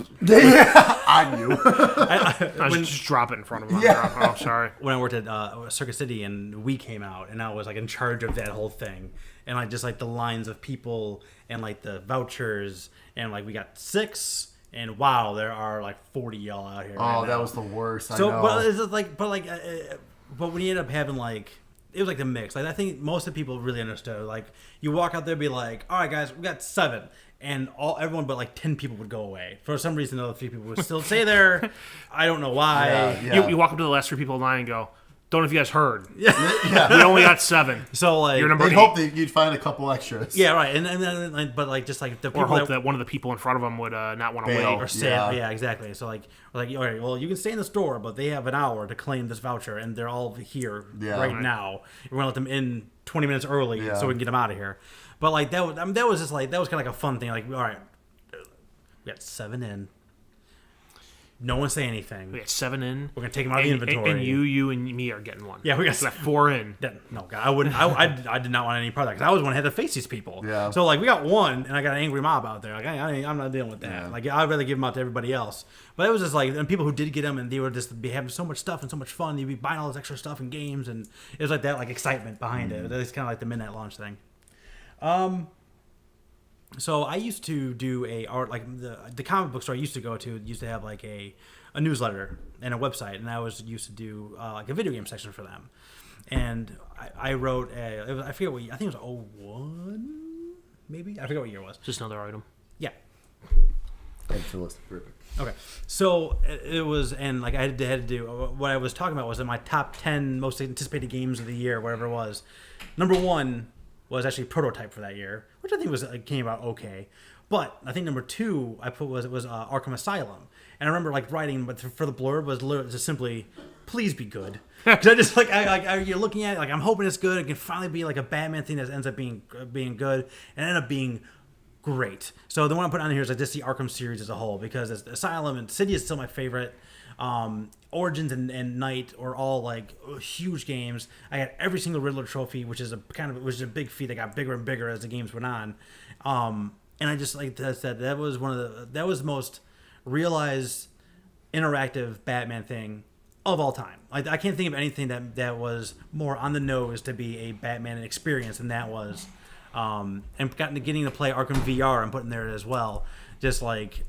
on you. I just drop it in front of him. Yeah. Oh, sorry. When I worked at Circuit City and we came out and I was like in charge of that whole thing and like just like the lines of people and like the vouchers and like we got 6 and wow there are like 40 y'all out here. Oh, right that now. was the worst. I So know. but it's just like but when you end up having like it was like the mix. Like I think most of the people really understood. Like you walk out there and be like, all right guys, we got 7. And everyone but like 10 people would go away. For some reason, the other 3 people would still stay there. I don't know why. Yeah. You walk up to the last 3 people in line and go, don't know if you guys heard. Yeah. We only got 7. So like, You're number They'd 8. hope that you'd find a couple extras. yeah, right. And then like, but like just like the Or people hope that one of the people in front of them would not want to Bail. wait. or stay. Yeah. Yeah, exactly. So like, we're like, all right, well, you can stay in the store, but they have an hour to claim this voucher, and they're all here Yeah. right Right. now. We're gonna let them in 20 minutes early Yeah. so we can get them out of here. But like that was, I mean, that was just like that was kind of like a fun thing. Like, all right, we got 7 in. No one say anything. We got 7 in. We're gonna take them out of the inventory. And you and me are getting one. Yeah, we got 4 in. No, God, I wouldn't. I did not want any part of that because I was one who had to face these people. Yeah. So like we got 1, and I got an angry mob out there. Like I'm not dealing with that. Yeah. Like I'd rather give them out to everybody else. But it was just like, and people who did get them, and they would just be having so much stuff and so much fun. You'd be buying all this extra stuff and games, and it was like that, like excitement behind it. It's kind of like the midnight launch thing. So I used to do like the comic book store I used to go to used to have like a newsletter and a website, and I was used to do like a video game section for them. And I wrote I forget what year, I think it was 01 maybe, I forget what year it was. Just another item. Yeah. Thanks for listening. Perfect. Okay, so it was, and like I had to do what I was talking about was in my top 10 most anticipated games of the year, whatever it was. Number 1 was actually Prototype for that year, which I think was came out okay. But I think number 2 I put was Arkham Asylum, and I remember like writing, but for the blurb was literally just simply, please be good. Because I just you're looking at it, like I'm hoping it's good. It can finally be like a Batman thing that ends up being good, and ended up being great. So the one I put on here is like just the Arkham series as a whole, because Asylum and City is still my favorite. Origins and Night are all like huge games. I got every single Riddler trophy, which is a big feat that got bigger and bigger as the games went on. And I just like I said, that was the most realized interactive Batman thing of all time. Like I can't think of anything that was more on the nose to be a Batman experience than that was. And getting to play Arkham VR and putting there as well. Just like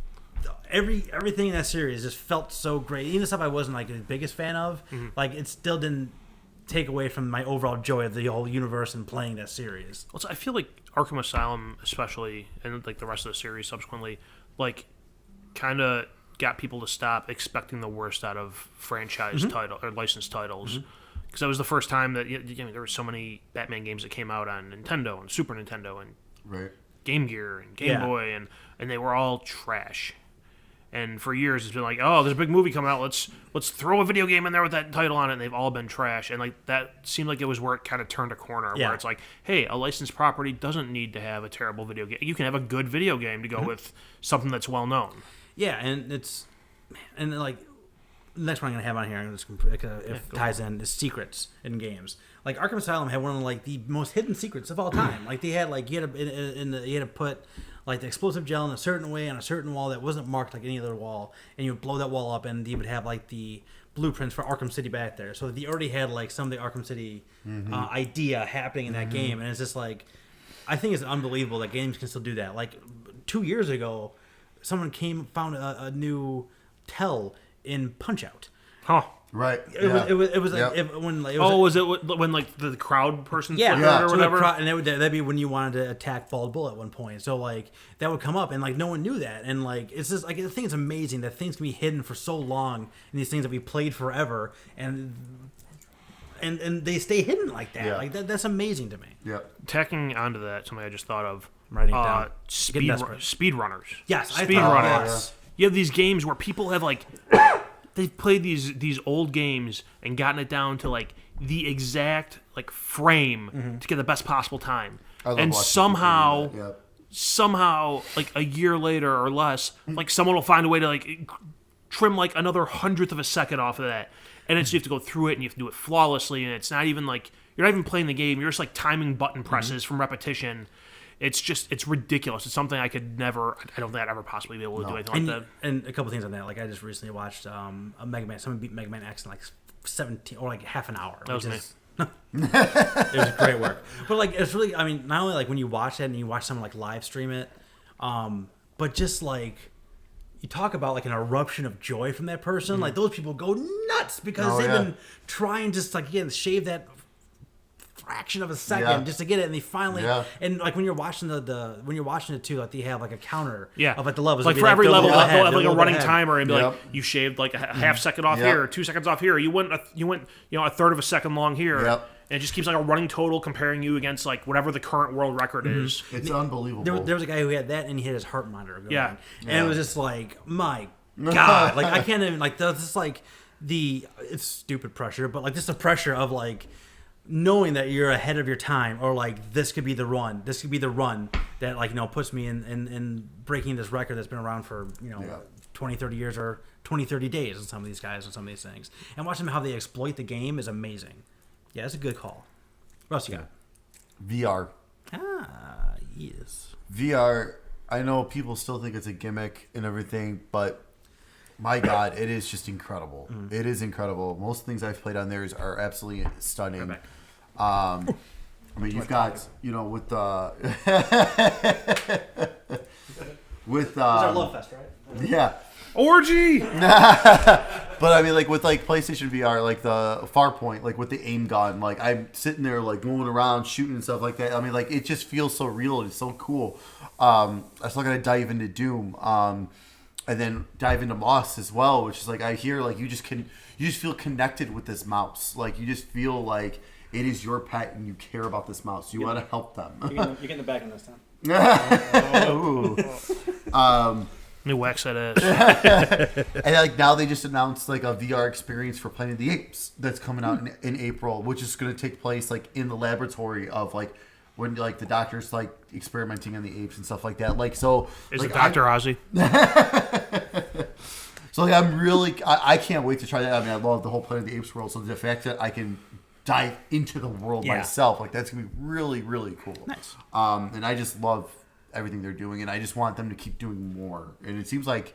everything in that series just felt so great. Even the stuff I wasn't like the biggest fan of, like it still didn't take away from my overall joy of the whole universe and playing that series. Well, I feel like Arkham Asylum, especially, and like the rest of the series subsequently, like kind of got people to stop expecting the worst out of franchise title or licensed titles. Because that was the first time that there were so many Batman games that came out on Nintendo and Super Nintendo and Right. Game Gear and Game Yeah. Boy, and they were all trash. And for years, it's been like, oh, there's a big movie coming out. Let's throw a video game in there with that title on it. And they've all been trash. And like that seemed like it was where it kind of turned a corner, Yeah. where it's like, hey, a licensed property doesn't need to have a terrible video game. You can have a good video game to go with something that's well known. Yeah, and like the next one I'm gonna have on here, if it ties in, is secrets in games. Like Arkham Asylum had one of like the most hidden secrets of all time. Like they had like you had to put like the explosive gel in a certain way on a certain wall that wasn't marked like any other wall, and you would blow that wall up, and you would have like the blueprints for Arkham City back there, so they already had like some of the Arkham City idea happening in that game, and it's just like, I think it's unbelievable that games can still do that. Like 2 years ago, someone found a new tell in Punch Out. Huh. Right. It was like Yep. Was it when like the crowd person yeah, flickered or so whatever? and that'd be when you wanted to attack Bald Bull at one point. So like that would come up, and like no one knew that, and like it's just like, I think it's amazing that things can be hidden for so long, and these things that we played forever, and they stay hidden like that. Yeah. Like that's amazing to me. Yep. Tacking onto that, something I just thought of. Writing it down. Getting desperate. Speedrunners. Yes, I speed thought- runners. yes. You have these games where people have like they've played these old games and gotten it down to like the exact like frame to get the best possible time. I love And watching somehow people do that. Yep. somehow like a year later or less, like someone will find a way to like trim like another 100th of a second off of that. And it's you have to go through it and you have to do it flawlessly, and it's not even like you're not even playing the game, you're just like timing button presses from repetition. It's ridiculous. It's something I could never. I don't think I'd ever possibly be able to do anything like that. And a couple things on that. Like I just recently watched a Mega Man. Someone beat Mega Man X in like 17 or like half an hour. That was me. It was great work. But like it's really. I mean, not only like when you watch that and you watch someone like live stream it, but just like you talk about like an eruption of joy from that person. Like those people go nuts because they've been trying just like again shave that fraction of a second just to get it, and they finally and like when you're watching when you're watching it too, like they have like a counter of like the levels, like It'd for be every they'll level go they'll ahead, have like they'll a go running ahead. timer and be like Yep. you shaved like a half second off here or 2 seconds off here, you went a third of a second long here. Yep. And it just keeps like a running total comparing you against like whatever the current world record is. It's unbelievable. There was a guy who had that, and he had his heart monitor going. Yeah. And it was just like, my God. Like, I can't even, like, that's just like it's stupid pressure, but like just the pressure of like knowing that you're ahead of your time, or like this could be the run. This could be the run that like, puts me in breaking this record that's been around for, 20, 30 years or 20, 30 days on some of these guys and some of these things. And watching how they exploit the game is amazing. Yeah, it's a good call. What else you got? VR. Ah, yes. VR, I know people still think it's a gimmick and everything, but my God, it is just incredible. It is incredible. Most things I've played on there are absolutely stunning. I mean, you've got, with the... with... It's our love fest, right? Yeah. Orgy! But I mean, like with like PlayStation VR, like the Farpoint, like with the aim gun, like I'm sitting there like moving around, shooting and stuff like that. I mean, like it just feels so real and it's so cool. I still gotta dive into Doom, and then dive into Moss as well, which is like I hear like you just feel connected with this mouse. Like you just feel like it is your pet and you care about this mouse. You want to help them. You're getting the back on this time. Ooh. Let me wax that ass. And like now they just announced like a VR experience for Planet of the Apes that's coming out in April, which is going to take place like in the laboratory of like when like the doctors like experimenting on the apes and stuff like that. Like so, Is like, it Dr. Ozzy? So like I'm really I can't wait to try that. I mean I love the whole Planet of the Apes world. So the fact that I can dive into the world myself, like that's gonna be really really cool. Nice. And I just love everything they're doing, and I just want them to keep doing more. And it seems like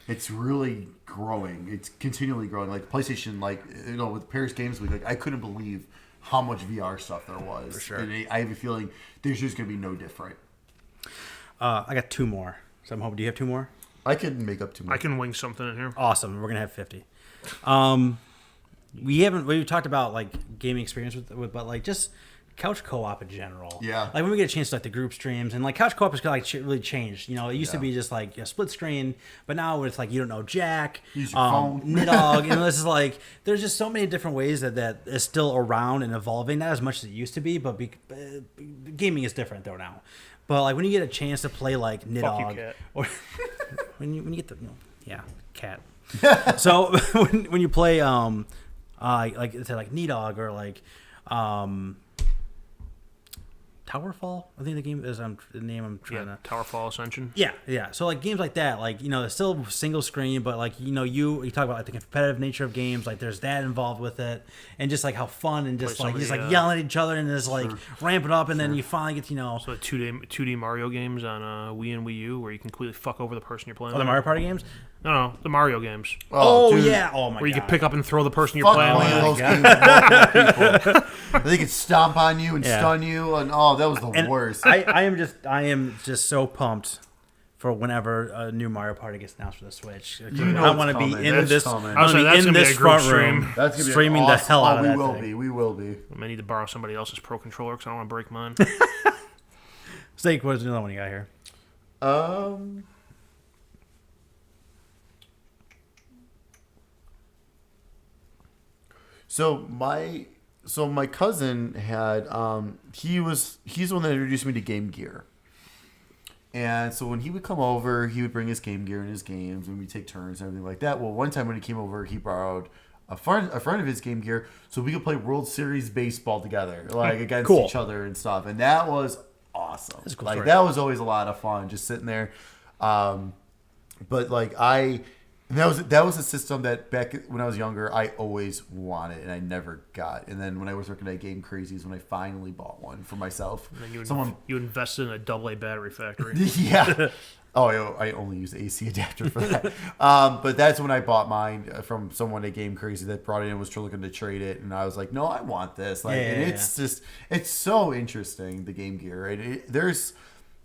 it's really growing. It's continually growing. Like PlayStation, like with Paris Games Week, like I couldn't believe how much VR stuff there was. For sure. And I have a feeling there's just gonna be no different. I got 2 more. So I'm hoping. Do you have 2 more? I could make up too much. I can wing something in here. Awesome. We're gonna have 50. We've talked about like gaming experience with but like just couch co-op in general. Yeah. Like when we get a chance to like the group streams, and like couch co-op has like really changed. It used to be just like a split screen, but now it's like you don't know Jack, Use your phone. Nidog. This is like there's just so many different ways that is still around and evolving. Not as much as it used to be, but gaming is different though now. But like when you get a chance to play like Nidog, Cat. or when you get the cat. So when you play like say like Nidog or like Towerfall, I think the game is the name I'm trying to. Towerfall Ascension. Yeah. So like games like that, like it's still single screen, but like you talk about like the competitive nature of games, like there's that involved with it, and just like how fun and just Play like some of the, yelling at each other and just like ramp it up, and then you finally get So the 2D Mario games on Wii and Wii U, where you can completely fuck over the person you're playing. the with. Mario Party games. No, the Mario games. Oh, dude. yeah. Oh my Where you god. can pick up and throw the person you're Fuck playing playing with. those games with multiple people. They could stomp on you and Yeah. stun you, and that was the And worst. I am just so pumped for whenever a new Mario Party gets announced for the Switch. You know I it's want to be coming. in That's this. coming. I was like, I that's want to be in gonna be this a group front stream. room, That's gonna be streaming the awesome. hell out of we that will thing. be. We will be. I need to borrow somebody else's Pro Controller because I don't want to break mine. Steak, what's the other one you got here? So my cousin had he's the one that introduced me to Game Gear. And so when he would come over, he would bring his Game Gear and his games, and we'd take turns and everything like that. Well, one time when he came over, he borrowed a friend of his Game Gear, so we could play World Series baseball together, like against Cool. each other and stuff. And that was awesome. That's a cool like story. that was always a lot of fun, just sitting there. But like that was a system that back when I was younger I always wanted and I never got. And then when I was working at Game Crazies, when I finally bought one for myself, And you, someone you invested in a AA battery factory. yeah. Oh, I only use the AC adapter for that. But that's when I bought mine from someone at Game Crazy that brought it in, was looking to trade it, and I was like, no, I want this. Like, and it's so interesting, the Game Gear.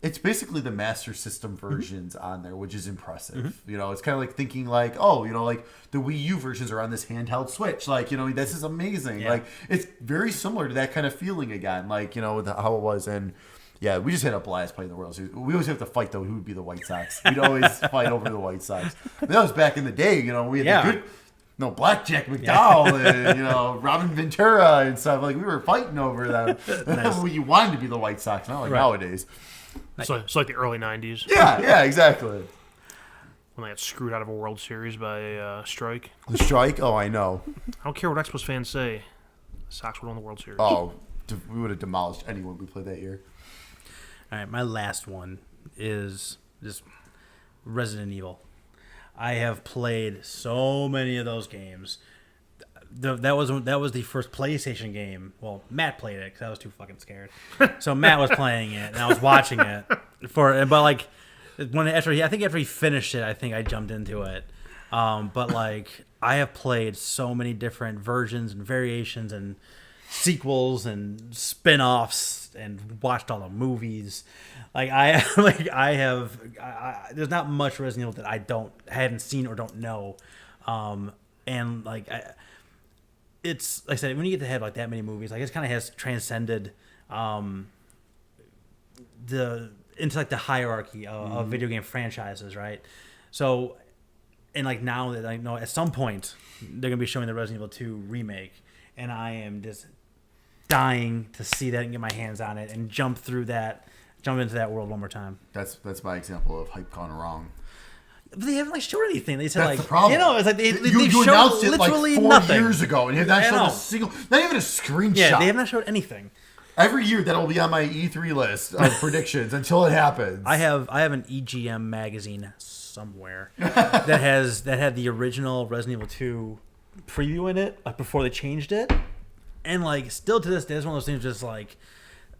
It's basically the Master System versions on there, which is impressive. You know, it's kind of like thinking like, oh, you know, like the Wii U versions are on this handheld Switch. Like, you know, this is amazing. Yeah. Like, it's very similar to that kind of feeling again. Like, you know, with how it was. And yeah, we just had a blast playing the World Series. We always have to fight though who would be the White Sox. We'd always fight over the White Sox. But that was back in the day. You know, we had the good. No, Blackjack McDowell and, you know, Robin Ventura and stuff. Like, we were fighting over them. You wanted to be the White Sox, not like nowadays. So it's like the early 90s Yeah, exactly. when they got screwed out of a World Series by Strike. The strike? Oh, I know. I don't care what Expos fans say. The Sox would win the World Series. Oh, we would have demolished anyone we played that year. All right, my last one is just Resident Evil. I have played so many of those games. That was the first PlayStation game. Well, Matt played it because I was too fucking scared. So Matt was playing it and I was watching it but like after he finished it, I think I jumped into it. But like I have played so many different versions and variations and sequels and spin-offs and watched all the movies. Like there's not much Resident Evil that I hadn't seen or don't know. And like it's like I said, when you get to have like that many movies, like it kind of has transcended into like the hierarchy of video game franchises, right? So, and like now that I know at some point they're gonna be showing the Resident Evil 2 remake, and I am just dying to see that and get my hands on it and jump into that world one more time. That's my example of hype gone wrong. But they haven't like showed anything. They said That's like the problem. you know, it's like they you showed announced it like literally 4 nothing. years ago, and you have not I shown know. a single, not even a screenshot. Yeah, they have not showed anything. Every year that'll be on my E3 list of predictions until it happens. I have an EGM magazine somewhere that had the original Resident Evil 2 preview in it, like before they changed it, and like still to this day, it's one of those things just like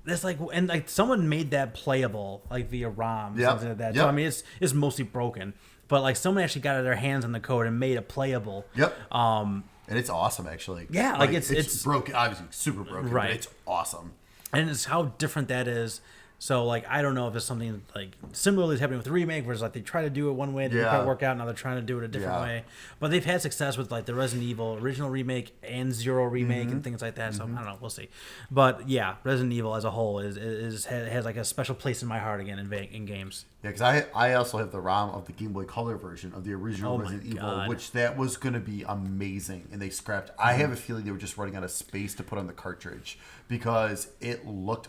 this like and like someone made that playable like via ROM, Yep. something like that. Yep. So I mean, it's mostly broken, but like someone actually got their hands on the code and made it playable. Yep. And it's awesome, actually. Yeah, like, it's broken, obviously super broken, Right. but it's awesome. And it's how different that is. So like I don't know if it's something like similarly is happening with the remake, where it's like they try to do it one way, it didn't quite work out. Now they're trying to do it a different way. But they've had success with like the Resident Evil original remake and Zero remake and things like that. So I don't know, we'll see. But yeah, Resident Evil as a whole has like a special place in my heart again in games. Yeah, because I also have the ROM of the Game Boy Color version of the original Oh my Resident Evil, God. which that was going to be amazing, and they scrapped. I have a feeling they were just running out of space to put on the cartridge because it looked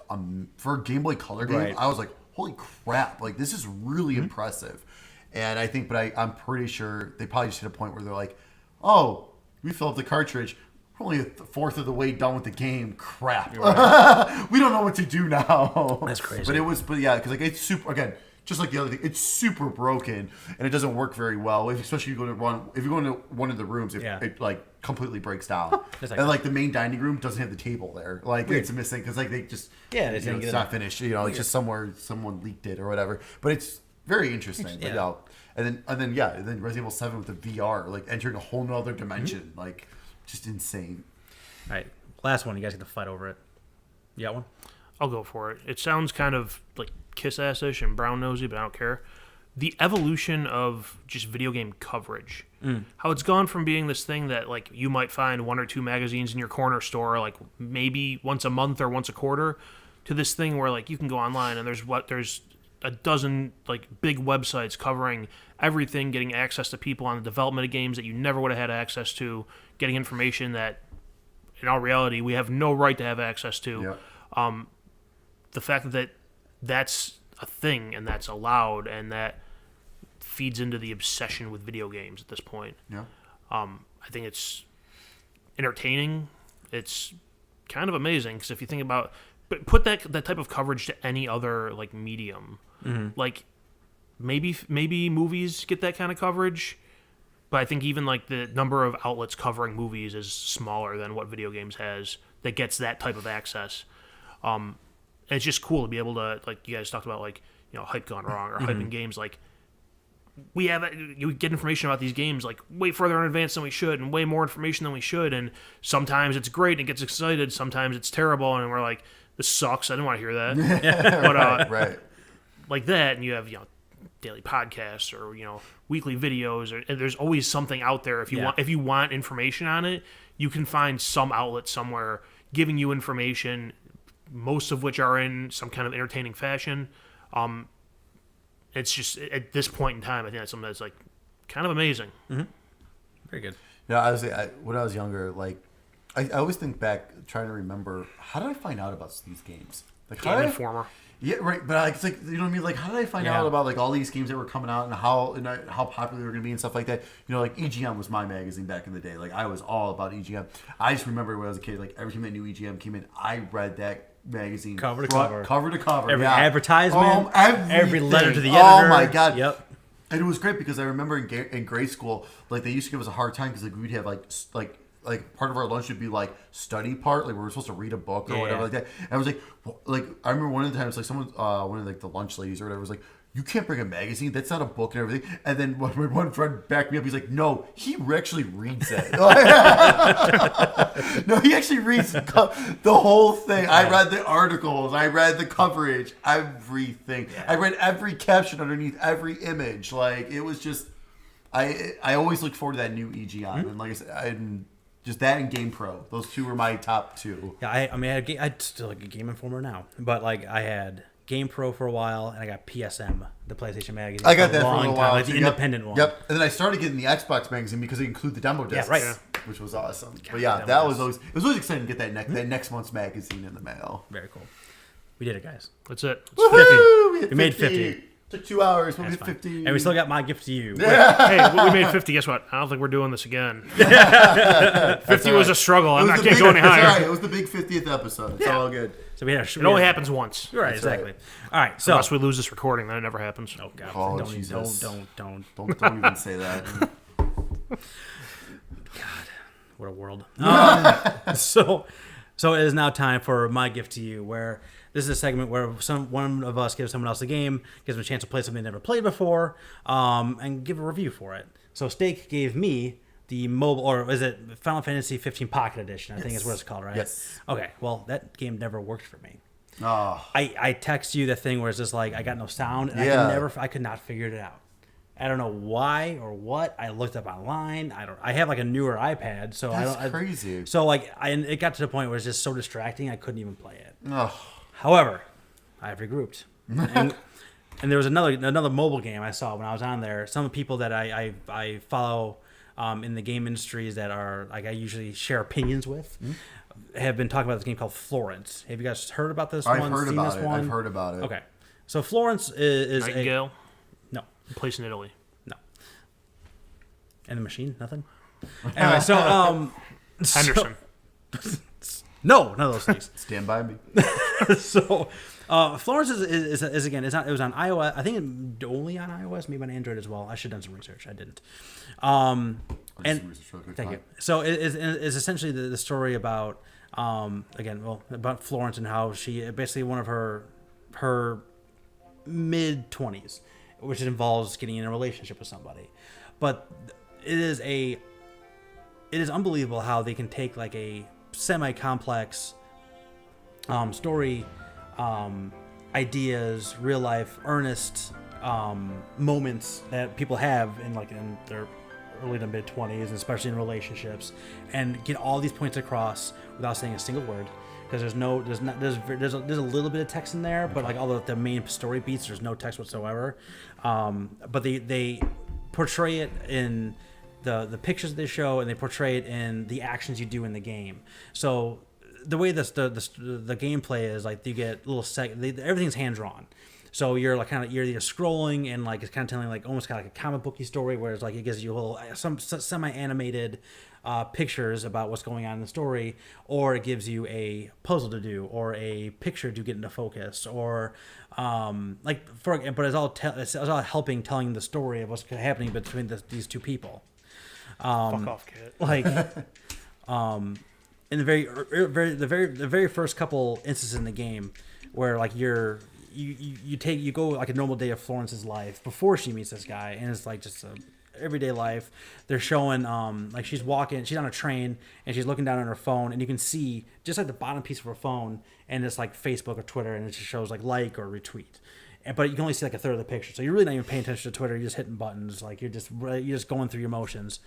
for a Game Boy Color game. Right. I was like, holy crap! Like this is really impressive, and I think, but I'm pretty sure they probably just hit a point where they're like, oh, we filled up the cartridge. We're only a fourth of the way done with the game. Crap. We don't know what to do now. That's crazy. But yeah, because like it's super again. Just like the other thing, it's super broken and it doesn't work very well. Especially if you go into one of the rooms, it like completely breaks down. And like the main dining room doesn't have the table there. Like it's missing because like they just They it's didn't get not finished. You know, it's just somewhere someone leaked it or whatever. But it's very interesting. Like, Yeah. and then Resident Evil 7 with the VR, like entering a whole nother dimension, Mm-hmm. like just insane. All right, last one. You guys get to fight over it. You got one? I'll go for it. It sounds kind of like kiss-ass-ish and brown-nosy, but I don't care. The evolution of just video game coverage. How it's gone from being this thing that like you might find 1 or 2 magazines in your corner store like maybe once a month or once a quarter to this thing where like you can go online and there's a dozen like big websites covering everything, getting access to people on the development of games that you never would have had access to, getting information that in all reality we have no right to have access to. Yeah. The fact that that's a thing and that's allowed and that feeds into the obsession with video games at this point. Yeah. I think it's entertaining. It's kind of amazing because if you think about, but put that type of coverage to any other like medium, like maybe movies get that kind of coverage, but I think even like the number of outlets covering movies is smaller than what video games has that gets that type of access. And it's just cool to be able to, like you guys talked about, like, you know, hype gone wrong or hyping games. Like you get information about these games like way further in advance than we should, and way more information than we should. And sometimes it's great and it gets excited. Sometimes it's terrible, and we're like, this sucks. I didn't want to hear that. But Right. like that, and you have, you know, daily podcasts or, you know, weekly videos, or and there's always something out there. If you want information on it, you can find some outlet somewhere giving you information, most of which are in some kind of entertaining fashion. It's just at this point in time, I think that's something that's like kind of amazing. Very good. Yeah, when I was younger, like I always think back, trying to remember how did I find out about these games? Like how Game did I, Informer. yeah, right. But it's like, you know what I mean? Like how did I find Yeah. out about like all these games that were coming out and how popular they were going to be and stuff like that? You know, like EGM was my magazine back in the day. Like I was all about EGM. I just remember when I was a kid, like every time that new EGM came in, I read that magazine Cover to front- cover. to cover. Every yeah. advertisement, every letter to the everything. Oh editor. my god. Yep. And it was great because I remember in grade school, like they used to give us a hard time because like we'd have like part of our lunch would be like study part, like we were supposed to read a book or Yeah, whatever yeah. like that. And I was like I remember one of the times like someone, one of like the lunch ladies or whatever was like, "You can't bring a magazine. That's not a book and everything." And then one friend backed me up. He's like, "No, he actually reads it. No, he actually reads the whole thing. I read the articles. I read the coverage. Everything. Yeah. I read every caption underneath every image. Like it was just, I always look forward to that new EGM. And like I said, just that and Game Pro. Those two were my top two. Yeah, I mean, I'd still like a Game Informer now, but like I had Game Pro for a while, and I got PSM, the PlayStation magazine. I got that a for a long little time, while. like the too. independent one. Yep. And then I started getting the Xbox magazine because they include the demo discs. right. Which was awesome. But God, yeah, demo that was discs. always exciting to get that next month's magazine in the mail. Very cool. We did it, guys. That's it. Woohoo! We made 50. Took 2 hours. We'll That's get fine. 50. And we still got my gift to you. Hey, we made 50. Guess what? I don't think we're doing this again. 50 was a struggle. I can't go any It's all right. higher. It was the big 50th episode. It's all good. So we had. It only happens once. Right, That's exactly. right. All right, so. Unless we lose this recording, then it never happens. Oh God! Oh, don't, Jesus. don't. Don't even say that. What a world. So it is now time for my gift to you, where this is a segment where one of us gives someone else a game, gives them a chance to play something they never played before, and give a review for it. So Steak gave me the mobile, or is it Final Fantasy 15 Pocket Edition? I think is what it's called, right? Yes. Okay. Well, that game never worked for me. Oh, I text you the thing where it's just like I got no sound, and Yeah. I could not figure it out. I don't know why or what. I looked up online. I have like a newer iPad, so that's I don't. crazy. So like, and it got to the point where it's just so distracting. I couldn't even play it. Oh, However, I've regrouped, and there was another mobile game I saw when I was on there. Some people that I follow in the game industries that are like I usually share opinions with have been talking about this game called Florence. Have you guys heard about this I've one? heard Seen about this it. one? I've heard about it. Okay, so Florence is Nightingale, no. place in Italy. No. And the machine? Nothing? Anyway, so Henderson. no, none of those things. Stand by me. So Florence is again, it was on iOS. I think only on iOS, maybe on Android as well. I should have done some research. I didn't. And thank you. So it is essentially the story about about Florence and how she basically one of her mid 20s, which involves getting in a relationship with somebody. But it is unbelievable how they can take like a semi-complex story, ideas, real life, earnest moments that people have in their early to mid 20s, especially in relationships, and get all these points across without saying a single word. Because there's a little bit of text in there, but like all the main story beats, there's no text whatsoever. But they portray it in the pictures they show, and they portray it in the actions you do in the game. So the way the gameplay is, like, you get little everything's hand drawn. So you're either scrolling and like it's kind of telling like almost kind of like a comic booky story, where it's like it gives you some semi-animated pictures about what's going on in the story, or it gives you a puzzle to do or a picture to get into focus, or but it's all helping telling the story of what's happening between these two people. Fuck off, kid. Like, in the very first couple instances in the game, where like you go like a normal day of Florence's life before she meets this guy, and it's like just a everyday life. They're showing like she's on a train and she's looking down on her phone, and you can see just like the bottom piece of her phone, and it's like Facebook or Twitter, and it just shows like or retweet. But you can only see like a third of the picture, so you're really not even paying attention to Twitter. You're just hitting buttons, like you're just going through your motions.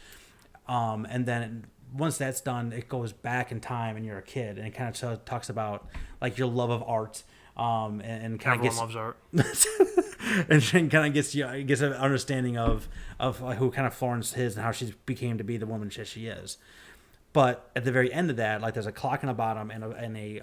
And then once that's done, it goes back in time, and you're a kid, and it kind of talks about like your love of art, and kind of gets loves art, and kind of gets an understanding of who kind of Florence is and how she became to be the woman she is. But at the very end of that, like there's a clock on the bottom and a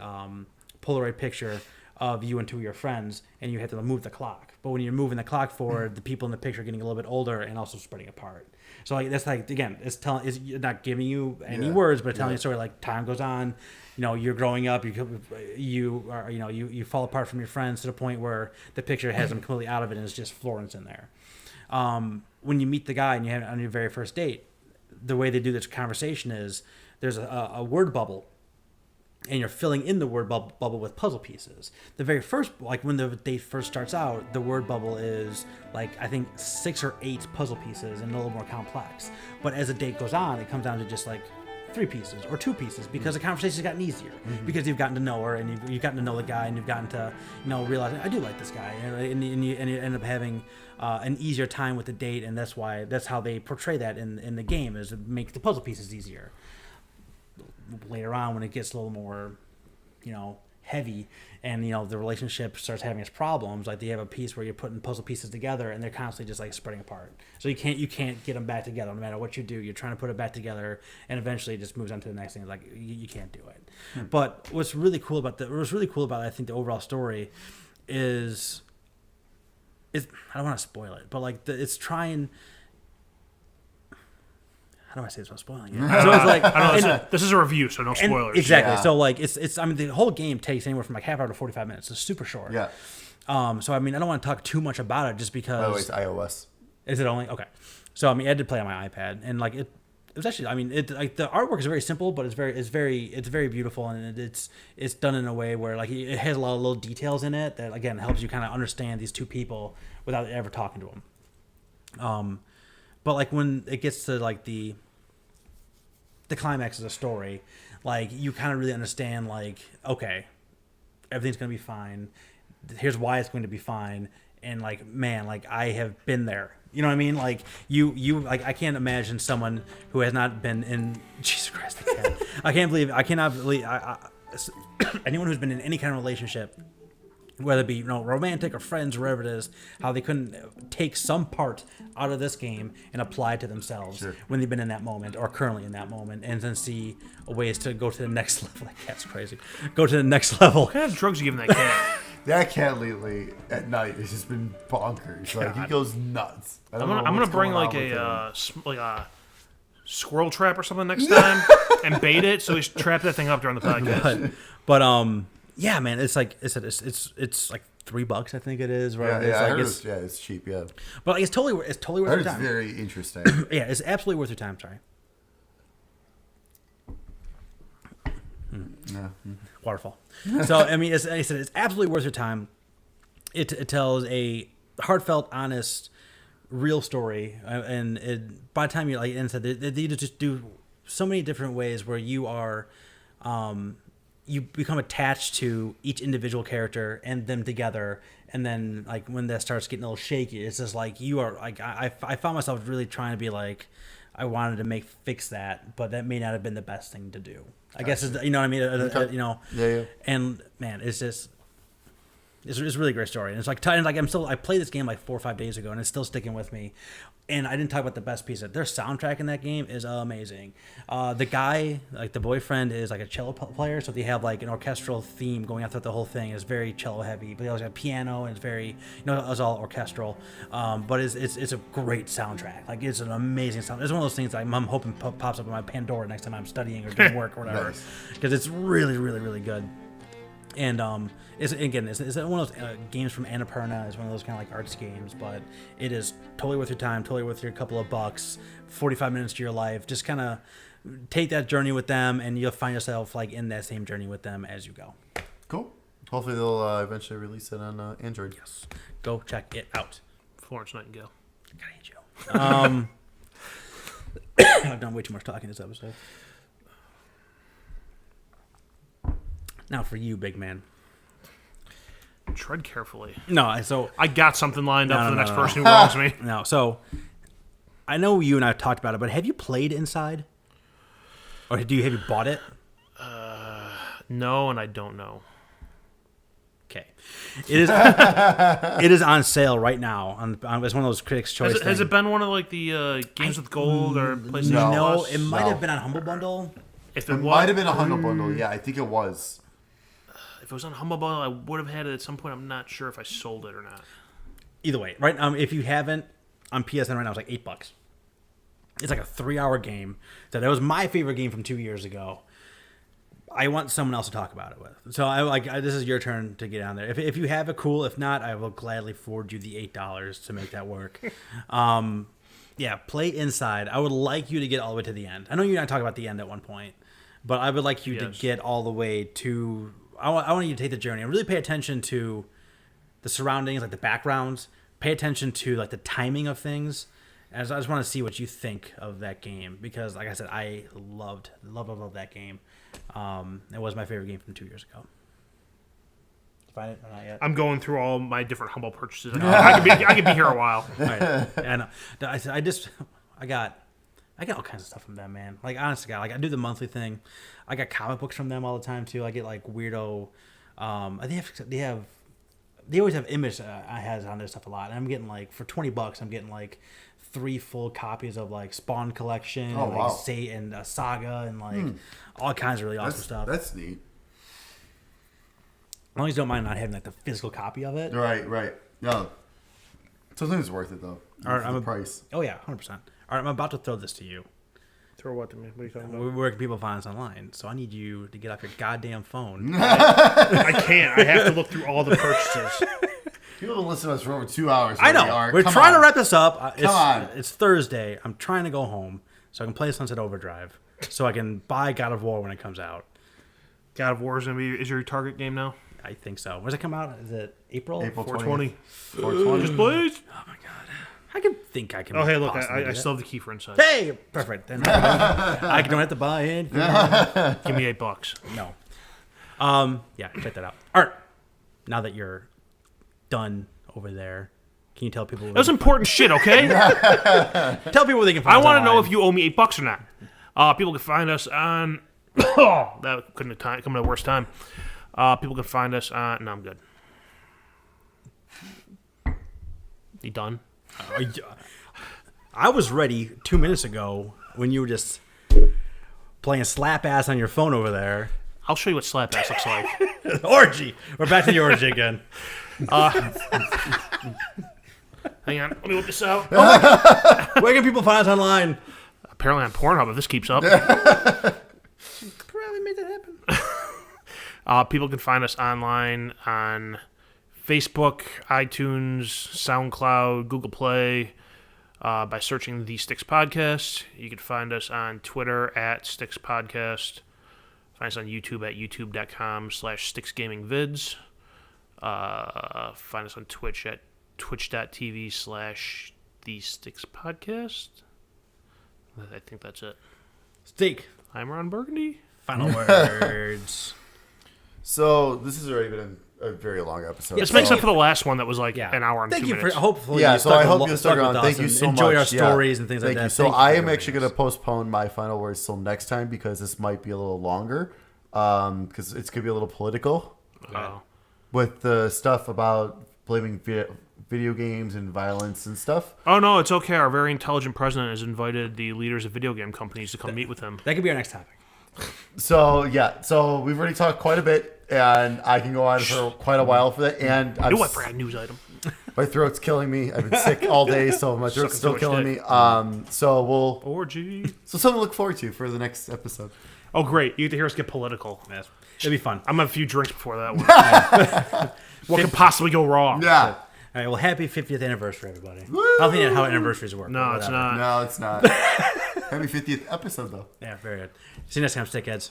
Polaroid picture of you and two of your friends, and you have to move the clock. But when you're moving the clock forward, the people in the picture are getting a little bit older and also spreading apart. So like that's like, again, it's not giving you any words, but it's telling you a story. Like time goes on, you're growing up, you fall apart from your friends to the point where the picture has them completely out of it, and it's just Florence in there. When you meet the guy and you have it on your very first date, the way they do this conversation is there's a word bubble, and you're filling in the word bubble with puzzle pieces. The very first, like when the date first starts out, the word bubble is like, I think 6 or 8 puzzle pieces and a little more complex. But as the date goes on, it comes down to just like 3 pieces or 2 pieces, because the conversation's gotten easier, because you've gotten to know her, and you've gotten to know the guy, and you've gotten to realize I do like this guy, and you end up having an easier time with the date, and that's how they portray that in the game, is it makes the puzzle pieces easier. Later on, when it gets a little more, heavy, and the relationship starts having its problems, like they have a piece where you're putting puzzle pieces together, and they're constantly just like spreading apart. So you can't get them back together no matter what you do. You're trying to put it back together, and eventually it just moves on to the next thing. Like you can't do it. But what's really cool about I think the overall story is I don't want to spoil it, but like it's trying. How do I say this without spoiling it? So it's like, I don't know, this is a review, so no spoilers. Exactly. Yeah. So like it's I mean, the whole game takes anywhere from like half hour to 45 minutes. It's super short. Yeah. So I mean, I don't want to talk too much about it just because. Oh, it's iOS. Is it only okay? So I mean, I did play on my iPad, and like it was actually, I mean, the artwork is very simple, but it's very beautiful, and it's done in a way where like it has a lot of little details in it that again helps you kind of understand these two people without ever talking to them. But like when it gets to like the climax of the story, like you kind of really understand, like, okay, everything's gonna be fine. Here's why it's going to be fine, and like, man, like I have been there. You know what I mean? Like you like I can't imagine someone who has not been in. Jesus Christ, I cannot believe anyone who's been in any kind of relationship, whether it be romantic or friends or whatever it is, how they couldn't take some part out of this game and apply it to themselves when they've been in that moment or currently in that moment, and then see ways to go to the next level. Like, that's crazy. Go to the next level. What kind of drugs are you giving that cat? That cat lately at night has just been bonkers. Like he goes nuts. I'm gonna bring like a squirrel trap or something next time and bait it, so he's trap that thing up during the podcast. But yeah, man, it's like it's like $3, I think it is, right? It's cheap, yeah. But like, it's totally worth your It's time. very interesting. Yeah, it's absolutely worth your time. Sorry. Yeah. Waterfall. So I mean, as I said, it's absolutely worth your time. It tells a heartfelt, honest, real story, and by the time you like, and said they just do so many different ways where you are, you become attached to each individual character and them together, and then like when that starts getting a little shaky, it's just like you are like I found myself really trying to be like I wanted to fix that, but that may not have been the best thing to do. I guess you know what I mean. You know, Yeah. And man, it's just. It's a really great story, and it's like I played this game like 4 or 5 days ago, and it's still sticking with me. And I didn't talk about the best piece. Their soundtrack in that game is amazing. The guy, like the boyfriend, is like a cello player, so they have like an orchestral theme going on throughout the whole thing. It's very cello heavy, but he also got piano, and it's very it's all orchestral. But it's a great soundtrack. Like it's an amazing sound. It's one of those things I'm hoping pops up in my Pandora next time I'm studying or doing work or whatever, because it's really really really good. And it's one of those games from Annapurna. It's one of those kind of like arts games, but it is totally worth your time, totally worth your couple of bucks, 45 minutes to your life. Just kind of take that journey with them, and you'll find yourself like in that same journey with them as you go. Cool. Hopefully they'll eventually release it on Android. Yes. Go check it out. Florence Nightingale. I hate you. I've done way too much talking this episode. Now for you, big man. Tread carefully. No, so I got something lined up for the next no. person who wrongs me. no, so I know you and I have talked about it, but have you played Inside, or have you bought it? No, and I don't know. Okay, it is on sale right now. It's one of those Critics' Choice. Has it been one of like the Games with Gold or PlayStation No, Plus? it might have been on Humble Bundle. If It might have been a Humble Bundle. Yeah, I think it was. If it was on Humble Bundle, I would have had it at some point. I'm not sure if I sold it or not. Either way, right? If you haven't, on PSN right now, it's like $8. It's like a 3-hour game. That was my favorite game from 2 years ago. I want someone else to talk about it with. So this is your turn to get on there. If you have it, cool. If not, I will gladly forward you the $8 to make that work. Yeah, play Inside. I would like you to get all the way to the end. I know you're not talking about the end at one point, but I would like you to get all the way to. I want you to take the journey and really pay attention to the surroundings, like the backgrounds. Pay attention to like the timing of things. As I just want to see what you think of that game, because, like I said, I loved that game. It was my favorite game from 2 years ago. Did you find it or not yet? I'm going through all my different Humble purchases. I could be here a while. All right. I know. I got all kinds of stuff from them, man. Like, honestly, God, like I do the monthly thing. I got comic books from them all the time too. I get like weirdo. They always have Image has on their stuff a lot. And I'm getting like for $20, I'm getting like 3 full copies of like Spawn Collection, and like wow. and Saga, and like all kinds of really awesome stuff. That's neat. As long as you don't mind not having like the physical copy of it. Right. No. Sometimes it's worth it though. All right, for the price. Oh yeah, 100%. All right, I'm about to throw this to you. Throw what to me? What are you talking about? Where can people find us online? So I need you to get off your goddamn phone. I can't. I have to look through all the purchases. People have been listening to us for over 2 hours. I know. We're trying to wrap this up. Come on. It's Thursday. I'm trying to go home so I can play Sunset Overdrive, so I can buy God of War when it comes out. God of War is your target game now? I think so. When does it come out? Is it April? April 420. 420. Just please. Oh my god. I think I can. Oh, hey, look, possibly do I that. still have the key for Inside. Hey, perfect. Then I don't have to buy it. Give me $8. No. Yeah, check that out. All right. Now that you're done over there, can you tell people? That was important shit, okay? Tell people where they can find I us want to know online. if you owe me $8 or not. People can find us on. That couldn't have come at the worst time. People can find us on. No, I'm good. You done? I was ready 2 minutes ago when you were just playing slap ass on your phone over there. I'll show you what slap ass looks like. Orgy. We're back to the orgy again. Hang on, let me whip this out. Where can people find us online? Apparently on Pornhub, if this keeps up. Probably made that happen. People can find us online on Facebook, iTunes, SoundCloud, Google Play, by searching The Sticks Podcast. You can find us on Twitter at Sticks Podcast. Find us on YouTube at youtube.com/SticksGamingVids. Find us on Twitch at twitch.tv/The Sticks Podcast. I think that's it. Steak. I'm Ron Burgundy. Final words. So this has already been a very long episode. This so- makes up for the last one that was like Yeah. an hour and Thank 2 you minutes. for hopefully. Yeah, you so stuck I hope with- you stuck stuck around. with Thank us you and so much. enjoy our Yeah. stories and things Thank like you. that. So Thank I for am joining actually us. going to postpone my final words till next time because this might be a little longer. Because it's going to be a little political Oh. with the stuff about blaming video games and violence and stuff. Oh, no, it's okay. Our very intelligent president has invited the leaders of video game companies to come meet with him. That could be our next topic. So yeah, so we've already talked quite a bit, and I can go on for quite a while for that. And New what brand news item? my throat's killing me. I've been sick all day, so my throat's still Sucking too much killing me. dick. So Orgy. something to look forward to for the next episode. Oh, great. You get to hear us get political. Yes. It'd be fun. I'm going to have a few drinks before that one. What could possibly go wrong? Yeah. All right. Well, happy 50th anniversary, everybody. I don't think that's how anniversaries work. No, but it's whatever. not. No, it's not. Happy 50th episode though. Yeah, very good. See you next time, stickheads.